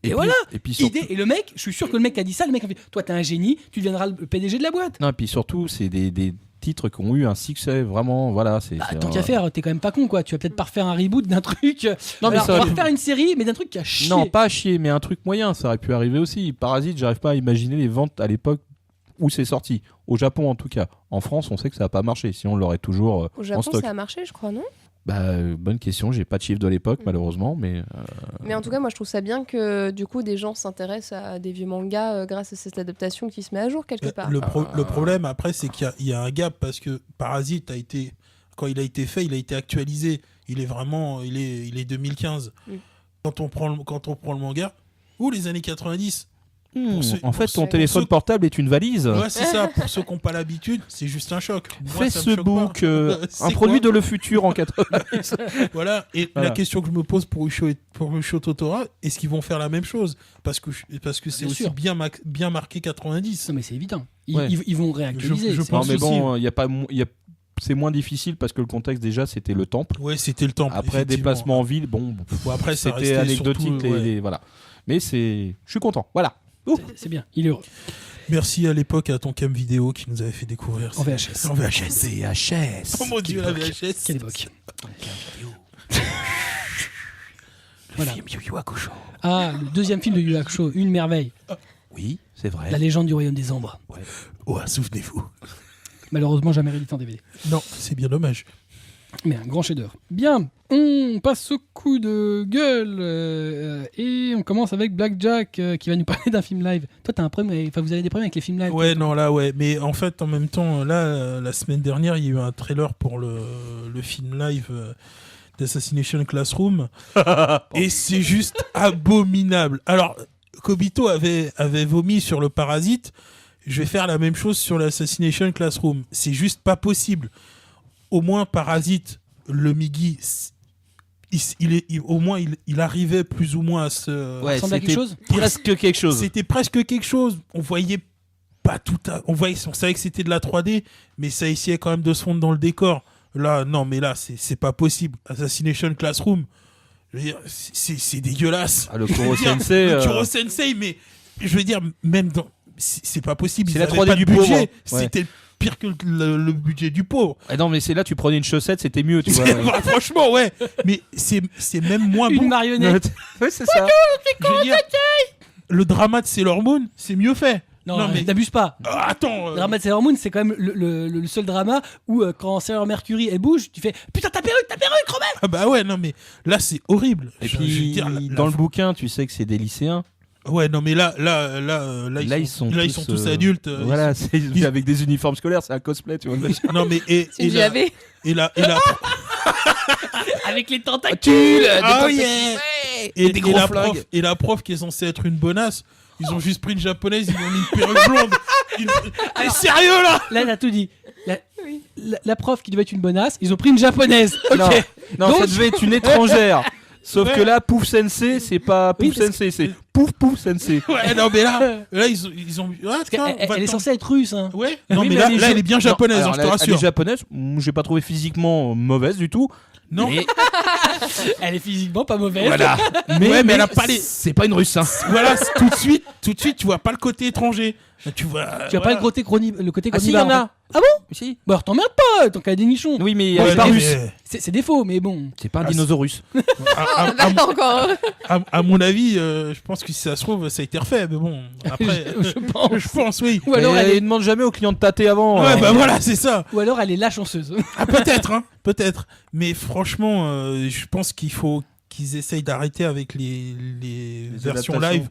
Et puis- voilà. Et puis surtout, Et le mec, je suis sûr que le mec qui a dit ça, le mec a fait, toi t'es un génie, tu deviendras le PDG de la boîte. non, et puis surtout, c'est des titres qui ont eu un succès vraiment. Voilà, Tant qu'à faire, t'es quand même pas con, quoi. Tu vas peut-être pas refaire un reboot d'un truc. Non, mais Alors, ça on va aurait pu- refaire une série, mais d'un truc qui a chié. Non, pas à chier, mais un truc moyen, ça aurait pu arriver aussi. Parasite, j'arrive pas à imaginer les ventes à l'époque où c'est sorti. Au Japon, en tout cas. En France, on sait que ça a pas marché. Sinon, on l'aurait toujours Au en Japon, stock. ça a marché, je crois, non? Bonne question. J'ai pas de chiffre de l'époque, malheureusement, mais. Mais en tout cas, moi, je trouve ça bien que du coup, des gens s'intéressent à des vieux mangas grâce à cette adaptation qui se met à jour quelque part. Le problème après, c'est qu'il y a un gap parce que Parasite quand il a été fait, il a été actualisé. Il est 2015. Mm. Quand on prend le manga, les années 90. En fait, ton téléphone portable est une valise. Ouais, c'est ça. Pour ceux qui n'ont pas l'habitude, c'est juste un choc. Moi, ça me choque Facebook, pas. un C'est produit quoi de le futur en 90. Voilà. Et Voilà. la question que je me pose pour Usho Totora, est-ce qu'ils vont faire la même chose parce que c'est Bien aussi sûr. bien marqué 90. Non, mais c'est évident. Ouais. Ils vont réactualiser. Je c'est- Non, pense mais bon, aussi. c'est moins difficile parce que le contexte, déjà, c'était le temple. Ouais, c'était le temple. Après, effectivement. déplacement en ville, bon, Bon, après, ça c'était restait anecdotique. surtout, ouais. Voilà. Mais je suis content. Voilà. C'est bien. Il est heureux. Merci à l'époque à ton cam vidéo qui nous avait fait découvrir. En VHS. En VHS. VHS. Oh mon dieu, la VHS. Quelle époque. Voilà. Yu Yu Hakusho. Ah, le deuxième film de Yu Yu Hakusho, une merveille. Oui, c'est vrai. La légende du royaume des ombres. Oh, souvenez-vous. Malheureusement, jamais réédité en DVD. Non, c'est bien dommage. Mais un grand chef-d'œuvre. Bien, on passe au coup de gueule et on commence avec Blackjack qui va nous parler d'un film live. Toi, t'as un problème, vous avez des problèmes avec les films live. Ouais, non, là, ouais. Mais en fait, en même temps, là, la semaine dernière, il y a eu un trailer pour le film live d'Assassination Classroom. Et c'est juste abominable. Alors, Kobito avait vomi sur le Parasite. Je vais faire la même chose sur l'Assassination Classroom. C'est juste pas possible. Au moins, Parasite, le Migi, il arrivait plus ou moins à se... Ouais, ressemble à quelque c'était chose presque quelque chose. C'était presque quelque chose. On voyait pas tout on savait que c'était de la 3D, mais ça essayait quand même de se fondre dans le décor. Là, non, mais là, c'est pas possible. Assassination Classroom, je veux dire, c'est dégueulasse. Ah, le Je veux Kuro dire, Sensei. le Kuro Sensei, mais je veux dire, même dans... C'est pas possible. C'est Ils la avaient 3D pas du de budget. pauvre. Ouais. C'était pire que le budget du pauvre. Ah non, mais c'est là, tu prenais une chaussette, c'était mieux, tu vois. Bah, franchement, ouais. Mais c'est même moins Une bon. marionnette. Ouais, c'est ça. Je veux dire, le drama de Sailor Moon, c'est mieux fait. Non, mais t'abuses pas. attends. Le drama de Sailor Moon, c'est quand même le seul drama où quand Sailor Mercury elle bouge, tu fais putain ta perruque, Romain. Ah bah ouais, non mais là c'est horrible. Et Je veux puis, dire, dans le bouquin, tu sais que c'est des lycéens. Ouais, non mais là ils sont tous adultes. Voilà, c'est avec des uniformes scolaires, c'est un cosplay, tu vois. Non mais C'est une JAV. et la Avec les tentacules. oh yeah Et des gros flingues. la prof qui est censée être une bonasse, ils ont juste pris une japonaise, ils ont mis une perruque blonde. T'es sérieux là? Là, t'as tout dit. La prof qui devait être une bonasse, ils ont pris une japonaise. Ok. Non, Donc- ça devait être une étrangère. Sauf Ouais. que là, Pouf Sensei, c'est pas Oui, Pouf parce Sensei, c'est Pouf Sensei. Ouais, non mais là ils ont ah, Parce tiens, qu'elle elle est va-t'en. censée être russe. Hein. Ouais. Non Oui, mais mais là elle est elle est bien Non, japonaise, alors, je te elle est rassure. japonaise, j'ai pas trouvé physiquement mauvaise du tout. Non. Mais, Elle est physiquement pas mauvaise. voilà. Mais elle a pas les- C'est pas une russe, hein. Voilà, tout de suite, tu vois pas le côté étranger. Tu vois Tu as pas le côté chronique. Ah si, il y en a. Ah bon? Si. Bah alors t'emmerdes pas, tant qu'à des nichons. Oui, mais Ouais, elle est pas non, russe. mais, C'est des faux, mais bon. C'est pas un Ah, dinosaurus. Encore. à mon avis, je pense que si ça se trouve, ça a été refait. Mais bon, après, Je pense. je pense, oui. Ou alors, Mais elle est... il demande jamais aux clients de tâter avant. Ouais, bah voilà, c'est ça. Ou alors elle est la chanceuse. Ah, peut-être, hein, peut-être. Mais franchement, je pense qu'il faut qu'ils essayent d'arrêter avec les versions adaptations.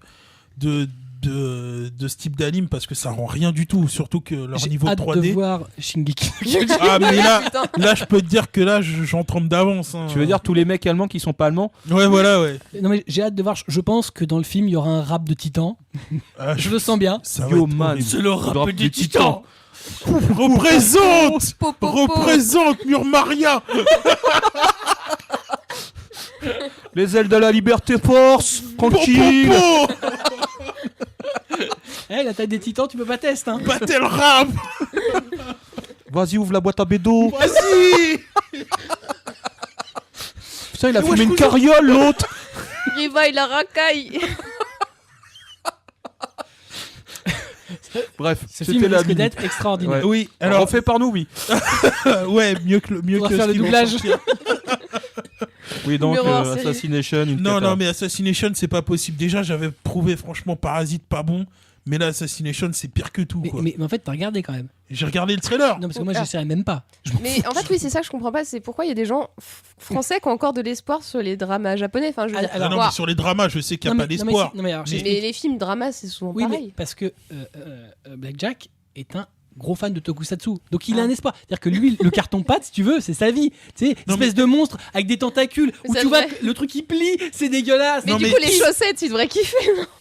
live de ce type d'anime parce que ça rend rien du tout. Surtout que leur J'ai niveau hâte 3D. de voir Shingeki. Ah, mais Putain. là, je peux te dire que là, j'en trempe d'avance. Hein. Tu veux dire tous les mecs allemands qui sont pas allemands? Ouais, voilà, ouais. Non mais j'ai hâte de voir. Je pense que dans le film il y aura un rap de titan. Ah, Je le sens bien. Ça va Yo être man, horrible. C'est le rap Drop des des titans. Représente Po, po, po. Représente Murmaria. Les ailes de la liberté force, tranquille. Po, po, po. Eh, la taille des titans, tu peux pas tester. Hein. Battle rap. Vas-y, ouvre la boîte à bédo. Vas-y. Putain, il a Mais fumé wesh, une cousin. carriole, l'autre. Riva, il a racaille. Bref, Ce film c'était la risque minute. d'être extraordinaire. Ouais. Oui, Alors, alors, refait par nous, oui. ouais, mieux que Faudra ce faire le qu'ils vont doublage. sortir. Oui, donc Numéro hors série. Assassination, une Non, cata. non, mais Assassination, c'est pas possible. Déjà, j'avais prouvé, franchement, Parasite pas bon. Mais là, Assassination, c'est pire que tout, quoi. Mais en fait, t'as regardé quand même. J'ai regardé le trailer. Non, parce que moi, Ah. j'essaierais même pas. Mais en fait, oui, c'est ça que je comprends pas. C'est pourquoi il y a des gens français qui ont encore de l'espoir sur les dramas japonais. Enfin, je veux dire, Ah non, moi, mais sur les dramas, je sais qu'il n'y a Non, pas mais- non, mais d'espoir. si- non, mais alors, Mais- j'explique. mais les films dramas, c'est souvent Oui, mais pareil. parce que Blackjack est un gros fan de Tokusatsu. Donc il a un espoir. C'est-à-dire que lui, le carton-pâte, si tu veux, c'est sa vie. Tu sais, Non, espèce de monstre avec des tentacules où C'est tu vois vrai. que le truc il plie, c'est dégueulasse. Mais Non, du mais- coup, les chaussettes, ils devraient kiffer.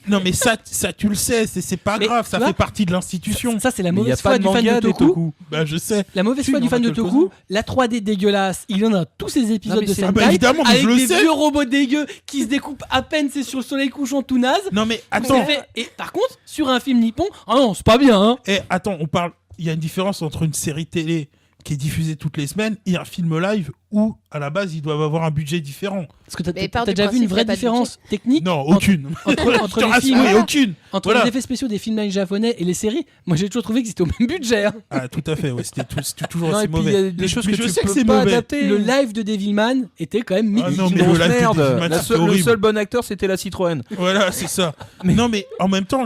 Non, mais ça, tu le sais, c'est pas Mais grave, ça tu vois, fait partie de l'institution. Ça, c'est la Mais il n'y a mauvaise pas foi de du fan manga de des Toku. Toku. Bah, je sais. La mauvaise Si, foi il du y en fan a de Toku, quelques-uns. la 3D dégueulasse, il en a tous ces épisodes Non, mais de c'est- Sentai Ah bah, évidemment, mais avec je le des sais. vieux robots dégueux qui se découpent à peine, c'est sur le soleil couchant tout naze. Non, mais C'est attends, fait- Et par contre, sur un film nippon, ah non, c'est pas bien, hein. attends, on parle. Il y a une différence entre une série télé qui est diffusée toutes les semaines et un film live où, à la base, ils doivent avoir un budget différent. Parce que Mais t'as part du déjà vu principe une vraie qu'il y a pas de différence technique Non, entre- aucune. entre Je te les rassure, films, oui, aucune. entre Voilà. les effets spéciaux des films live japonais et les séries. Moi, j'ai toujours trouvé que c'était au même budget, hein. Ah, tout à fait, ouais, c'était toujours Non, aussi et puis il y a mauvais. des choses Mais que je tu sais que peux c'est pas mauvais. adapter. Le live de Devilman était quand même Ah mythique. non, mais Une grosse le live de merde. Devilman, c'était Le horrible. seul bon acteur, c'était la Citroën. Voilà, c'est ça. Mais- Non, mais en même temps,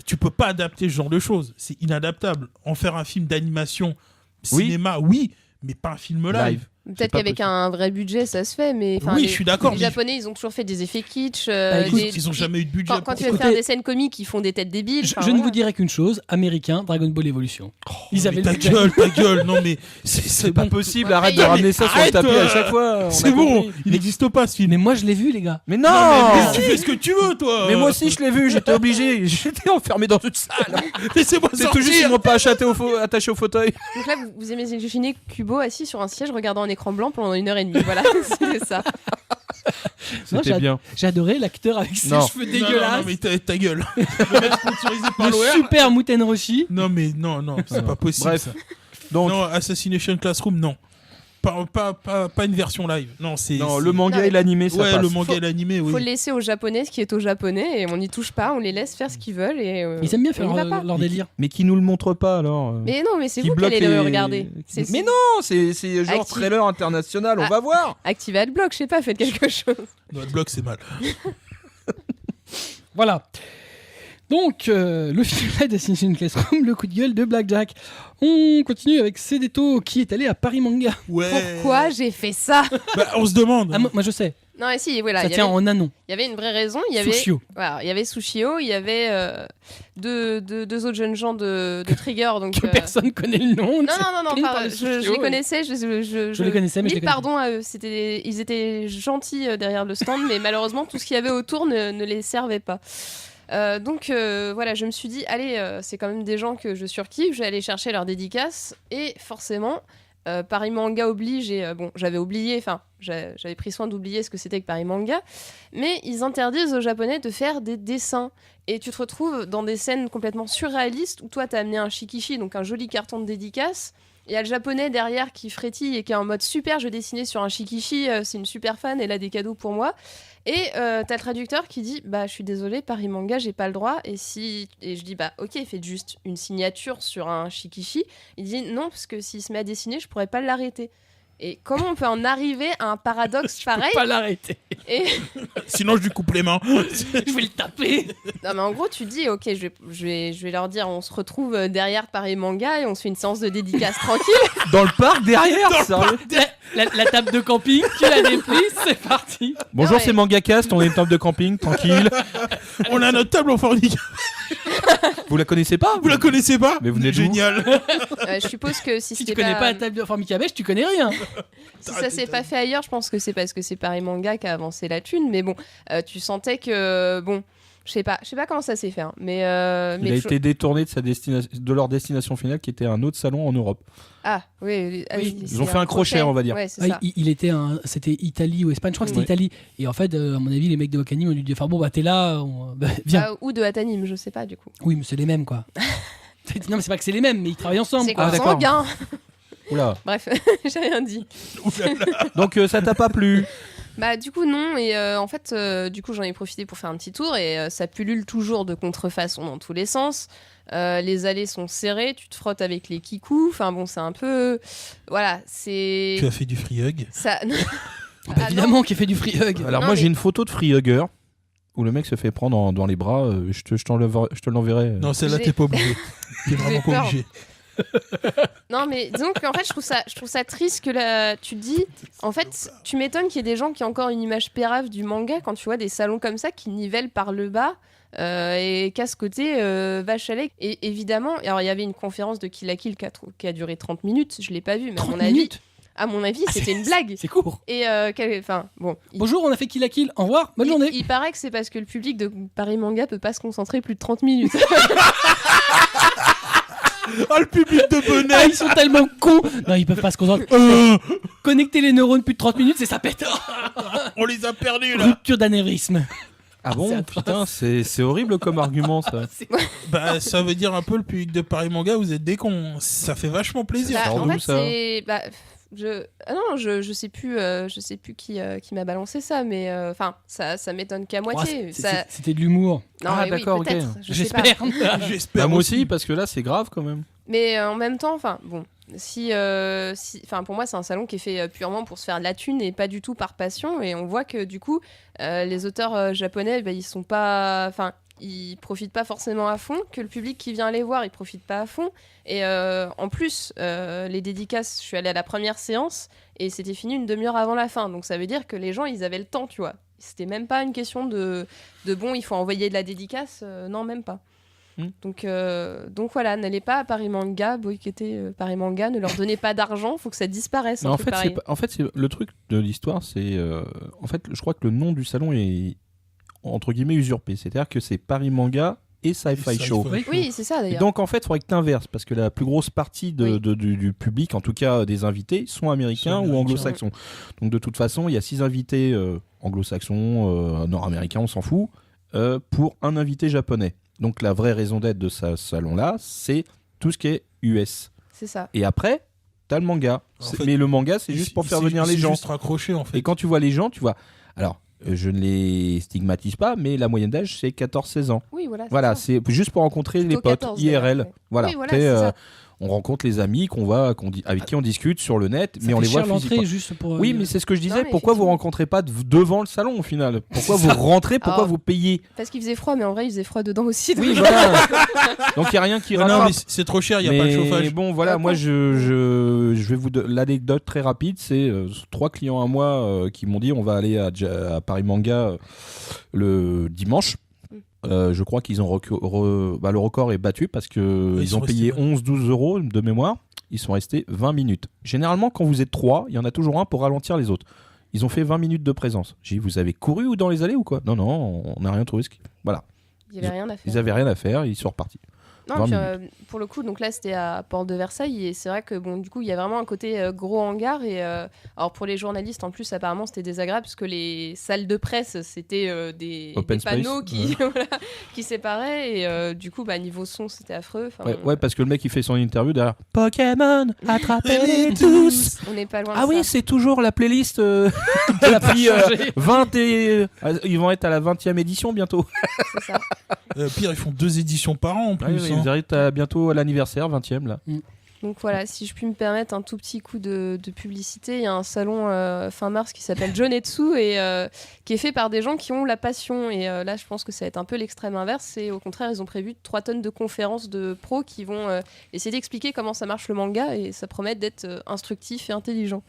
tu peux pas adapter ce genre de choses. C'est inadaptable. En faire un film d'animation, Oui. cinéma, oui, mais pas un film live. Live. Peut-être pas qu'avec possible. un vrai budget, ça se fait. Mais enfin, Oui, les- je suis d'accord. Les mais Japonais, ils ont toujours fait des effets kitsch. Bah, écoute, Ils ont jamais eu de budget. Quand pour tu ça. veux Écoutez, faire des scènes comiques, ils font des têtes débiles. Je enfin, ne voilà. vous dirai qu'une chose, américain, Dragon Ball Evolution. Ils Mais avaient le ta budget. gueule, ta gueule. Non, mais c'est C'est pas bon. possible, Ouais, arrête mais de ramener ça sur le arrête, tapis à chaque fois. on a C'est bon, compris. il n'existe pas ce film. Mais moi, je l'ai vu, les gars. Mais non, Mais tu fais ce que tu veux, toi. Mais moi aussi je l'ai vu, j'étais obligé, j'étais enfermé dans une salle. Laissez-moi C'est tout juste qu'ils sortir. m'ont pas attaché au fauteuil. Donc là, vous imaginez Kubo assis sur un siège regardant un écran blanc pendant 1h30. Voilà, c'est ça. Moi, C'était bien. J'ai adoré l'acteur avec ses Non. cheveux Non, dégueulasses. non, mais ta gueule. Je vais être sponsorisé par Le l'OR. super Muten Roshi. Non, mais non, c'est pas possible. Bref. ça. Donc, Non, Assassination Classroom, non. Pas une version live. Non, c'est. non, c'est- le manga Non, mais- et l'animé, ça Ouais, passe. le manga et l'animé, Faut le oui. laisser aux Japonais ce qui est aux Japonais et on n'y touche pas, on les laisse faire ce qu'ils veulent. Et, Ils aiment bien on faire y va pas. leur délire. Mais qui nous le montre pas alors Mais non, mais c'est Qui vous qui bloque allez le les- regarder. C'est- Mais non, c'est genre Active. trailer international, on Ah. va voir. Activez Adblock, je sais pas, faites quelque chose. Notre bloc, c'est mal. Voilà. Donc, le film live d'Assassination Classroom, le coup de gueule de Blackjack. On continue avec Cédéto qui est allé à Paris Manga. Ouais. Pourquoi j'ai fait ça? Bah, on se demande. Ah, moi, je sais, Non, mais si, voilà. ça Il y tient avait- en anon. il y avait une vraie raison. Il y avait, Sushio. voilà, il y avait Sushio, il y avait deux autres jeunes gens de Trigger. Donc, Que personne connaît le nom. Non, non, Pris pas- par le je Sushio, les connaissais. Je les connaissais, mais je les connaissais pardon à eux. Ils étaient gentils derrière le stand, mais malheureusement, tout ce qu'il y avait autour ne les servait pas. Donc voilà, je me suis dit, allez, c'est quand même des gens que je surkiffe, je vais aller chercher leurs dédicaces. Et forcément, Paris Manga oblige, et bon, j'avais oublié, enfin, j'avais pris soin d'oublier ce que c'était que Paris Manga, mais ils interdisent aux Japonais de faire des dessins. Et tu te retrouves dans des scènes complètement surréalistes où toi, t'as amené un shikishi, donc un joli carton de dédicace. Il y a le japonais derrière qui frétille et qui est en mode super, je vais dessiner sur un shikishi, c'est une super fan, elle a des cadeaux pour moi. Et t'as le traducteur qui dit bah je suis désolé, Paris Manga, j'ai pas le droit. Et je dis bah ok, faites juste une signature sur un shikishi. Il dit non, parce que s'il se met à dessiner, je pourrais pas l'arrêter. Et comment on peut en arriver à un paradoxe pareil? Pas l'arrêter. Et Sinon, je lui coupe les mains. Je vais le taper. non mais en gros tu dis ok, je vais leur dire on se retrouve derrière Paris Manga et on se fait une séance de dédicace tranquille. Dans le parc derrière, sérieux. La table de camping, tu la déplies, c'est parti. Bonjour, Ouais. c'est MangaCast, on est une table de camping, tranquille. On a notre table en fornique. Vous la connaissez pas Vous la connaissez pas? Mais vous venez d'où? Génial. Je suppose que si Si tu c'était connais pas la table de Formica Beige, tu connais rien. Si ça s'est pas fait ailleurs, je pense que c'est parce que c'est Paris Manga qui a avancé la thune. Mais bon, tu sentais que bon, je sais pas comment ça s'est fait. Hein, mais Il a été détourné de leur destination finale qui était un autre salon en Europe. ah oui, Ils ont fait un crochet, on va dire. Ouais, c'est Ouais, ça. il était c'était Italie ou Espagne, je crois que c'était Ouais. Italie. Et en fait, à mon avis, les mecs de Wakanim ont dû dire bon bah t'es là, viens. Ou de Hatanim, je sais pas du coup. Oui, mais c'est les mêmes quoi. Non, mais c'est pas que c'est les mêmes, mais ils travaillent ensemble. C'est quoi. Ah, d'accord. consanguin. Oula. Bref, j'ai rien dit. Donc ça t'a pas plu? Bah du coup non, et en fait du coup j'en ai profité pour faire un petit tour et ça pullule toujours de contrefaçon dans tous les sens. Les allées sont serrées, tu te frottes avec les kikous, enfin bon c'est un peu... Voilà, c'est... Tu as fait du free hug. Ça... Bah, évidemment qu'il fait du free hug. Alors Non, moi mais- j'ai une photo de free hugger où le mec se fait prendre dans les bras. Je te l'enverrai. Non, celle-là, J'ai- t'es pas obligé. T'es vraiment peur. pas obligé. Non mais disons qu'en fait je trouve ça triste que là, tu te dis, en fait tu m'étonnes qu'il y ait des gens qui ont encore une image pérave du manga quand tu vois des salons comme ça qui nivellent par le bas et qu'à ce côté vache à lait. Et évidemment, alors il y avait une conférence de Kill la Kill qui a duré 30 minutes, je l'ai pas vue, mais 30 minutes minutes. à mon avis c'était une blague. C'est court. Et enfin bon. Bonjour, on a fait Kill la Kill. Au revoir, bonne journée. Il paraît que c'est parce que le public de Paris Manga peut pas se concentrer plus de 30 minutes. Oh, le public de Ah, bonnet. ils sont tellement cons. Non, ils peuvent pas se concentrer. Connecter les neurones plus de 30 minutes, c'est ça pète. On les a perdus, là. Rupture d'anévrisme. Ah bon, putain, c'est horrible comme argument ça. Bah, ça veut dire un peu le public de Paris Manga, vous êtes des cons. Ça fait vachement plaisir. Bah, sort en d'où, fait, ça c'est. Bah, je sais plus qui m'a balancé ça, mais enfin, ça m'étonne qu'à moitié. Ça... C'était de l'humour. Non, Ah, mais oui, d'accord, ok. peut-être, je sais pas. J'espère. J'espère. Bah, moi aussi, parce que là c'est grave quand même. Mais en même temps, enfin, bon, enfin, pour moi, c'est un salon qui est fait purement pour se faire de la thune et pas du tout par passion. Et on voit que du coup, les auteurs japonais, bah, ils sont pas, enfin, ils profitent pas forcément à fond. Que le public qui vient les voir, il profite pas à fond. Et en plus, les dédicaces, je suis allée à la première séance et c'était fini une demi-heure avant la fin. Donc ça veut dire que les gens, ils avaient le temps, tu vois. C'était même pas une question de bon, il faut envoyer de la dédicace. Non, même pas. Donc voilà, n'allez pas à Paris Manga, boycottez Paris Manga, ne leur donnez pas d'argent, faut que ça disparaisse. Mais un en peu fait, pareil. c'est le truc de l'histoire, c'est en fait, je crois que le nom du salon est entre guillemets usurpé. C'est-à-dire que c'est Paris Manga et Sci-Fi Sci-Fi. Show. Oui, c'est ça Et d'ailleurs. donc en fait, il faudrait que tu inverses parce que la plus grosse partie du public, en tout cas des invités, sont américains ou anglo-saxons. Donc de toute façon, il y a 6 invités anglo-saxons, nord-américains, on s'en fout, pour un invité japonais. Donc la vraie raison d'être de ce salon-là, c'est tout ce qui est US. C'est ça. Et après, t'as le manga. En fait, Mais le manga, c'est juste pour faire venir les gens. C'est juste raccroché, en fait. Et quand tu vois les gens, tu vois... Alors, je ne les stigmatise pas, mais la moyenne d'âge, c'est 14-16 ans. Oui, voilà. Voilà, ça. c'est juste pour rencontrer Plutôt les potes 14 IRL. d'ailleurs, ouais. Voilà, Oui, voilà, Tu sais, c'est ça. on rencontre les amis avec qui on discute sur le net, Ça mais on fait les voit cher l'entrée physiquement. juste pour. Oui, mais c'est ce que je disais. Non, mais Pourquoi vous effectivement. rencontrez pas devant le salon au final? Pourquoi vous rentrez? Pourquoi Ah. vous payez? Parce qu'il faisait froid, mais en vrai, il faisait froid dedans aussi. donc- Oui, voilà. Donc il y a rien qui Non, non, rattrape. mais c'est trop cher, il n'y a pas de chauffage. Bon, voilà, Ah, moi, quoi. je vais vous donner l'anecdote très rapide. C'est 3 clients à moi qui m'ont dit on va aller à Paris Manga le dimanche. Je crois qu'ils ont le record est battu parce que Ils ils sont ont payé restés 11-12 euros de mémoire. Ils sont restés 20 minutes. Généralement, quand vous êtes 3, il y en a toujours un pour ralentir les autres. Ils ont fait 20 minutes de présence. J'ai dit, vous avez couru ou dans les allées ou quoi? Non, on n'a rien trouvé. Voilà. Il n'y avait rien à faire. Ils avaient rien à faire, ils sont repartis. Non, 20 puis, pour le coup, donc là c'était à Porte de Versailles et c'est vrai que bon, du coup, il y a vraiment un côté gros hangar et alors pour les journalistes en plus, apparemment c'était désagréable parce que les salles de presse c'était des Open space, panneaux qui voilà, qui séparaient et du coup, bah niveau son c'était affreux. Enfin, Ouais, parce que le mec il fait son interview derrière. Pokémon, attrapez-les tous. on n'est pas loin Ah de oui, ça. c'est toujours la playlist depuis 20 et ils vont être à la 20e édition bientôt. C'est ça. Pire, ils font 2 éditions par an en Ouais, plus. ils arrivent bientôt à l'anniversaire 20e là. Donc voilà, si je puis me permettre un tout petit coup de publicité, il y a un salon fin mars qui s'appelle Jonetsu et qui est fait par des gens qui ont la passion. Et là, je pense que ça va être un peu l'extrême inverse. Et au contraire, ils ont prévu 3 tonnes de conférences de pros qui vont essayer d'expliquer comment ça marche le manga et ça promet d'être instructif et intelligent.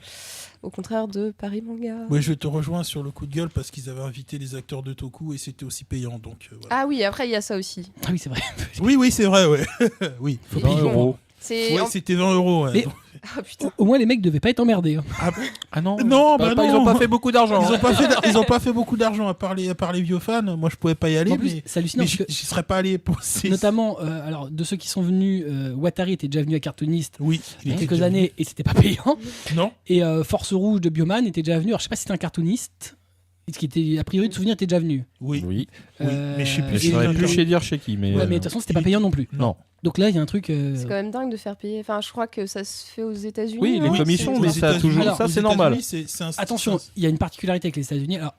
Au contraire de Paris Manga. Oui, je te rejoins sur le coup de gueule parce qu'ils avaient invité les acteurs de Toku et c'était aussi payant. Donc, voilà. Ah oui, après, il y a ça aussi. Ah oui, c'est vrai. Oui, c'est vrai, ouais. Oui. Et 20 puis, bon, euros. c'est... Ouais, c'était 20 euros. Ouais. Mais- Donc- Ah putain. Au moins, les mecs devaient pas être emmerdés. hein. Ah non. Non, bah Ils non. ont pas fait beaucoup d'argent. Ils ont pas fait beaucoup d'argent à part les vieux fans. Moi, je pouvais pas y aller, En plus, mais, c'est hallucinant mais parce que, j'y serais pas allé pour ces... notamment, alors de ceux qui sont venus, Watari était déjà venu à Cartoonist Oui. il y a quelques années et c'était pas payant. Non. Et Force Rouge de Bioman était déjà venu. Alors je sais pas si c'était un cartooniste, qui était a priori de souvenir était déjà venu. Oui. Oui. Oui, mais je sais plus et- Je saurais et- plus chez dire chez qui, mais. Ouais, mais de toute façon c'était pas payant non plus. Non. Donc là, il y a un truc. C'est quand même dingue de faire payer. Enfin, je crois que ça se fait aux États-Unis. Oui, les non commissions, C'est- mais Aux ça a États-Unis- toujours. Alors, Ça, aux c'est normal. États-Unis, c'est un- Attention, il y a une particularité avec les États-Unis. Alors,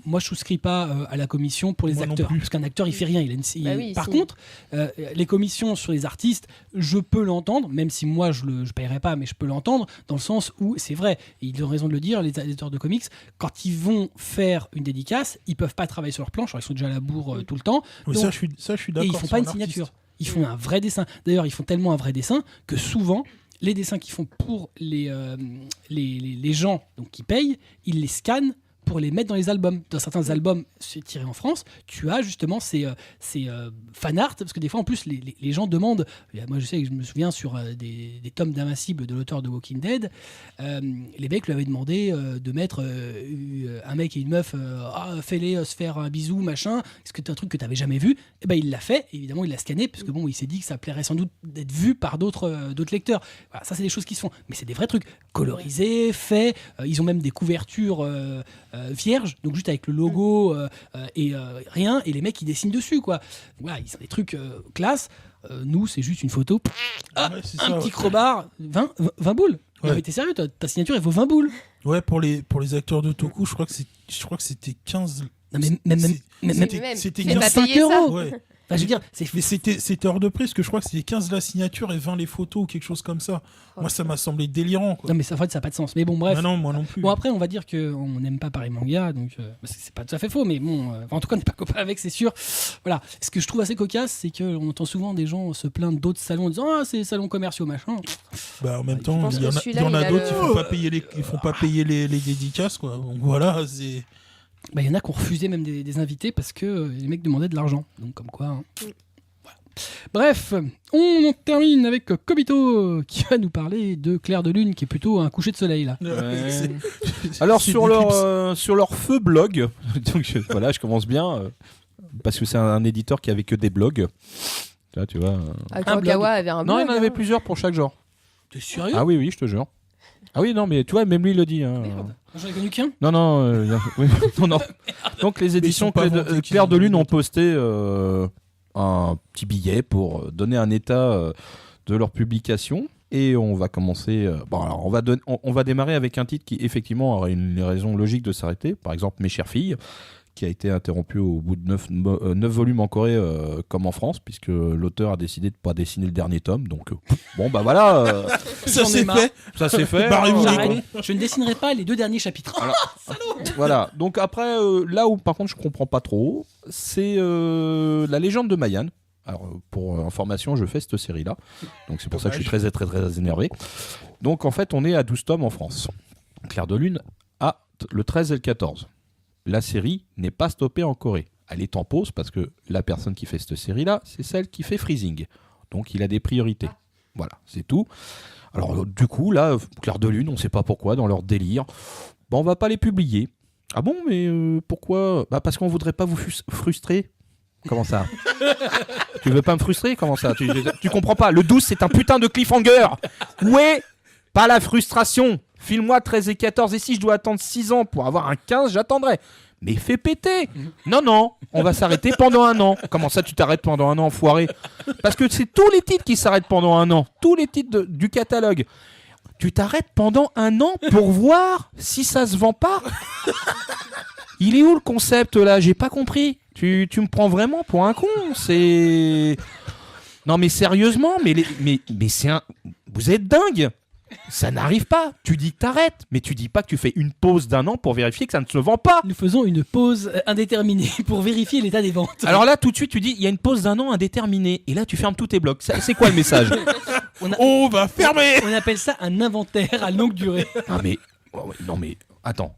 moi, je souscris pas à la commission pour les Moi non acteurs, plus. parce qu'un acteur, il fait rien. Bah oui, Par si. contre, les commissions sur les artistes, je peux l'entendre, même si moi, je paierai pas, mais je peux l'entendre, dans le sens où c'est vrai. Et ils ont raison de le dire, les éditeurs de comics, quand ils vont faire une dédicace, ils peuvent pas travailler sur leur planche. Alors, ils sont déjà à la bourre tout le temps. Oui, Donc- ça, je suis d'accord. Et ils font sur pas une l'artiste. signature. Ils font un vrai dessin. D'ailleurs, ils font tellement un vrai dessin que souvent, les dessins qu'ils font pour les gens donc, qui payent, ils les scannent pour les mettre dans les albums. Dans certains albums tirés en France, tu as justement ces fan art, parce que des fois, en plus, les gens demandent. Moi, je sais que je me souviens sur des tomes d'Invincible de l'auteur de Walking Dead, les mecs lui avaient demandé de mettre un mec et une meuf, fais-les se faire un bisou, machin. Est-ce que c'est un truc que tu n'avais jamais vu? Et ben, il l'a fait, évidemment, il l'a scanné, parce que bon, il s'est dit que ça plairait sans doute d'être vu par d'autres lecteurs. Voilà, ça, c'est des choses qui se font. Mais c'est des vrais trucs colorisés, faits. Ils ont même des couvertures vierges, donc juste avec le logo et rien, et les mecs, ils dessinent dessus, quoi. Voilà, ils ont des trucs classe. Nous, c'est juste une photo. Ouais, c'est Un ça, petit ouais. crowbar, 20 boules. Ouais. Non, mais t'es sérieux, ta signature, elle vaut 20 boules. Ouais, pour les acteurs de Toku, je crois que c'était 15. Non, mais même C'était Fais pas 15. payer 5 ça. euros. Ouais. Enfin, je veux dire, c'est Mais c'était hors de prix, parce que je crois que c'était 15 la signature et 20 les photos ou quelque chose comme ça. Moi, ça m'a semblé délirant, quoi. Non, mais ça, en fait, ça n'a pas de sens. Mais bon, bref. Ah non, moi non plus. Bon, après, on va dire qu'on n'aime pas Paris Manga, donc c'est pas tout à fait faux, mais bon, en tout cas, on n'est pas copains avec, c'est sûr. Voilà. Ce que je trouve assez cocasse, c'est qu'on entend souvent des gens se plaindre d'autres salons en disant ah, c'est les salons commerciaux, machin. Bah, en même Je temps, pense il y en que a, celui-là, il y en a il a d'autres, le- ils font pas payer les dédicaces, quoi. Donc voilà, c'est. Bah, il y en a qui ont refusé même des invités parce que les mecs demandaient de l'argent. Donc, comme quoi. Hein. Voilà. Bref, on termine avec Kobito qui va nous parler de Clair de Lune, qui est plutôt un coucher de soleil, là. Alors c'est sur d'éclipse. sur leur feu blog, donc voilà, je commence bien parce que c'est un éditeur qui avait que des blogs. Là, tu vois. Ah, Kurokawa avait un Non, il blog, en avait hein. plusieurs pour chaque genre. T'es sérieux? Ah oui, je te jure. Ah oui, non, mais tu vois, même lui il le dit. Hein. Merde. J'en ai connu qu'un. Non, oui, non. Donc les éditions sont pas Clair vendus, qu'ils de ont Lune ont vendu. posté un petit billet pour donner un état de leur publication. Et on va commencer. Bon, alors on va démarrer avec un titre qui effectivement aurait une raison logique de s'arrêter. Par exemple, Mes chères filles, qui a été interrompu au bout de 9 volumes en Corée, comme en France, puisque l'auteur a décidé de ne pas dessiner le dernier tome. Donc bon, bah voilà, Ça J'en ai c'est marre. fait. ça c'est fait. Barrez-vous les J'arrête. cons. Je ne dessinerai pas les 2 derniers chapitres. Voilà, donc après, là où par contre je comprends pas trop, c'est la légende de Mayan. Alors pour information, je fais cette série-là, donc c'est pour ça que je suis très, très, très énervé. Donc en fait, on est à 12 tomes en France. Clair de Lune a le 13 et le 14. La série n'est pas stoppée en Corée. Elle est en pause parce que la personne qui fait cette série-là, c'est celle qui fait Freezing. Donc il a des priorités. Voilà, c'est tout. Alors du coup, là, Clair de Lune, on ne sait pas pourquoi, dans leur délire, on va pas les publier. Ah bon, mais pourquoi? Parce qu'on voudrait pas vous frustrer. Comment ça? Tu veux pas me frustrer? Comment ça? Tu comprends pas. Le 12, c'est un putain de cliffhanger. Où est pas la frustration? File-moi 13 et 14. Et si je dois attendre 6 ans pour avoir un 15, j'attendrai. Mais fais péter. Non, on va s'arrêter pendant un an. Comment ça, tu t'arrêtes pendant un an, enfoiré? Parce que c'est tous les titres qui s'arrêtent pendant un an. Tous les titres du catalogue. Tu t'arrêtes pendant un an pour voir si ça se vend pas? Il est où le concept là? J'ai pas compris. Tu me prends vraiment pour un con? C'est... Non mais sérieusement, mais c'est un... Vous êtes dingue! Ça n'arrive pas. Tu dis que t'arrêtes, mais tu dis pas que tu fais une pause d'un an pour vérifier que ça ne se vend pas. Nous faisons une pause indéterminée pour vérifier l'état des ventes. Alors là, tout de suite, tu dis il y a une pause d'un an indéterminée. Et là, tu fermes tous tes blocs. C'est quoi le message? On va fermer. On appelle ça un inventaire à longue durée. Ah mais... Non mais... Attends.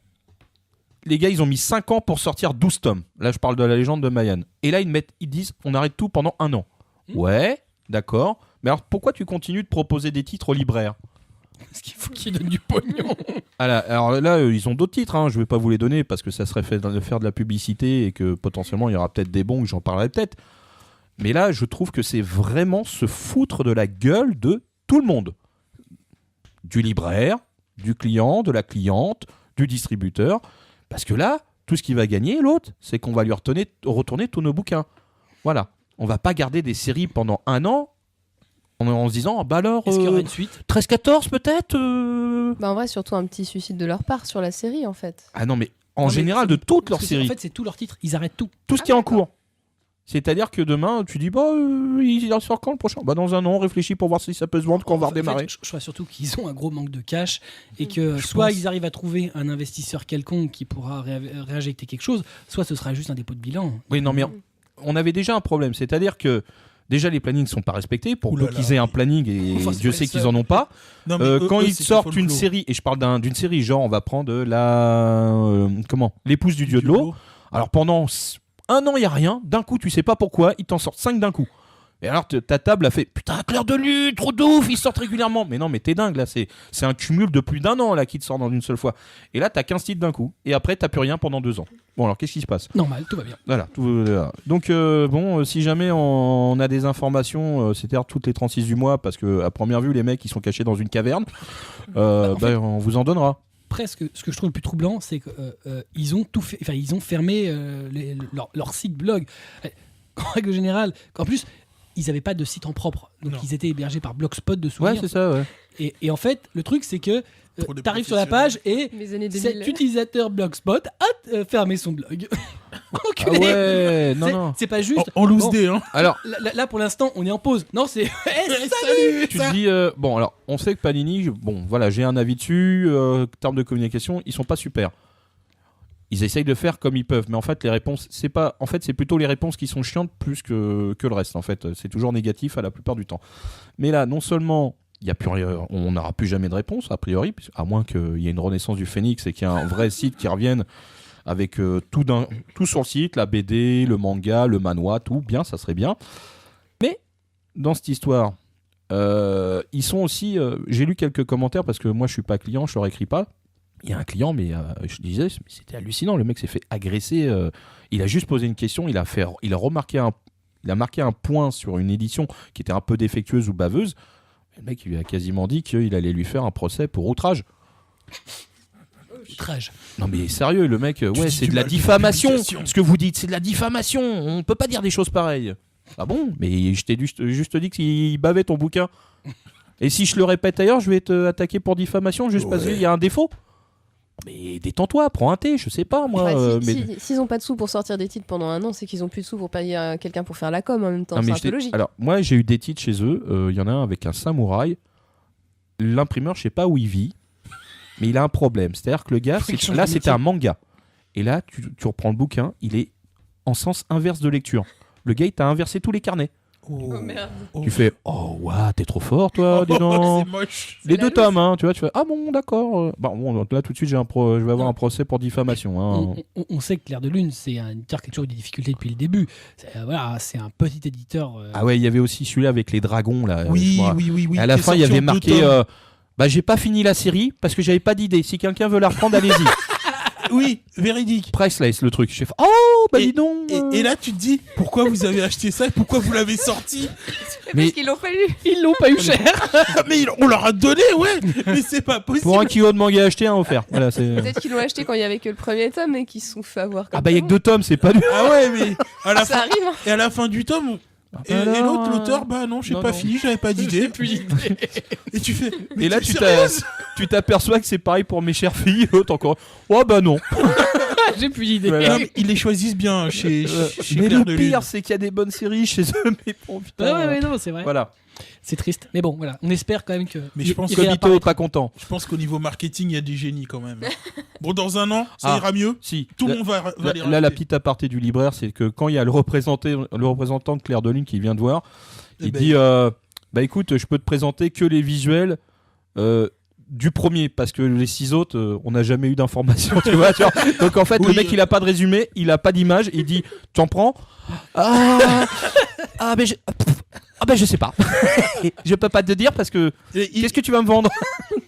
Les gars, ils ont mis 5 ans pour sortir 12 tomes. Là, je parle de la légende de Mayan. Et là, ils disent on arrête tout pendant un an. Ouais, d'accord. Mais alors, pourquoi tu continues de proposer des titres aux libraires? Parce qu'il faut qu'ils donnent du pognon. Alors là, ils ont d'autres titres. Hein. Je vais pas vous les donner parce que ça serait fait de faire de la publicité et que potentiellement, il y aura peut-être des bons, j'en parlerai peut-être. Mais là, je trouve que c'est vraiment se foutre de la gueule de tout le monde. Du libraire, du client, de la cliente, du distributeur. Parce que là, tout ce qu'il va gagner, l'autre, c'est qu'on va lui retourner tous nos bouquins. Voilà. On va pas garder des séries pendant un an En se disant, bah alors, Est-ce qu'il y aura une suite 13-14 peut-être Bah, en vrai, surtout un petit suicide de leur part sur la série, en fait. Ah non, mais en Non, mais général, de toutes leurs Parce que séries, En fait, c'est tous leurs titres. Ils arrêtent tout. tout ce qui est en d'accord. cours. C'est-à-dire que demain, tu dis, bah, il sort quand le prochain ? Bah, dans un an, on réfléchit pour voir si ça peut se vendre quand on va En fait, redémarrer. je crois surtout qu'ils ont un gros manque de cash et que soit ils arrivent à trouver un investisseur quelconque qui pourra réinjecter quelque chose, soit ce sera juste un dépôt de bilan. Oui, non, mais on avait déjà un problème. C'est-à-dire que déjà, les plannings ne sont pas respectés. Pour peu Oulala. qu'ils aient un planning, et Enfin, c'est Dieu pas sait les qu'ils seuls. en ont pas, Non, mais quand eux, ils c'est sortent une folklore. série, et je parle d'une série, genre on va prendre l'épouse du dieu de l'eau. Alors pendant un an, il n'y a rien. D'un coup, tu sais pas pourquoi, ils t'en sortent 5 d'un coup. Et alors, ta table a fait putain, Clair de Lune, trop de ouf, ils sortent régulièrement. Mais non, mais t'es dingue là, c'est un cumul de plus d'un an là qui te sort dans une seule fois. Et là, t'as 15 titres d'un coup. Et après, t'as plus rien pendant 2 ans. Bon, alors qu'est-ce qui se passe ? Normal, tout va bien. Voilà. Donc, si jamais on a des informations, c'est-à-dire toutes les 36 du mois, parce que à première vue, les mecs, ils sont cachés dans une caverne, en fait- on vous en donnera. Presque, ce que je trouve le plus troublant, c'est qu'ils ont tout fait, ils ont fermé leur site blog. En règle générale, en plus, ils n'avaient pas de site en propre, donc Non. ils étaient hébergés par Blogspot de Ouais, souvenirs. c'est ça, ouais. Et en fait, le truc, c'est que Pour des t'arrives sur la page et Mes années 2000. cet utilisateur Blogspot a fermé son blog. Ah Enculé. ouais, non, C'est- non. C'est pas juste. En loose Bon, day, hein. Alors, là, pour l'instant, on est en pause. Non, c'est. Salut. tu te dis, bon, alors, on sait que Panini, bon, voilà, j'ai un avis dessus, termes de communication, ils sont pas super. Ils essayent de faire comme ils peuvent, mais en fait, les réponses, c'est pas, en fait, c'est plutôt les réponses qui sont chiantes plus que le reste. En fait, c'est toujours négatif à la plupart du temps. Mais là, non seulement il y a plus rien, on n'aura plus jamais de réponse a priori, à moins qu'il y ait une renaissance du Phénix et qu'il y ait un vrai site qui revienne avec tout sur le site, la BD, le manga, le manhwa, tout bien, ça serait bien. Mais dans cette histoire, ils sont aussi. J'ai lu quelques commentaires parce que moi je suis pas client, je leur écris pas. Il y a un client, mais je disais, mais c'était hallucinant. Le mec s'est fait agresser. Il a juste posé une question. Il a marqué un point sur une édition qui était un peu défectueuse ou baveuse. Le mec, il lui a quasiment dit qu'il allait lui faire un procès pour outrage. Outrage. Non mais sérieux, le mec, ouais, dis c'est du de la mal de diffamation. publication. Ce que vous dites, c'est de la diffamation. On peut pas dire des choses pareilles. Ah bon ? Mais je t'ai juste dit qu'il bavait ton bouquin. Et si je le répète ailleurs, je vais te attaquer pour diffamation juste parce qu'il y a un défaut. Mais détends-toi, prends un thé, je sais pas moi. Bah, mais... S'ils ont pas de sous pour sortir des titres pendant un an, c'est qu'ils ont plus de sous pour payer quelqu'un pour faire la com en même temps. Non, mais C'est un peu logique. Alors, moi, j'ai eu des titres chez eux. Il y en a un avec un samouraï. L'imprimeur, je sais pas où il vit, mais il a un problème. C'est-à-dire que le gars, Faut qu'il change là, de c'était métier. un manga. Et là, tu reprends le bouquin, il est en sens inverse de lecture. Le gars, il t'a inversé tous les carnets. Oh merde. Tu fais, oh, waouh, t'es trop fort, toi, dis donc. C'est moche. Les la deux loose. tomes, hein, tu vois, tu fais, ah bon, d'accord. Bon, là, tout de suite, je vais avoir un procès pour diffamation. Hein. On sait que Clair de Lune, c'est un éditeur qui a toujours eu des difficultés depuis le début. Voilà, c'est un petit éditeur. Ah ouais, il y avait aussi celui-là avec les dragons, là. je Oui, crois. oui, oui, oui. Et à la qui est fin, il y sorti avait en deux marqué tomes. j'ai pas fini la série parce que j'avais pas d'idée. Si quelqu'un veut la reprendre, allez-y. Oui, véridique. Priceless, le truc. J'ai fait, oh, bah dis donc. Et là, tu te dis, pourquoi vous avez acheté ça et pourquoi vous l'avez sorti? Mais- Parce qu'ils l'ont pas lu. Ils l'ont pas eu cher. Mais on leur a donné, ouais. Mais c'est pas possible. Pour un kilo de manga acheté, un offert. Voilà, c'est... Peut-être qu'ils l'ont acheté quand il y avait que le premier tome et qu'ils se sont fait avoir. Ah bah, il y a que 2 tomes, c'est pas dur. Ah ouais, mais à la Ça fin, arrive. Hein. et à la fin du tome, et Alors, l'autre, l'auteur, bah non, j'ai non, pas non. fini, j'avais pas d'idée. Et tu fais. Mais Et là, t'es tu sérieuse t'aperçois que c'est pareil pour mes chères filles. L'autre encore. Oh bah non. J'ai plus d'idée. Voilà. Non, mais ils les choisissent bien chez Mais Clair le de pire, Lune. c'est qu'il y a des bonnes séries chez eux. Mais bon, putain. Ouais, non, c'est vrai. Voilà. C'est triste. Mais bon, voilà. On espère quand même que. Mais je pense il que Kobito, réapparaîtra. pas content. Je pense qu'au niveau marketing, il y a des génies quand même. Bon, dans un an, ça Ah. ira mieux. Si. Tout le Là- monde va les Là, la racheter. petite aparté du libraire, c'est que quand il y a le représentant de Clair de Lune qui vient de voir, Eh il ben, dit bah écoute, je peux te présenter que les visuels du premier, parce que les 6 autres, on n'a jamais eu d'informations, tu vois. Donc en fait, Oui, le mec, il a pas de résumé, il a pas d'image, il dit tu en prends ben je sais pas. Je peux pas te dire parce que qu'est-ce que tu vas me vendre?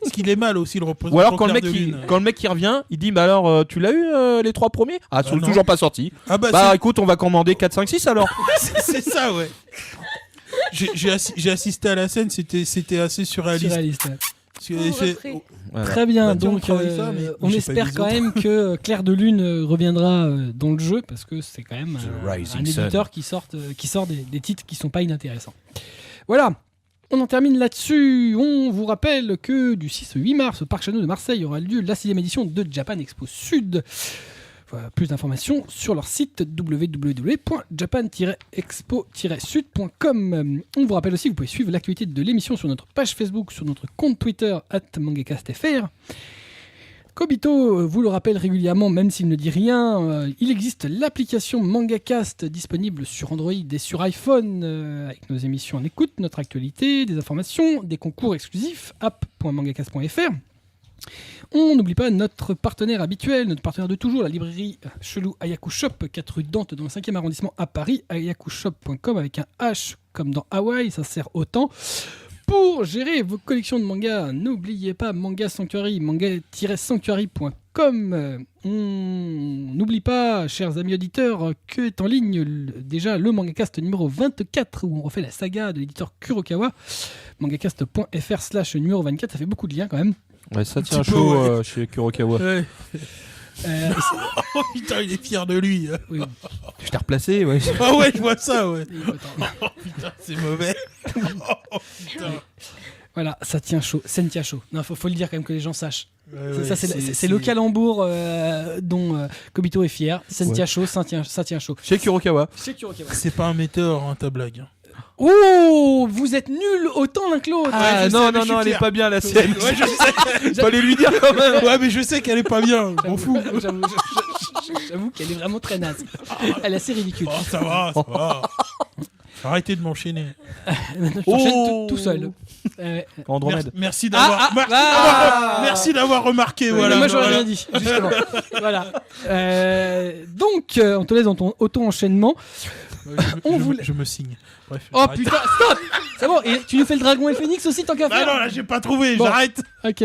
Parce qu'il est mal aussi, le représentant. Ou alors quand le Clair mec de qui, Lune. quand le mec qui revient, il dit bah alors tu l'as eu les 3 premiers? Ah, ils sont non. toujours pas sortis. Ah bah, Bah écoute, on va commander 4, 5, 6 alors. c'est ça, ouais. J'ai assisté à la scène, c'était assez surréaliste. Surréaliste, ouais. Parce que j'ai fait- Voilà. Très bien. Bah, tiens, on Donc, travaille ça, mais on j'ai pas espère les quand autres. même que Clair de Lune reviendra dans le jeu parce que c'est quand même The un Rising éditeur qui sort des titres qui sont pas inintéressants. Voilà. On en termine là-dessus. On vous rappelle que du 6 au 8 mars, au Parc Chano de Marseille aura lieu la 6e édition de Japan Expo Sud. Voilà, plus d'informations sur leur site www.japan-expo-sud.com. On vous rappelle aussi que vous pouvez suivre l'actualité de l'émission sur notre page Facebook, sur notre compte Twitter @mangacastfr. Kobito vous le rappelle régulièrement, même s'il ne dit rien, il existe l'application MangaCast disponible sur Android et sur iPhone avec nos émissions en écoute, notre actualité, des informations, des concours exclusifs, app.mangacast.fr. On n'oublie pas notre partenaire habituel, notre partenaire de toujours, la librairie Chelou Ayaku Shop, 4 rue Dante dans le 5e arrondissement à Paris, ayakushop.com avec un H comme dans Hawaï, ça sert autant. Pour gérer vos collections de mangas, n'oubliez pas Manga Sanctuary, manga-sanctuary.com. On n'oublie pas, chers amis auditeurs, que est en ligne déjà le MangaCast numéro 24 où on refait la saga de l'éditeur Kurokawa. mangacast.fr/numéro 24, ça fait beaucoup de liens quand même. Ouais, ça tient chaud chez Kurokawa. Ouais. Oh putain, il est fier de lui. Oui. Je t'ai replacé, ouais. Ah ouais, je vois ça, ouais. Attends. Oh putain, c'est mauvais. Oh putain. Voilà, ça tient chaud, Sentia chaud. Non, faut le dire quand même que les gens sachent. Ouais, Ça, c'est le calembour dont Kobito est fier. Sentia chaud, ça tient chaud. Chez Kurokawa. Chez Kurokawa. C'est pas un metteur, hein, ta blague. Oh, vous êtes nuls autant l'un que l'autre. Ah je sais, non, mais je suis elle est fier. pas bien la sienne. Ouais, je sais. Fallait lui dire quand même. Ouais, mais je sais qu'elle est pas bien. Je m'en fous. J'avoue qu'elle est vraiment très naze. Elle est assez ridicule. Oh, ça va, ça va. Arrêtez de m'enchaîner. J'enchaîne tout seul. Andromède. Merci d'avoir merci d'avoir remarqué. Voilà, moi j'aurais voilà. rien dit, justement. Voilà. Donc, on te laisse dans ton auto-enchaînement. Je me signe. Bref, Oh j'arrête. putain, stop. C'est bon, et tu nous fais le dragon et le phénix aussi tant qu'à Bah faire. non, là j'ai pas trouvé, Bon. j'arrête. Ok.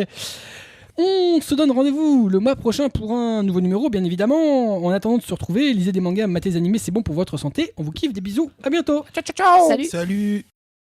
On se donne rendez-vous le mois prochain pour un nouveau numéro, bien évidemment. En attendant de se retrouver, lisez des mangas, matez des animés, c'est bon pour votre santé. On vous kiffe, des bisous, à bientôt. Ciao, ciao, ciao. Salut. Salut.